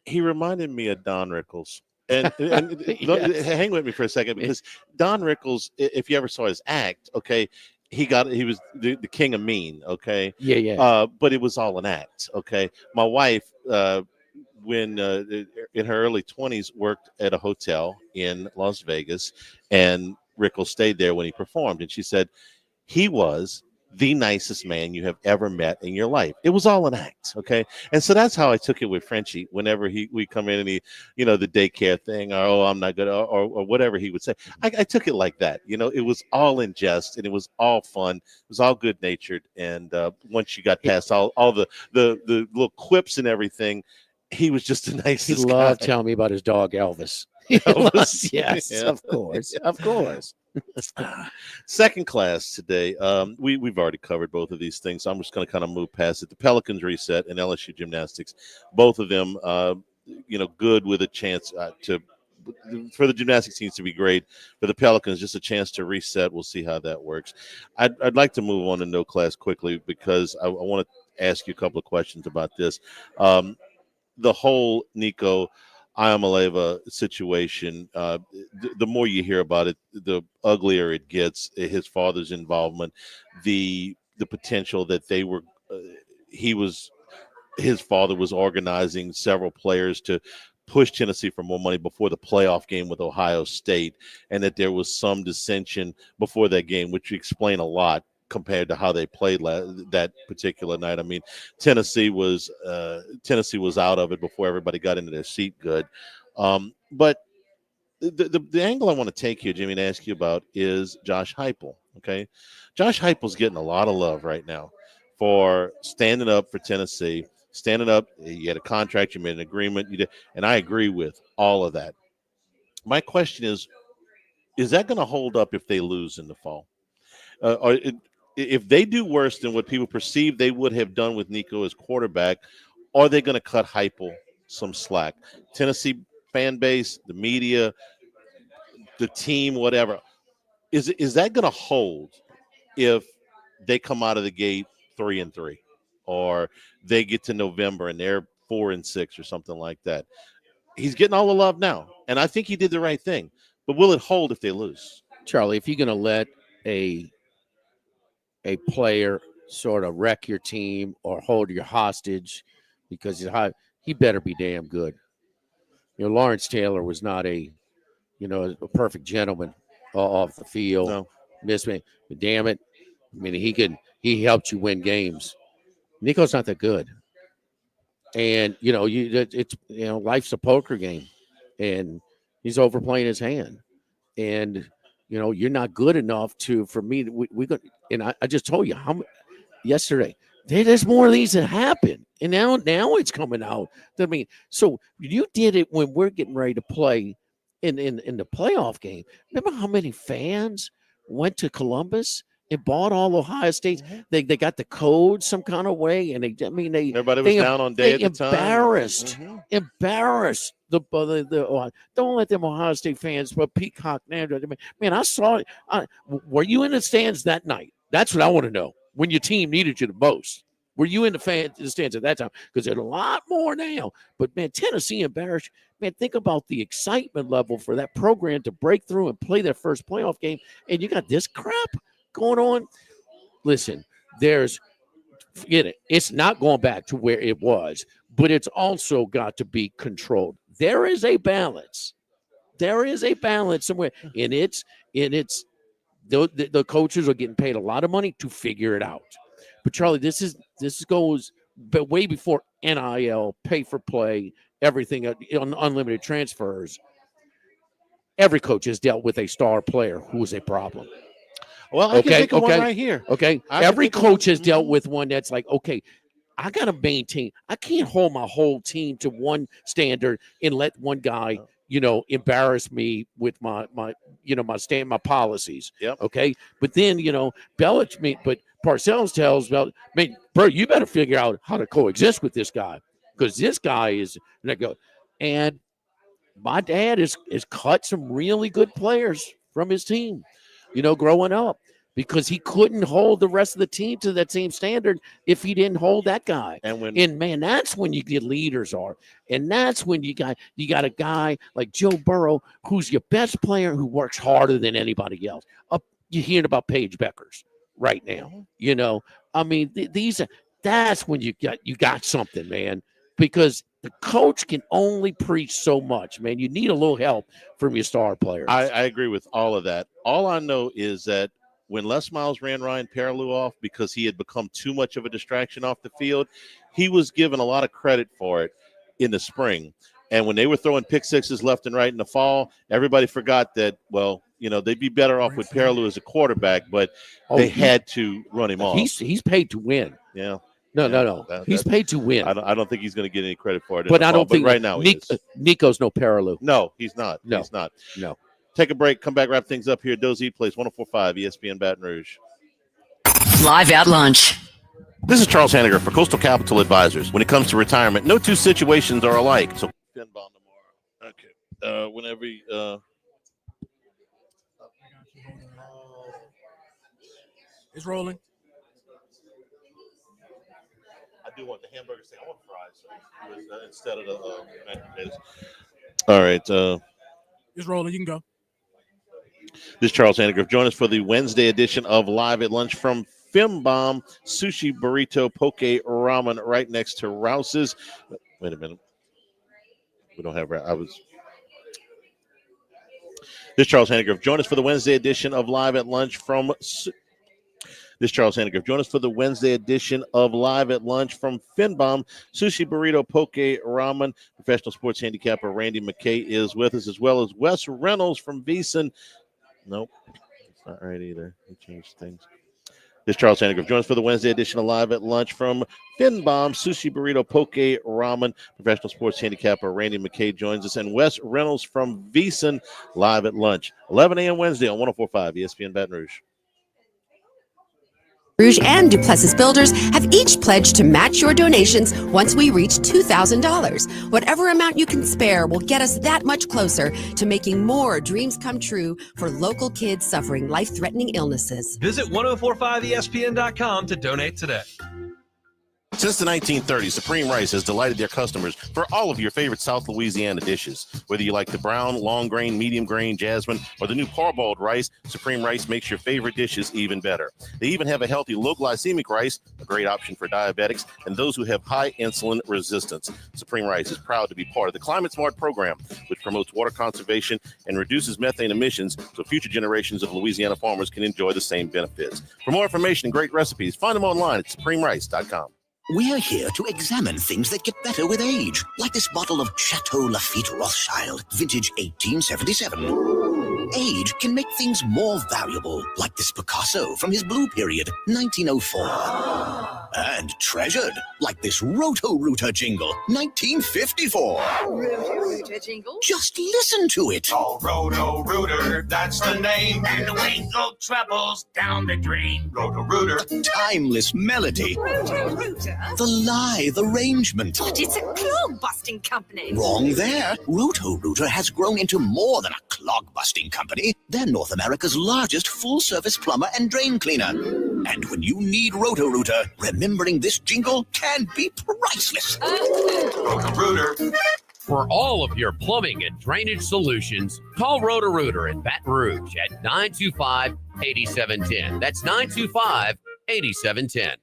S2: He reminded me of Don Rickles. And hang with me for a second, because Don Rickles, if you ever saw his act, okay, he was the king of mean, okay?
S3: Yeah.
S2: But it was all an act, okay? My wife, when in her early 20s, worked at a hotel in Las Vegas, and Rickles stayed there when he performed, and she said he was the nicest man you have ever met in your life. It was all an act, okay? And so that's how I took it with Frenchie. Whenever we come in and he, the daycare thing, or oh, I'm not good, or whatever he would say, I took it like that. It was all in jest, and it was all fun. It was all good natured. And once you got past all the little quips and everything, he was just the nicest.
S3: He loved
S2: guy.
S3: telling me about his dog Elvis.
S2: Elvis.
S3: Yes,
S2: Yeah.
S3: of course.
S2: Second class today. We've already covered both of these things, so I'm just going to kind of move past it. The Pelicans reset and LSU gymnastics, both of them, good with a chance for the gymnastics teams to be great. For the Pelicans, just a chance to reset. We'll see how that works. I'd like to move on to no class quickly, because I want to ask you a couple of questions about this. The whole Nico Iamaleava situation, the more you hear about it, the uglier it gets. His father's involvement, the potential that his father was organizing several players to push Tennessee for more money before the playoff game with Ohio State, and that there was some dissension before that game, which would explain a lot compared to how they played that particular night. I mean, Tennessee was out of it before everybody got into their seat good. But the angle I want to take here, Jimmy, and ask you about is Josh Heupel. Okay, Josh Heupel's getting a lot of love right now for standing up for Tennessee, standing up. You had a contract, you made an agreement, you did, and I agree with all of that. My question is that going to hold up if they lose in the fall? If they do worse than what people perceive they would have done with Nico as quarterback, are they going to cut Heupel some slack? Tennessee fan base, the media, the team, whatever. Is that going to hold if they come out of the gate 3-3, or they get to November and they're 4-6 or something like that? He's getting all the love now, and I think he did the right thing. But will it hold if they lose?
S3: Charlie, if you're going to let a player sort of wreck your team or hold you hostage because he better be damn good. Lawrence Taylor was not a perfect gentleman off the field.
S2: No.
S3: Miss me, but damn it. I mean, he helped you win games. Nico's not that good. And, life's a poker game, and he's overplaying his hand. And, you're not good enough for me. And I just told you yesterday, there's more of these that happen. And now it's coming out. I mean, so you did it when we're getting ready to play in the playoff game. Remember how many fans went to Columbus and bought all Ohio State's? They got the code some kind of way, and
S2: everybody was down on day at the time.
S3: Embarrassed the don't let them Ohio State fans peacock. Man, I saw it. Were you in the stands that night? That's what I want to know. When your team needed you the most, were you in the stands at that time? Because there's a lot more now. But man, Tennessee embarrassed. Man, think about the excitement level for that program to break through and play their first playoff game, and you got this crap going on. Listen, forget it. It's not going back to where it was, but it's also got to be controlled. There is a balance. There is a balance somewhere, and it's the coaches are getting paid a lot of money to figure it out. But Charlie, this goes way before NIL, pay for play, everything, unlimited transfers. Every coach has dealt with a star player who is a problem.
S2: Well, I can think of one right here.
S3: Okay. Every coach has dealt with one that's like, okay, I got to maintain. I can't hold my whole team to one standard and let one guy, embarrass me with my my policies.
S2: Yep.
S3: Okay. But then, but Parcells tells, bro, you better figure out how to coexist with this guy, because this guy is, and my dad has cut some really good players from his team, growing up, because he couldn't hold the rest of the team to that same standard if he didn't hold that guy. And man, that's when you get leaders are. And that's when you got a guy like Joe Burrow, who's your best player, who works harder than anybody else. You're hearing about Paige Beckers right now. I mean, that's when you got something, man, because the coach can only preach so much, man. You need a little help from your star players.
S2: I agree with all of that. All I know is that when Les Miles ran Ryan Perrilloux off because he had become too much of a distraction off the field, he was given a lot of credit for it in the spring. And when they were throwing pick sixes left and right in the fall, everybody forgot that, they'd be better off with Perrilloux as a quarterback, but they had to run him off.
S3: He's paid to win.
S2: Yeah.
S3: No. He's paid to win.
S2: I don't think he's going to get any credit for it.
S3: But I don't think
S2: right now
S3: Nico's no Perrilloux.
S2: No, he's not.
S3: No.
S2: He's not.
S3: No.
S2: Take a break. Come back. Wrap things up here. Doze Eat Place, 104.5 ESPN Baton Rouge.
S1: Live at lunch.
S2: This is Charles Hanniger for Coastal Capital Advisors. When it comes to retirement, no two situations are alike. So, Finbon tomorrow. Okay. Whenever.
S15: It's rolling.
S2: I do want the hamburger steak. I want fries instead of the mashed potatoes. All right.
S15: It's rolling. You can go.
S2: This is Charles Hanniger. Join us for the Wednesday edition of Live at Lunch from Fimbom Sushi Burrito Poke Ramen right next to Rouse's. Wait a minute. We don't have. This is Charles Hanniger. Join us for the Wednesday edition of Live at Lunch from. This is Charles Hanniger. Join us for the Wednesday edition of Live at Lunch from Fimbom Sushi Burrito Poke Ramen. Professional sports handicapper Randy McKay is with us, as well as Wes Reynolds from VEASAN. Nope, it's not right either. He changed things. This is Charles Hanniger. Join us for the Wednesday edition of Live at Lunch from Fimbom Sushi Burrito Poke Ramen. Professional sports handicapper Randy McKay joins us, and Wes Reynolds from VEASAN Live at Lunch. 11 a.m. Wednesday on 104.5 ESPN Baton Rouge.
S6: Rouge and Duplessis Builders have each pledged to match your donations once we reach $2,000. Whatever amount you can spare will get us that much closer to making more dreams come true for local kids suffering life-threatening illnesses.
S7: Visit 1045ESPN.com to donate today.
S2: Since the 1930s, Supreme Rice has delighted their customers for all of your favorite South Louisiana dishes. Whether you like the brown, long grain, medium grain, jasmine, or the new parboiled rice, Supreme Rice makes your favorite dishes even better. They even have a healthy low glycemic rice, a great option for diabetics and those who have high insulin resistance. Supreme Rice is proud to be part of the Climate Smart program, which promotes water conservation and reduces methane emissions so future generations of Louisiana farmers can enjoy the same benefits. For more information and great recipes, find them online at supremerice.com.
S9: We're here to examine things that get better with age, like this bottle of Chateau Lafite Rothschild, vintage 1877. Age can make things more valuable, like this Picasso from his Blue Period, 1904. And treasured, like this Roto-Rooter jingle, 1954.
S10: Roto-Rooter jingle?
S9: Just listen to it.
S11: Oh, Roto-Rooter, that's the name. And the winkle travels down the drain. Roto-Rooter.
S9: A timeless melody.
S10: Roto-Rooter?
S9: The lithe arrangement.
S10: But it's a clog-busting company.
S9: Wrong there. Roto-Rooter has grown into more than a clog-busting company. They're North America's largest full-service plumber and drain cleaner. And when you need Roto-Rooter, remembering this jingle can be priceless.
S11: Roto-Rooter.
S8: For all of your plumbing and drainage solutions, call Roto-Rooter in Baton Rouge at 925-8710. That's 925-8710.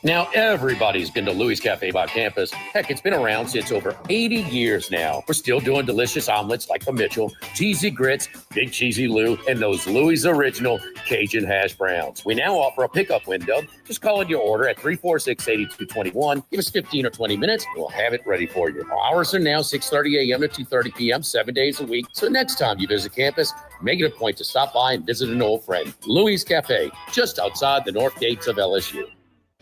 S8: Now, everybody's been to Louis Cafe by campus. Heck, it's been around since over 80 years now. We're still doing delicious omelets like the Mitchell, cheesy grits, Big Cheesy Lou, and those Louis Original Cajun hash browns. We now offer a pickup window. Just call in your order at 346-8221. Give us 15 or 20 minutes, and we'll have it ready for you. Our hours are now 6:30 a.m. to 2:30 p.m., 7 days a week. So next time you visit campus, make it a point to stop by and visit an old friend. Louis Cafe, just outside the north gates of LSU.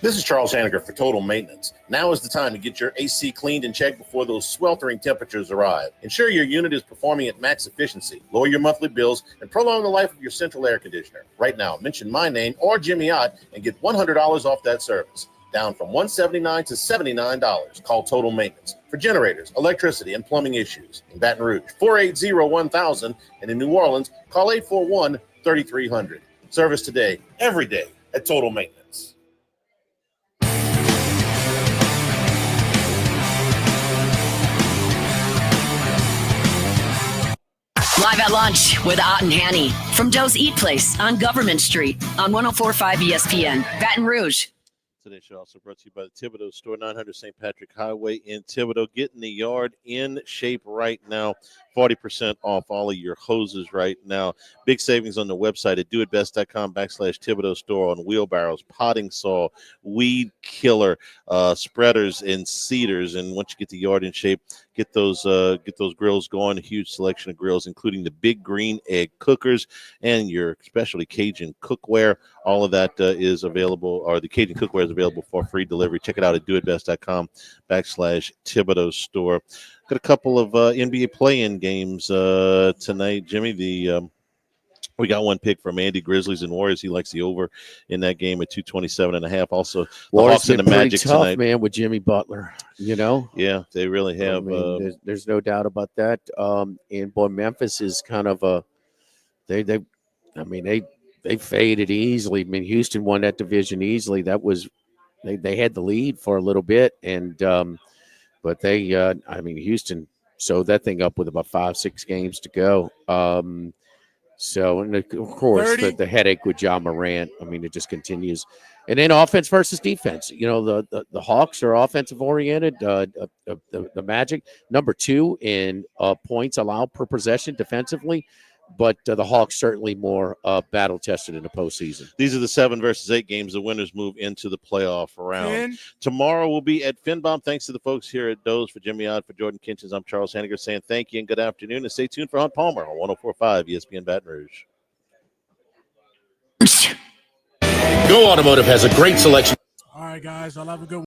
S4: This is Charles Hanniger for Total Maintenance. Now is the time to get your AC cleaned and checked before those sweltering temperatures arrive. Ensure your unit is performing at max efficiency, lower your monthly bills, and prolong the life of your central air conditioner. Right now, mention my name or Jimmy Ott and get $100 off that service. Down from $179 to $79. Call Total Maintenance for generators, electricity, and plumbing issues. In Baton Rouge, 480-1000, and in New Orleans, call 841-3300. Service today, every day at Total Maintenance.
S1: Live at lunch with Ott and Hanny from Doe's Eat Place on Government Street on 104.5 ESPN, Baton Rouge.
S2: Today's show also brought to you by the Thibodeau Store, 900 St. Patrick Highway in Thibodeau. Getting the yard in shape right now. 40% off all of your hoses right now. Big savings on the website at doitbest.com/Thibodeau Store on wheelbarrows, potting saw, weed killer, spreaders, and seeders. And once you get the yard in shape, get those grills going. A huge selection of grills, including the Big Green Egg cookers and your specialty Cajun cookware. All of that is available, or the Cajun cookware is available for free delivery. Check it out at doitbest.com/Thibodeau Store. Got a couple of NBA play-in games tonight, Jimmy. We got one pick from Andy, Grizzlies and Warriors. He likes the over in that game at 227.5. Also, the Hawks and the Magic
S3: tough,
S2: tonight,
S3: man, with Jimmy Butler. You know,
S2: yeah, they really have.
S3: I mean, there's no doubt about that. And boy, Memphis is kind of a they faded easily. I mean, Houston won that division easily. That was they had the lead for a little bit, and but Houston sewed that thing up with about 5-6 games to go. So, and of course, the headache with Ja Morant. I mean, it just continues. And then offense versus defense. You know, the Hawks are offensive oriented. The Magic, number 2 in points allowed per possession defensively. But the Hawks certainly more battle-tested in the postseason.
S2: These are the 7 versus 8 games. The winners move into the playoff round. Tomorrow we'll be at FinBomb. Thanks to the folks here at Doe's. For Jimmy Ott, for Jordan Kinchins, I'm Charles Hanniger saying thank you and good afternoon. And stay tuned for Hunt Palmer on 104.5 ESPN Baton Rouge.
S8: Go Automotive has a great selection.
S15: All right, guys. I'll have a good one.